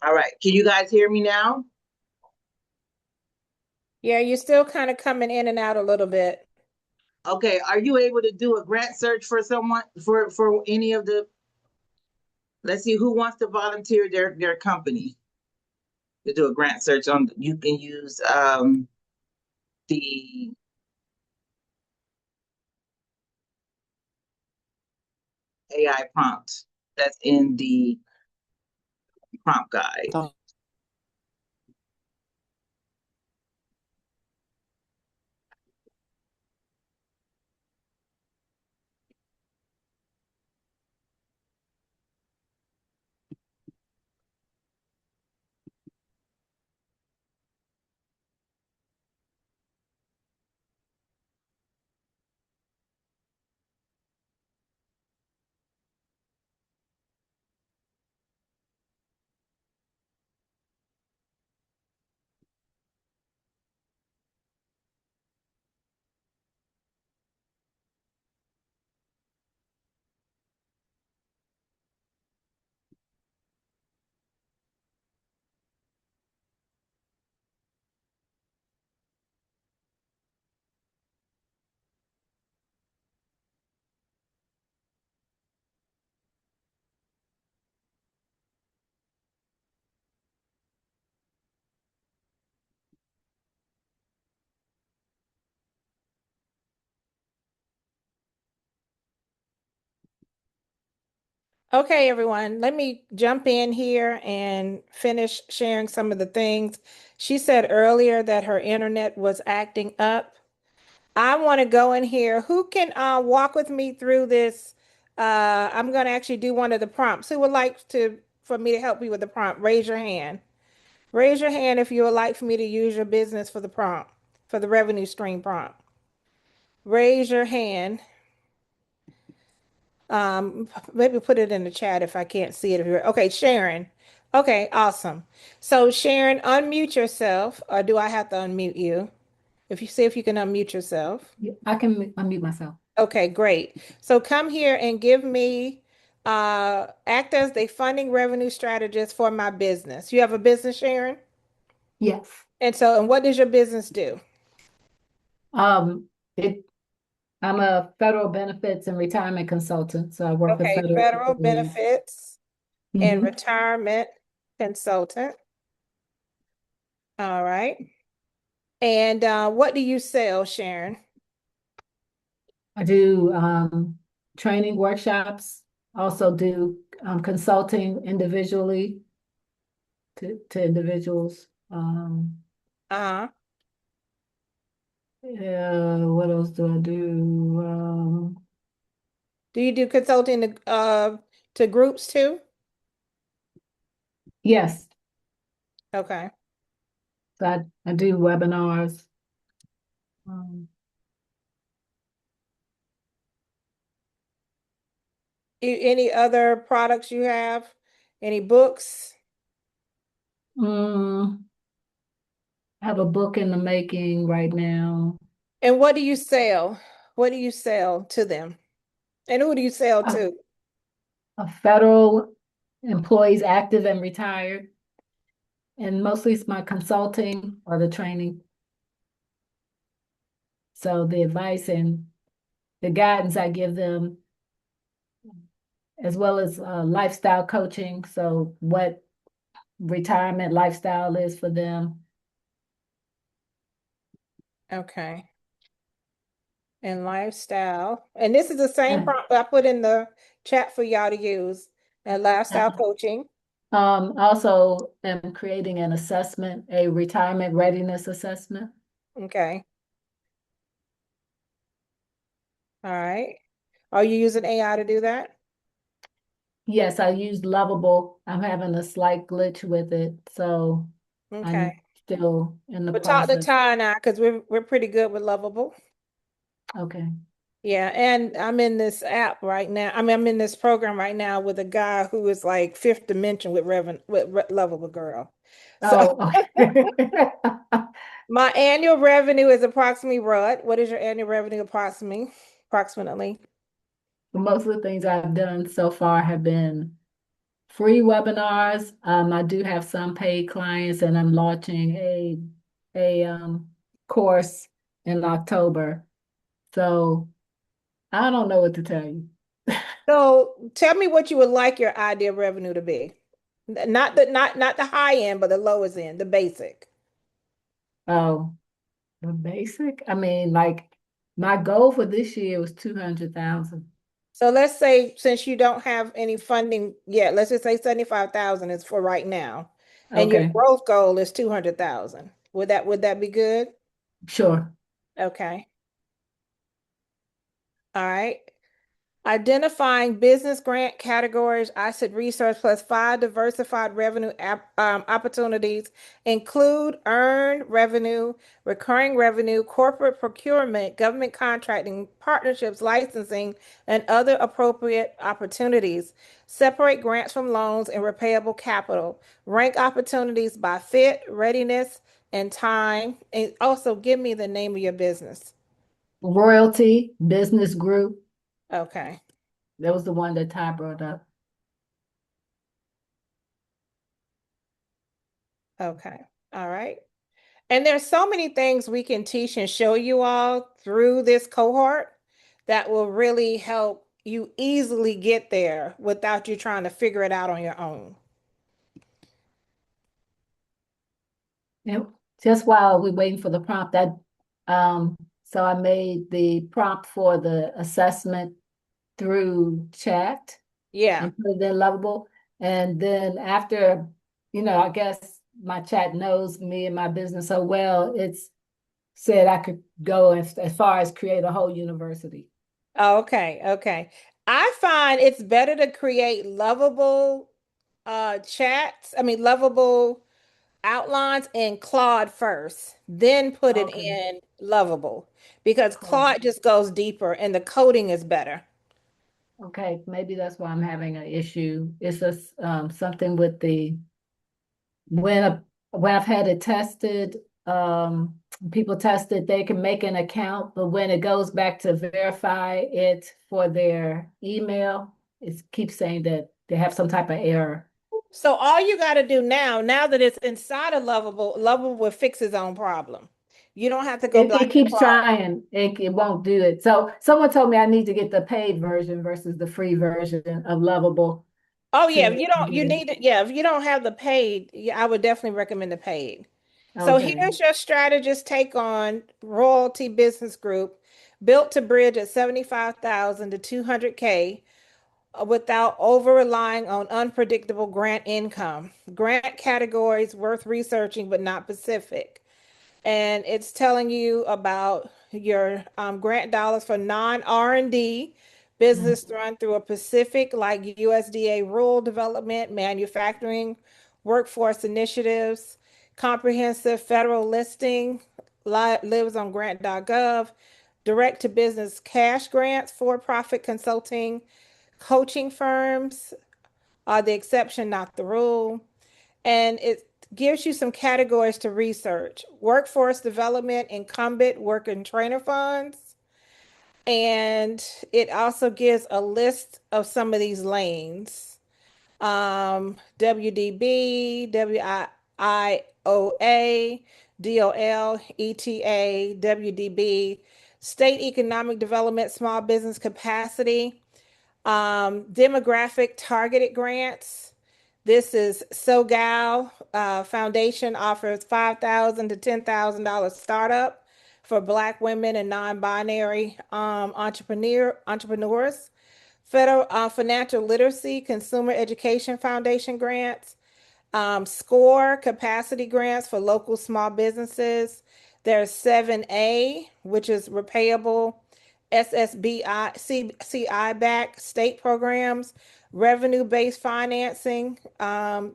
All right. Can you guys hear me now? Yeah, you're still kind of coming in and out a little bit. Okay. Are you able to do a grant search for someone for any of the? Let's see who wants to volunteer their company to do a grant search on. You can use the AI prompt that's in the prompt guide. Okay, everyone, let me jump in here and finish sharing some of the things. She said earlier that her internet was acting up. I want to go in here. Who can walk with me through this? I'm going to actually do one of the prompts. Who would like for me to help you with the prompt? Raise your hand. Raise your hand if you would like for me to use your business for the prompt, for the revenue stream prompt. Raise your hand. Maybe put it in the chat if I can't see it. Okay, Sharon. Okay, awesome. So Sharon, unmute yourself, or do I have to unmute you? If you see if you can unmute yourself. I can unmute myself. Okay, great. So come here and give me act as the funding revenue strategist for my business. You have a business, Sharon? Yes. And what does your business do? I'm a federal benefits and retirement consultant, so I work with Okay, federal federal employees. benefits and Mhm. retirement consultant. All right. And what do you sell, Sharon? I do training workshops, also do consulting individually to individuals. Uh-huh. What else do I do? Do you do consulting to groups too? Yes, Okay. so I do webinars. Any other products you have? Any books? I have a book in the making right now. And what do you sell? What do you sell to them? And who do you sell to? Federal employees, active and retired. And mostly it's my consulting or the training. So the advice and the guidance I give them, as well as lifestyle coaching. So what retirement lifestyle is for them. Okay. And lifestyle. And this is the same prompt I put in the chat for y'all to use. And lifestyle coaching. Also am creating an assessment, a retirement readiness assessment. Okay. All right. Are you using AI to do that? Yes, I use Lovable. I'm having a slight glitch with it, so Okay. I'm still in the But talk to process. Ty now, because we're pretty good with Lovable. Okay. Yeah, and I'm in this app right now. I mean, I'm in this program right now with a guy who is like fifth dimension with Lovable Girl. So okay. my annual revenue is approximately what? What is your annual revenue approximately? Most of the things I've done so far have been free webinars. I do have some paid clients, and I'm launching a course in October. So I don't know what to tell you. So tell me what you would like your idea of revenue to be. Not the high end, but the lowest end, the basic. Oh, the basic? I mean, like my goal for this year was 200,000. So let's say since you don't have any funding yet, let's just say 75,000 is for right now. And your Okay, growth goal is 200,000. Would that be good? sure. Okay. All right. Identifying business grant categories, I said research plus 5 diversified revenue opportunities include earned revenue, recurring revenue, corporate procurement, government contracting, partnerships, licensing, and other appropriate opportunities. Separate grants from loans and repayable capital. Rank opportunities by fit, readiness, and time. And also give me the name of your business. Royalty Business Group. Okay. That was the one that Ty brought up. Okay. All right. And there's so many things we can teach and show you all through this cohort that will really help you easily get there without you trying to figure it out on your own. And just while we're waiting for the prompt, so I made the prompt for the assessment through chat Yeah. and put it in Lovable. And then after, I guess my chat knows me and my business so well, it's said I could go as far as create a whole university. Okay. Okay. I find it's better to create lovable lovable outlines in Claude first, then put it Okay, in Lovable because cool. Claude just goes deeper and the coding is better. Okay, maybe that's why I'm having an issue. It's just something with the when I've had it tested, people tested, they can make an account, but when it goes back to verify it for their email, it keeps saying that they have some type of error. So all you got to do now that it's inside of Lovable will fix its own problem. You don't have to go It back to keeps Claude. trying, it won't do it. So someone told me I need to get the paid version versus the free version of Lovable. Oh yeah, To get it. if you don't have the paid, yeah, I would definitely recommend the paid. So Okay. here's your strategist take on Royalty Business Group, built to bridge at 75,000 to 200K without over relying on unpredictable grant income. Grant categories worth researching but not specific. And it's telling you about your grant dollars for non-R&D business run through a Pacific like USDA rural development, manufacturing, workforce initiatives, comprehensive federal listing, lives on grant.gov, direct to business cash grants, for-profit consulting, coaching firms are the exception, not the rule. And it gives you some categories to research: workforce development, incumbent work and trainer funds. And it also gives a list of some of these lanes. WDB, WIOA, DOL, ETA, WDB, state economic development, small business capacity, demographic targeted grants. This is SoGal Foundation offers $5,000 to $10,000 startup for Black women and non-binary entrepreneurs. Federal Financial Literacy Consumer Education Foundation grants. SCORE capacity grants for local small businesses. There's 7A, which is repayable SSBI, CI back state programs, revenue-based financing. I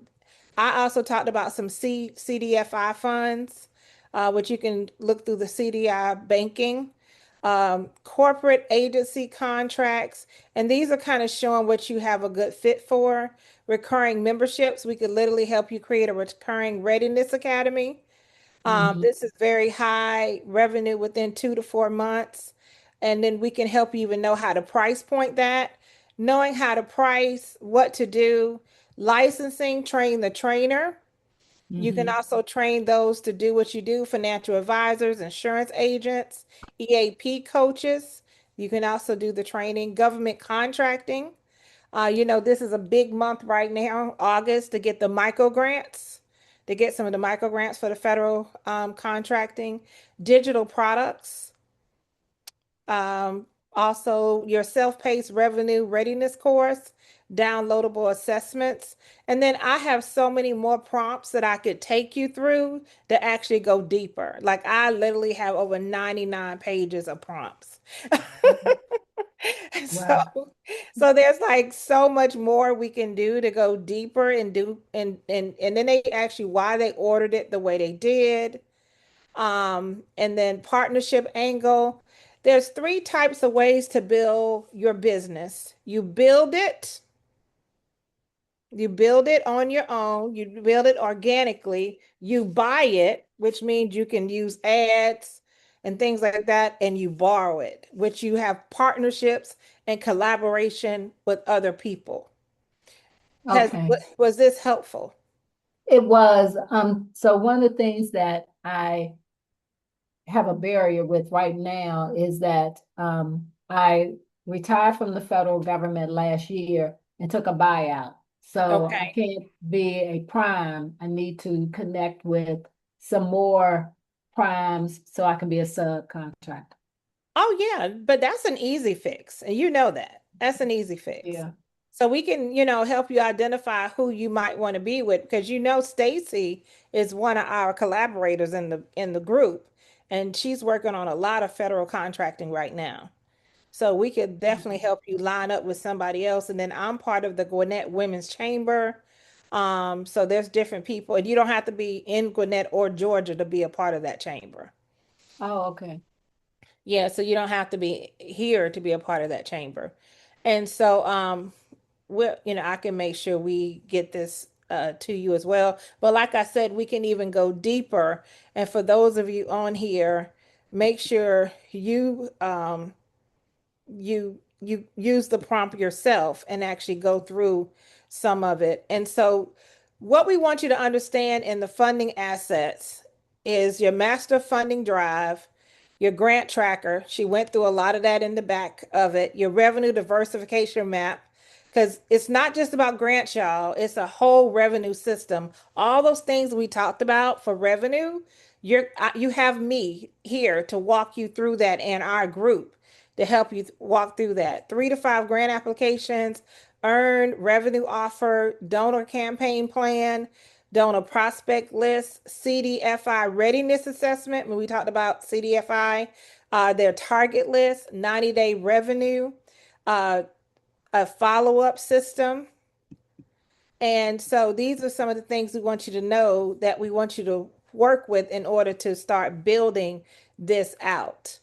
also talked about some CDFI funds, which you can look through the CDI banking, corporate agency contracts, and these are kind of showing what you have a good fit for. Recurring memberships, we could literally help you create a recurring readiness academy. This is very high revenue within 2 to 4 months. And then we can help you even know how to price point that. Knowing how to price, what to do, Licensing, train the trainer. You can also train those to do what you do, financial advisors, insurance agents, EAP coaches. You can also do the training, government contracting. This is a big month right now, August, to get the micro grants, to get some of the micro grants for the federal contracting, digital products, also your self-paced revenue readiness course, downloadable assessments. And then I have so many more prompts that I could take you through to actually go deeper. Like I literally have over 99 pages of prompts. Wow. So there's like so much more we can do to go deeper and do and then they actually why they ordered it the way they did. And then partnership angle. There's three types of ways to build your business. You build it on your own, you build it organically, you buy it, which means you can use ads and things like that, and you borrow it, which you have partnerships and collaboration with other people. Okay. Was this helpful? It was. So one of the things that I have a barrier with right now is that I retired from the federal government last year and took a buyout. So I can't be a prime. I need to connect with some more primes so I can be a subcontractor. Oh yeah, but that's an easy fix. And you know that. That's an easy fix. Yeah. So we can, help you identify who you might want to be with because Stacy is one of our collaborators in the group and she's working on a lot of federal contracting right now. So we could definitely help you line up with somebody else. And then I'm part of the Gwinnett Women's Chamber. So there's different people, and you don't have to be in Gwinnett or Georgia to be a part of that chamber. Oh, okay. Yeah, so you don't have to be here to be a part of that chamber. And so I can make sure we get this to you as well. But like I said, we can even go deeper. And for those of you on here, make sure you use the prompt yourself and actually go through some of it. And so what we want you to understand in the funding assets is your master funding drive, your grant tracker. She went through a lot of that in the back of it, your revenue diversification map, because it's not just about grants, y'all. It's a whole revenue system. All those things we talked about for revenue, you have me here to walk you through that and our group to help you walk through that. 3 to 5 grant applications, earn revenue offer, donor campaign plan, donor prospect list, CDFI readiness assessment. When we talked about CDFI, their target list, 90-day revenue, a follow-up system. And so these are some of the things we want you to know that we want you to work with in order to start building this out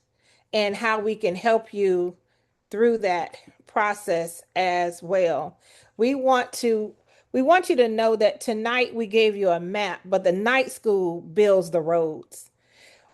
and how we can help you through that process as well. We want you to know that tonight we gave you a map, but the night school builds the roads.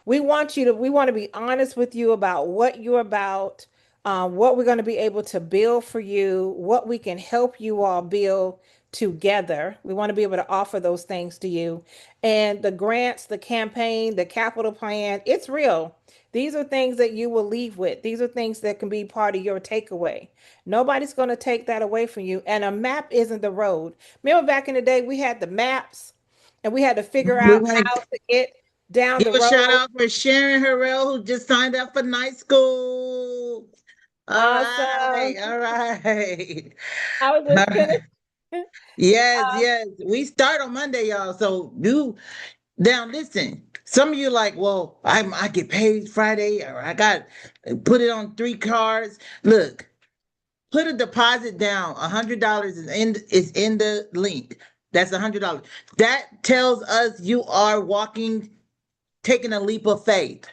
We want to be honest with you about what you're about, what we're going to be able to build for you, what we can help you all build together. We want to be able to offer those things to you. And the grants, the campaign, the capital plan, it's real. These are things that you will leave with. These are things that can be part of your takeaway. Nobody's going to take that away from you. And a map isn't the road. Remember back in the day, we had the maps and we had to figure out how to get down the Give a road. shout out for Sharon Harrell, who just signed up for night school. Awesome. All right. I was just finished. Yes. We start on Monday, y'all. So now listen. Some of you like, well, I get paid Friday, or I got put it on 3 cards. Look, put a deposit down. $100 is in the link. That's $100. That tells us you are taking a leap of faith.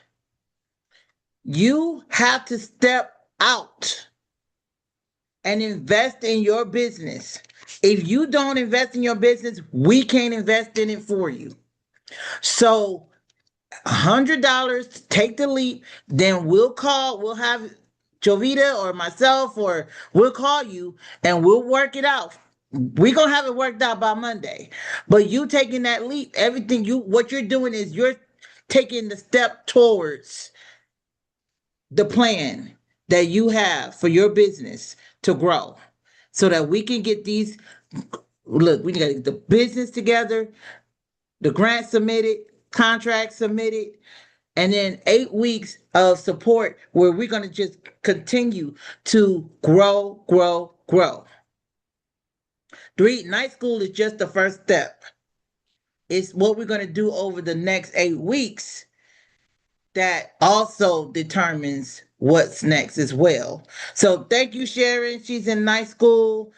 You have to step out and invest in your business. If you don't invest in your business, we can't invest in it for you. So $100, take the leap, then we'll have Jovita or myself, or we'll call you and we'll work it out we're gonna have it worked out by Monday. But you taking that leap, what you're doing is you're taking the step towards the plan that you have for your business to grow so that we can get these. Look, we got to get the business together, the grant submitted, contract submitted, and then 8 weeks of support where we're going to just continue to grow, grow, grow. Night school is just the first step. It's what we're going to do over the next 8 weeks that also determines what's next as well. So thank you, Sharon. She's in night school.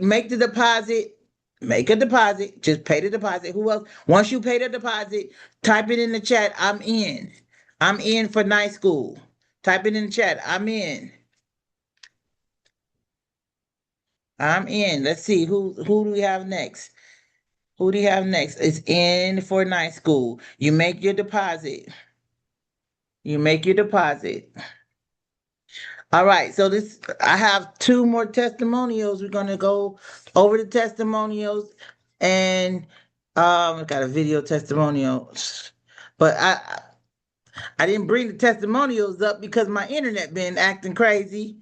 Make the deposit. Make a deposit. Just pay the deposit. Who else? Once you pay the deposit, type it in the chat. I'm in. I'm in for night school. Type it in the chat. I'm in. I'm in. Let's see who do we have next? Who do you have next? It's in for night school. You make your deposit. You make your deposit. All right, so I have 2 more testimonials. We're gonna go over the testimonials, and I got a video testimonial, but I didn't bring the testimonials up because my internet been acting crazy.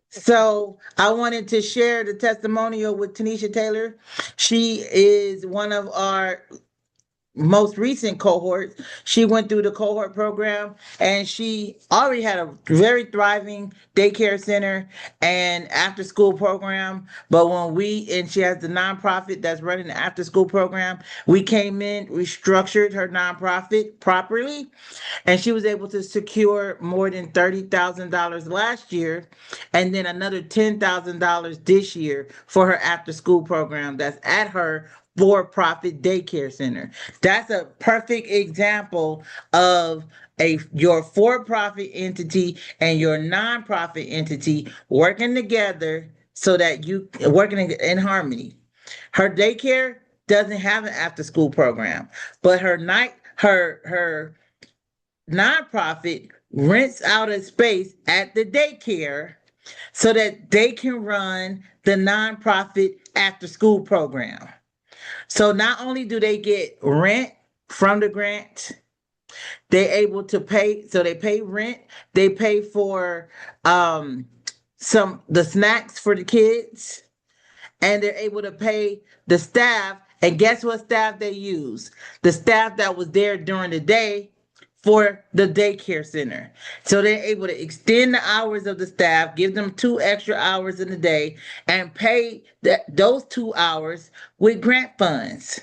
So I wanted to share the testimonial with Tanisha Taylor. She is one of our most recent cohorts. She went through the cohort program and she already had a very thriving daycare center and after school program. But she has the nonprofit that's running the after school program. We came in, restructured her nonprofit properly, and she was able to secure more than $30,000 last year and then another $10,000 this year for her after school program that's at her for-profit daycare center. That's a perfect example of your for-profit entity and your nonprofit entity working together so that you working in harmony. Her daycare doesn't have an after-school program, but her nonprofit rents out a space at the daycare so that they can run the nonprofit after-school program. So not only do they get rent from the grant, they're able to pay. So they pay rent. They pay for the snacks for the kids, and they're able to pay the staff. And guess what staff they use? The staff that was there during the day for the daycare center. So they're able to extend the hours of the staff, give them 2 extra hours in the day, and pay those 2 hours with grant funds.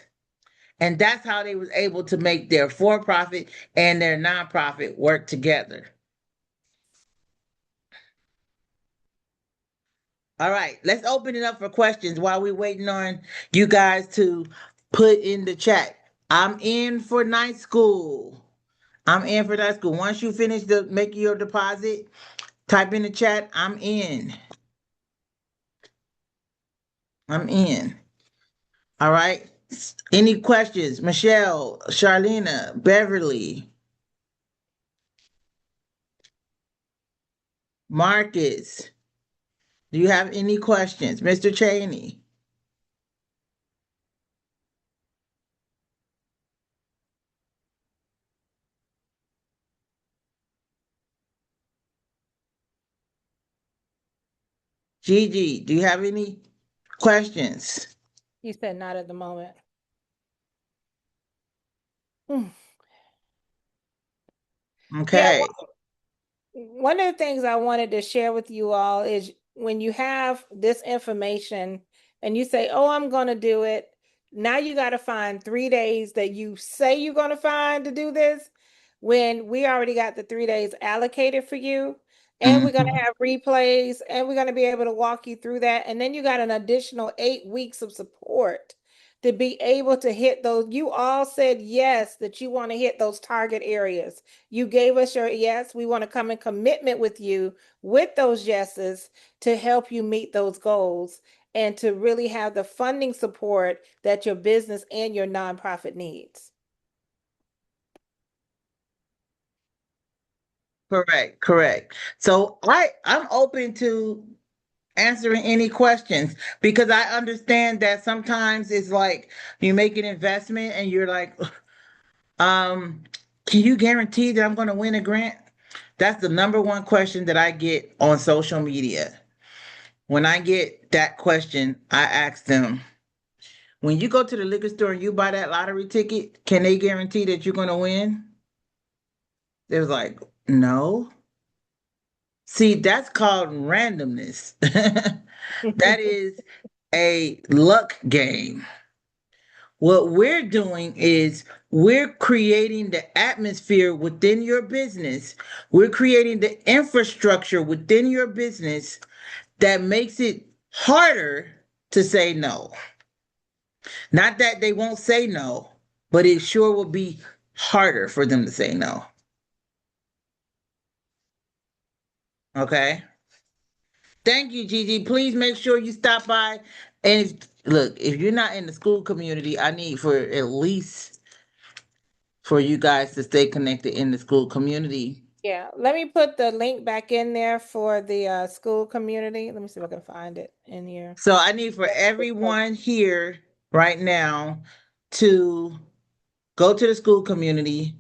And that's how they was able to make their for-profit and their nonprofit work together. All right, let's open it up for questions while we're waiting on you guys to put in the chat. I'm in for night school. I'm in for night school. Once you finish making your deposit, type in the chat, I'm in. I'm in. All right. Any questions? Michelle, Charlena, Beverly, Marcus. Do you have any questions? Mr. Cheney? Gigi, do you have any questions? You said not at the moment. Okay. Yeah, one of the things I wanted to share with you all is when you have this information and you say, oh, I'm going to do it. Now you got to find 3 days that you say you're going to find to do this when we already got the 3 days allocated for you. And we're going to have replays and we're going to be able to walk you through that. And then you got an additional 8 weeks of support to be able to hit those. You all said yes, that you want to hit those target areas. You gave us your yes. We want to come in commitment with you with those yeses to help you meet those goals and to really have the funding support that your business and your nonprofit needs. Correct. So I'm open to answering any questions, because I understand that sometimes it's like you make an investment and you're like, can you guarantee that I'm going to win a grant? That's the number one question that I get on social media. When I get that question, I ask them, when you go to the liquor store and you buy that lottery ticket, can they guarantee that you're going to win? They was like, no. See, that's called randomness. That is a luck game. What we're doing is we're creating the atmosphere within your business. We're creating the infrastructure within your business that makes it harder to say no. Not that they won't say no, but it sure will be harder for them to say no. Okay? Thank you, Gigi. Please make sure you stop by. And look, if you're not in the school community, I need for at least for you guys to stay connected in the school community. Yeah, let me put the link back in there for the school community. Let me see if I can find it in here. So I need for everyone here right now to go to the school community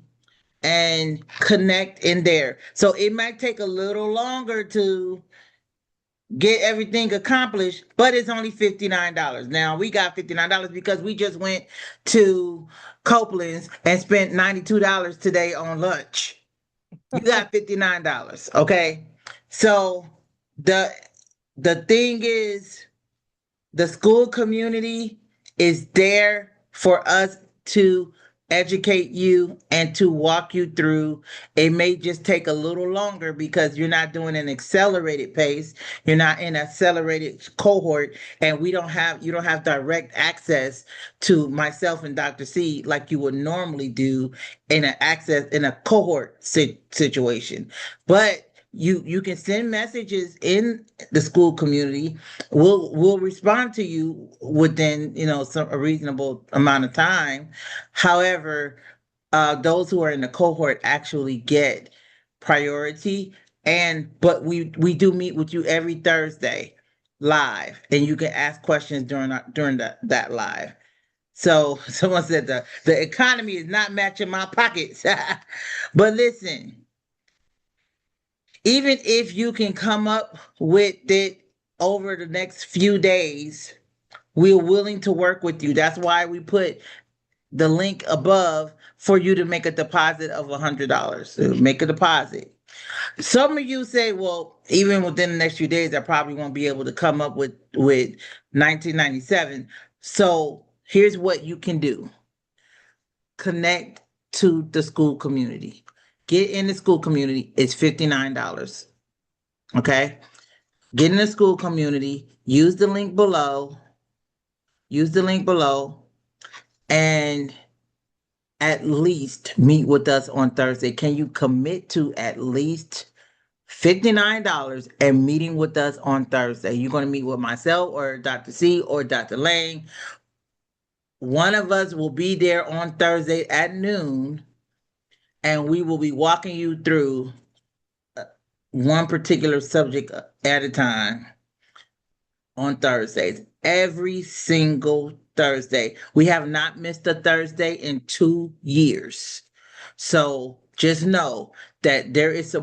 and connect in there. So it might take a little longer to get everything accomplished, but it's only $59. Now we got $59 because we just went to Copeland's and spent $92 today on lunch. You got $59, okay? So the thing is, the school community is there for us to educate you and to walk you through. It may just take a little longer because you're not doing an accelerated pace. You're not in an accelerated cohort, and you don't have direct access to myself and Dr. C like you would normally do in a cohort situation. But you can send messages in the school community. We'll respond to you within a reasonable amount of time. However, those who are in the cohort actually get priority, but we do meet with you every Thursday live, and you can ask questions during that live. So someone said the economy is not matching my pockets. But listen, even if you can come up with it over the next few days, we're willing to work with you. That's why we put the link above for you to make a deposit of $100. Make a deposit. Some of you say, well, even within the next few days, I probably won't be able to come up with 1997. So here's what you can do. Connect to the school community. Get in the school community. It's $59. Okay? Get in the school community. Use the link below. And at least meet with us on Thursday. Can you commit to at least $59 and meeting with us on Thursday? You're going to meet with myself or Dr. C or Dr. Lang. One of us will be there on Thursday at noon, and we will be walking you through one particular subject at a time on Thursdays. Every single Thursday. We have not missed a Thursday in 2 years. So just know that there is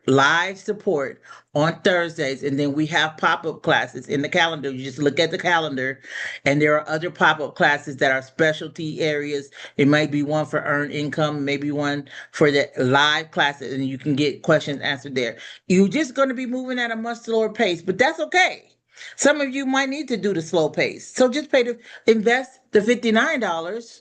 live support on Thursdays, and then we have pop-up classes in the calendar. You just look at the calendar, and there are other pop-up classes that are specialty areas. It might be one for earned income, maybe one for the live classes, and you can get questions answered there. You're just going to be moving at a much slower pace, but that's okay. Some of you might need to do the slow pace. So just invest the $59.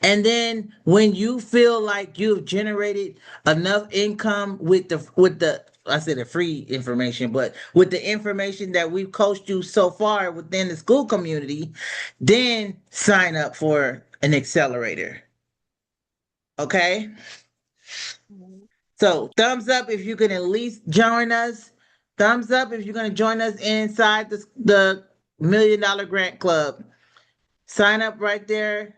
And then when you feel like you've generated enough income with the I said the free information, but with the information that we've coached you so far within the school community, then sign up for an accelerator. Okay? So thumbs up if you can at least join us. Thumbs up if you're going to join us inside the $1 Million Grant Club. Sign up right there.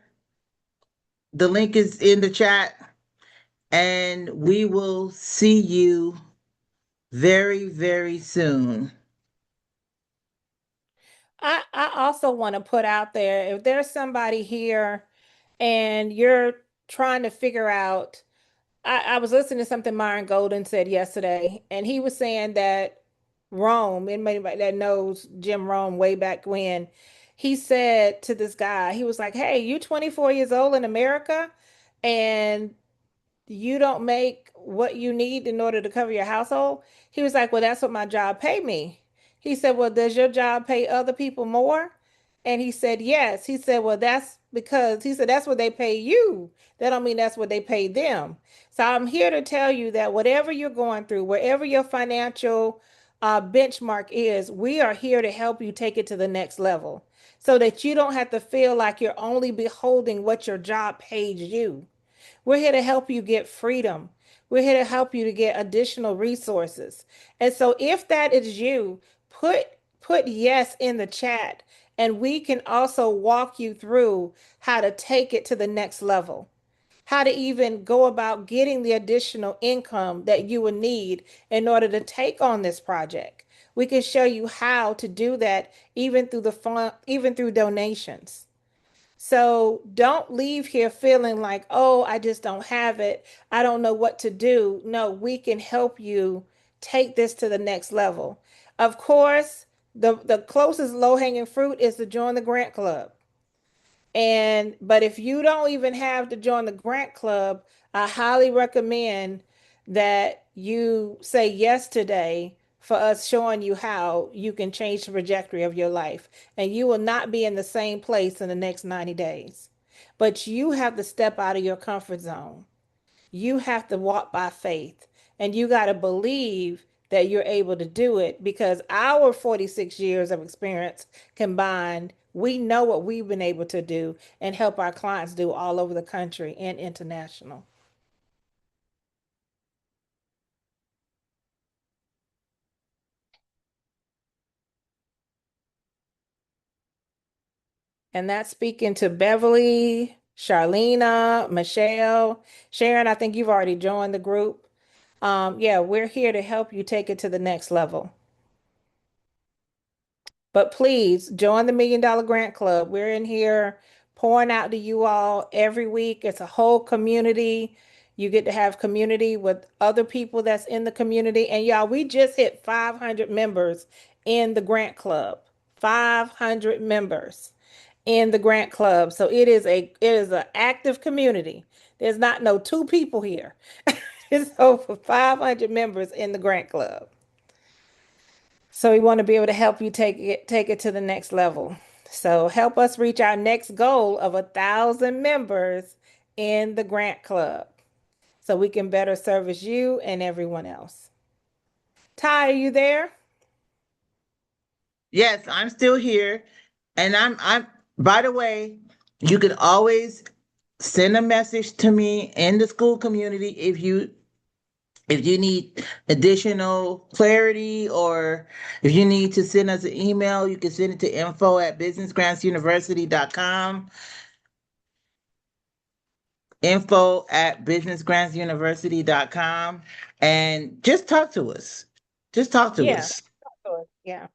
The link is in the chat. And we will see you very, very soon. I also want to put out there, if there's somebody here and you're trying to figure out, I was listening to something Myron Golden said yesterday, and he was saying that Rome, anybody that knows Jim Rome way back when, he said to this guy, he was like, hey, you 24 years old in America, and you don't make what you need in order to cover your household? He was like, well, that's what my job pay me. He said, well, does your job pay other people more? And he said, yes. He said, well, that's because, he said, that's what they pay you. That don't mean that's what they pay them. So I'm here to tell you that whatever you're going through, wherever your financial benchmark is, we are here to help you take it to the next level so that you don't have to feel like you're only beholding what your job paid you. We're here to help you get freedom. We're here to help you to get additional resources. And so if that is you, put yes in the chat, and we can also walk you through how to take it to the next level. How to even go about getting the additional income that you would need in order to take on this project. We can show you how to do that even through the fund, even through donations. So don't leave here feeling like, oh, I just don't have it. I don't know what to do. No, we can help you take this to the next level. Of course, the closest low-hanging fruit is to join the grant club. But if you don't even have to join the grant club, I highly recommend that you say yes today for us showing you how you can change the trajectory of your life. And you will not be in the same place in the next 90 days. But you have to step out of your comfort zone. You have to walk by faith, and you got to believe that you're able to do it, because our 46 years of experience combined, we know what we've been able to do and help our clients do all over the country and international. And that's speaking to Beverly, Charlena, Michelle, Sharon. I think you've already joined the group. Yeah, we're here to help you take it to the next level. But please join the $1 Million Grant Club. We're in here pouring out to you all every week. It's a whole community. You get to have community with other people that's in the community. And y'all, we just hit 500 members in the grant club. 500 members in the grant club. So it is an active community. There's not no two people here. It's over 500 members in the grant club. So we want to be able to help you take it to the next level. So help us reach our next goal of 1,000 members in the grant club so we can better service you and everyone else. Ty, are you there? Yes, I'm still here. And I'm by the way, you can always send a message to me in the school community if you need additional clarity, or if you need to send us an email, you can send it to info@businessgrantsuniversity.com. info@businessgrantsuniversity.com, and just talk to us. Just talk to Yeah. us. Yeah.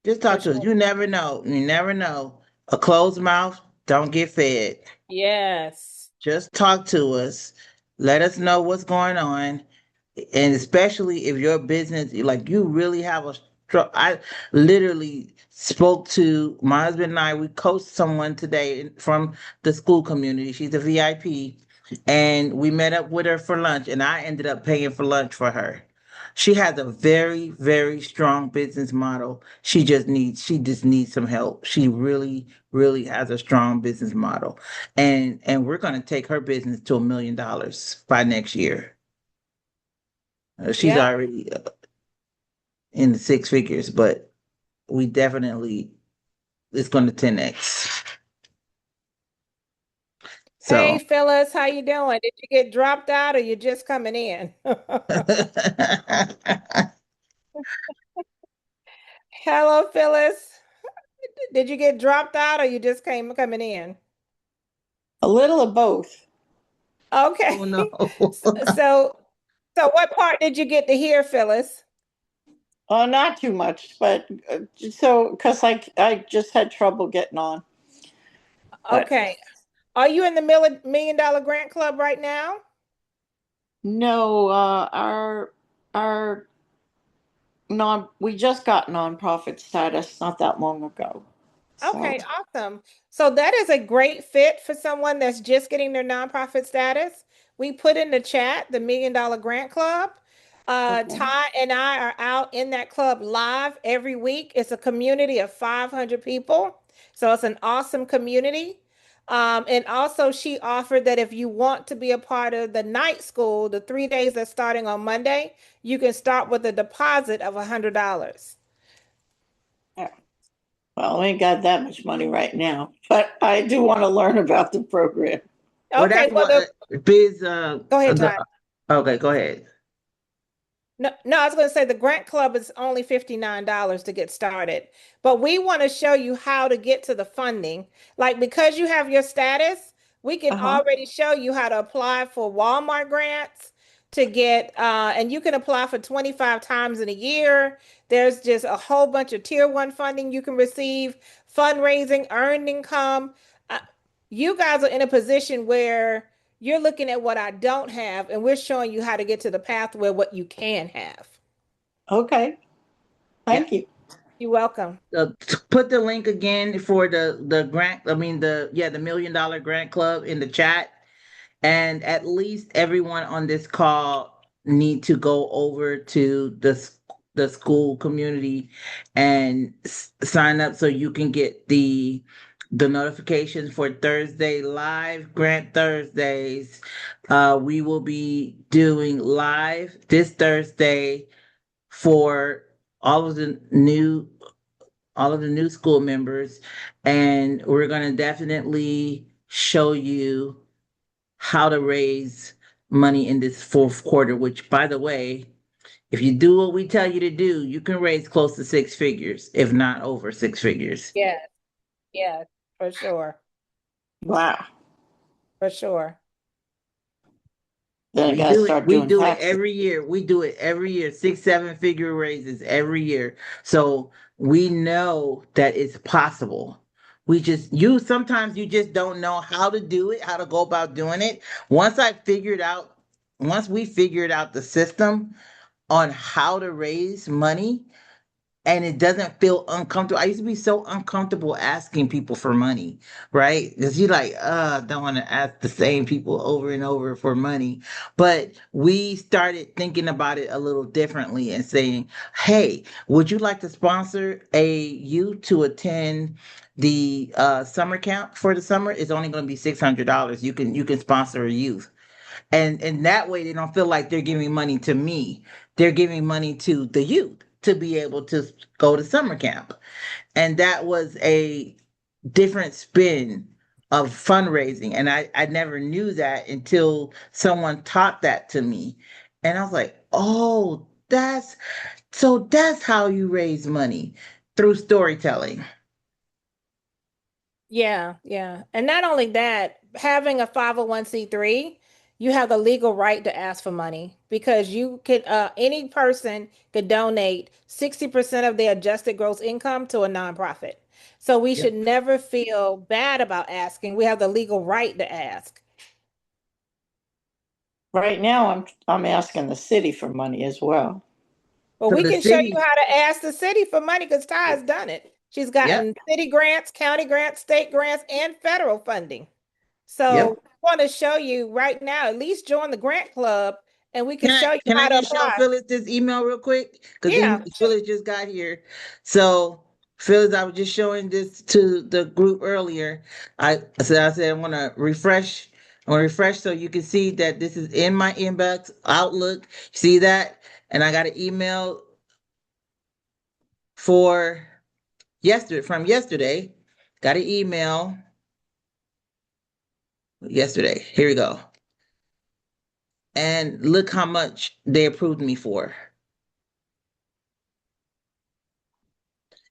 Just talk For to us. sure. You never know. You never know. A closed mouth don't get fed. Yes. Just talk to us. Let us know what's going on. And especially if your business, like, you really have a struggle. I literally spoke to my husband and I. We coached someone today from the school community. She's a VIP, and we met up with her for lunch, and I ended up paying for lunch for her. She has a very, very strong business model. She just needs some help. She really, really has a strong business model. And we're going to take her business to $1 million by next year. She's Yep. already in the six figures, but we definitely, it's going to 10x. Hey, So, Phyllis, how you doing? Did you get dropped out or you just coming in? Hello, Phyllis. Did you get dropped out or you just coming in? A little of both. Okay. oh, no. So what part did you get to hear, Phyllis? Not too much, but so because I just had trouble getting on. But Okay. Are you in the million dollar grant club right now? no, our we just got nonprofit status not that long ago. Okay, So awesome. So that is a great fit for someone that's just getting their nonprofit status. We put in the chat the Million Dollar Grant Club. okay. Ty and I are out in that club live every week. It's a community of 500 people. So it's an awesome community. And also, she offered that if you want to be a part of the night school, the 3 days that's starting on Monday, you can start with a deposit of $100. Yeah. Well, I ain't got that much money right now, but I do want to learn about the program. Well, Okay, that's well, what Biz. go ahead, Ty. Okay, go ahead. No, I was going to say the grant club is only $59 to get started, but we want to show you how to get to the funding. Like, because you have your status, we can already show you how to apply for Walmart grants to get, and you can apply for 25 times in a year. There's just a whole bunch of tier one funding you can receive, fundraising, earned income. Uh, you guys are in a position where you're looking at what I don't have, and we're showing you how to get to the pathway what you can have. Okay. Thank you. You're welcome. Put the link again for the grant. I mean the $1 million grant club in the chat, and at least everyone on this call need to go over to the school community and sign up so you can get the notifications for Thursday live grant Thursdays. We will be doing live this Thursday for all of the new school members, and we're going to definitely show you how to raise money in this fourth quarter, which, by the way, if you do what we tell you to do, you can raise close to six figures, if not over six figures. Yes, for sure. Wow. For sure. Then I gotta start We doing do it taxes. every year. We do it every year. 6, 7 figure raises every year. So we know that it's possible. Sometimes you just don't know how to do it, how to go about doing it. Once we figured out the system on how to raise money, and it doesn't feel uncomfortable. I used to be so uncomfortable asking people for money, right? Because you're like, don't want to ask the same people over and over for money. But we started thinking about it a little differently and saying, hey, would you like to sponsor a youth to attend the summer camp for the summer? It's only going to be $600. You can sponsor a youth. And that way they don't feel like they're giving money to me. They're giving money to the youth to be able to go to summer camp. And that was a different spin of fundraising. And I never knew that until someone taught that to me. And I was like, oh, that's how you raise money, through storytelling. Yeah. And not only that, having a 501c3, you have the legal right to ask for money because you could any person could donate 60% of their adjusted gross income to a nonprofit. So we should never feel bad about asking. We have the legal right to ask. Right now, I'm asking the city for money as well. Well, So we the can show city- you how to ask the city for money because Ty has done it. She's gotten city grants, county grants, state grants, and federal funding. So I want to show you right now, at least join the grant club and we can show you Can how I to just show apply. Phyllis this email real quick? Because Yeah, Phyllis just got here. So Phyllis, I was just showing this to the group earlier. I said I want to refresh. I want to refresh so you can see that this is in my inbox, Outlook. See that? And I got an email for yesterday. Got an email yesterday. Here we go. And look how much they approved me for.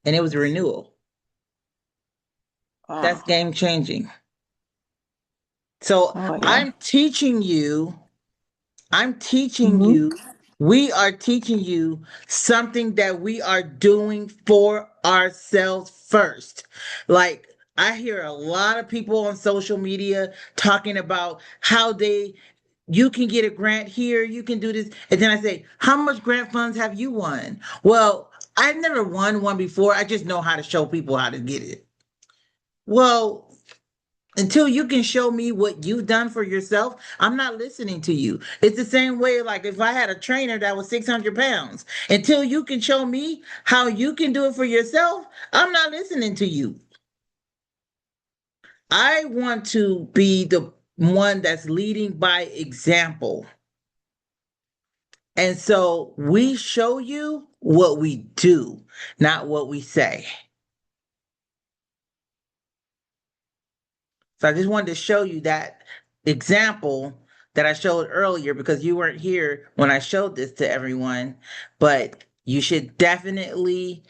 And it was a renewal. Wow. That's game changing. So Oh, yeah. I'm teaching you We are teaching you something that we are doing for ourselves first. Like, I hear a lot of people on social media talking about how you can get a grant here, you can do this. And then I say, how much grant funds have you won? Well, I've never won one before. I just know how to show people how to get it. Well, until you can show me what you've done for yourself, I'm not listening to you. It's the same way, like if I had a trainer that was 600 pounds, until you can show me how you can do it for yourself, I'm not listening to you. I want to be the one that's leading by example. And so we show you what we do, not what we say. So I just wanted to show you that example that I showed earlier because you weren't here when I showed this to everyone, but you should definitely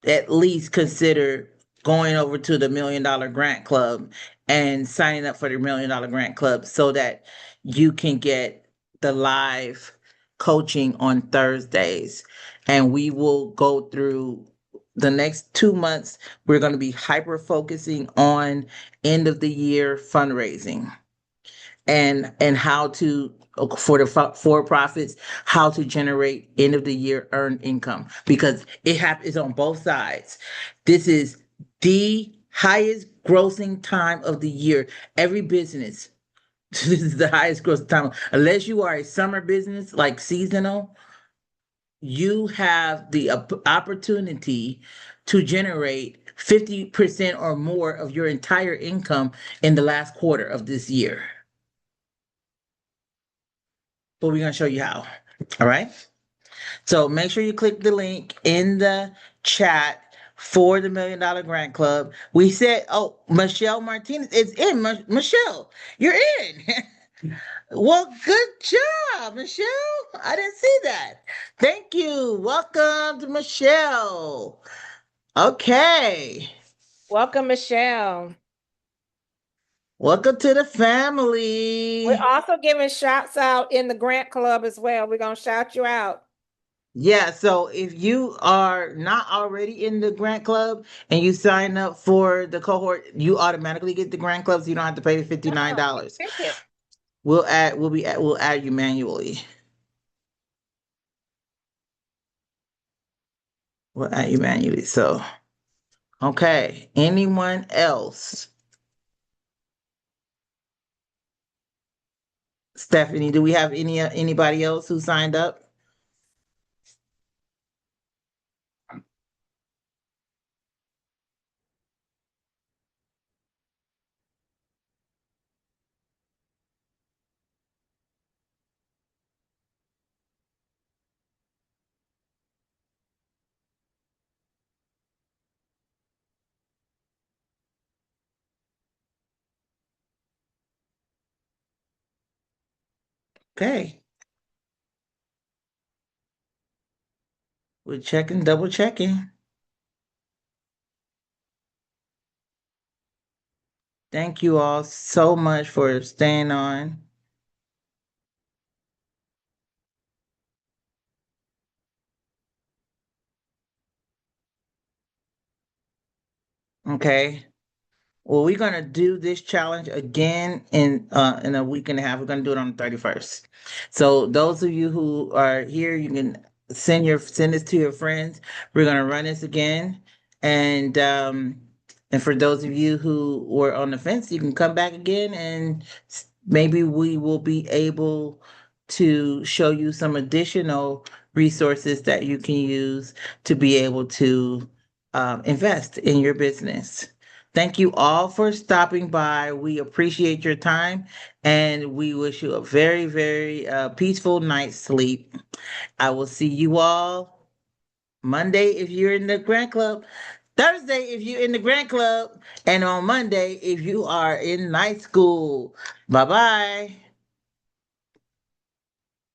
at least consider going over to the $1 Million Grant Club and signing up for the $1 Million Grant Club so that you can get the live coaching on Thursdays. And we will go through the next 2 months. We're going to be hyper focusing on end of the year fundraising and how to, for the for-profits, how to generate end of the year earned income, because it's on both sides. This is the highest grossing time of the year. Every business, this is the highest grossing time. Unless you are a summer business like seasonal, you have the opportunity to generate 50% or more of your entire income in the last quarter of this year. But we're going to show you how. All right. So make sure you click the link in the chat for the $1 Million Grant Club. We said, oh, Michelle Martinez is in. Michelle, you're in. Well, good job, Michelle. I didn't see that. Thank you. Welcome to Michelle. Okay. Welcome, Michelle. Welcome to the family. We're also giving shouts out in the Grant Club as well. We're going to shout you out. Yeah, so if you are not already in the Grant Club and you sign up for the cohort, you automatically get the Grant Club, so you don't have to pay the $59. We'll add you manually. We'll add you manually. So, okay. Anyone else? Stephanie, do we have anybody else who signed up? Okay. We're checking, double checking. Thank you all so much for staying on. Okay. Well, we're gonna do this challenge again in a week and a half. We're gonna do it on the 31st. So those of you who are here, you can send this to your friends. We're gonna run this again. And for those of you who were on the fence, you can come back again and maybe we will be able to show you some additional resources that you can use to be able to invest in your business. Thank you all for stopping by. We appreciate your time and we wish you a very, very peaceful night's sleep. I will see you all Monday if you're in the Grant Club, Thursday if you're in the Grant Club, and on Monday if you are in night school. Bye-bye.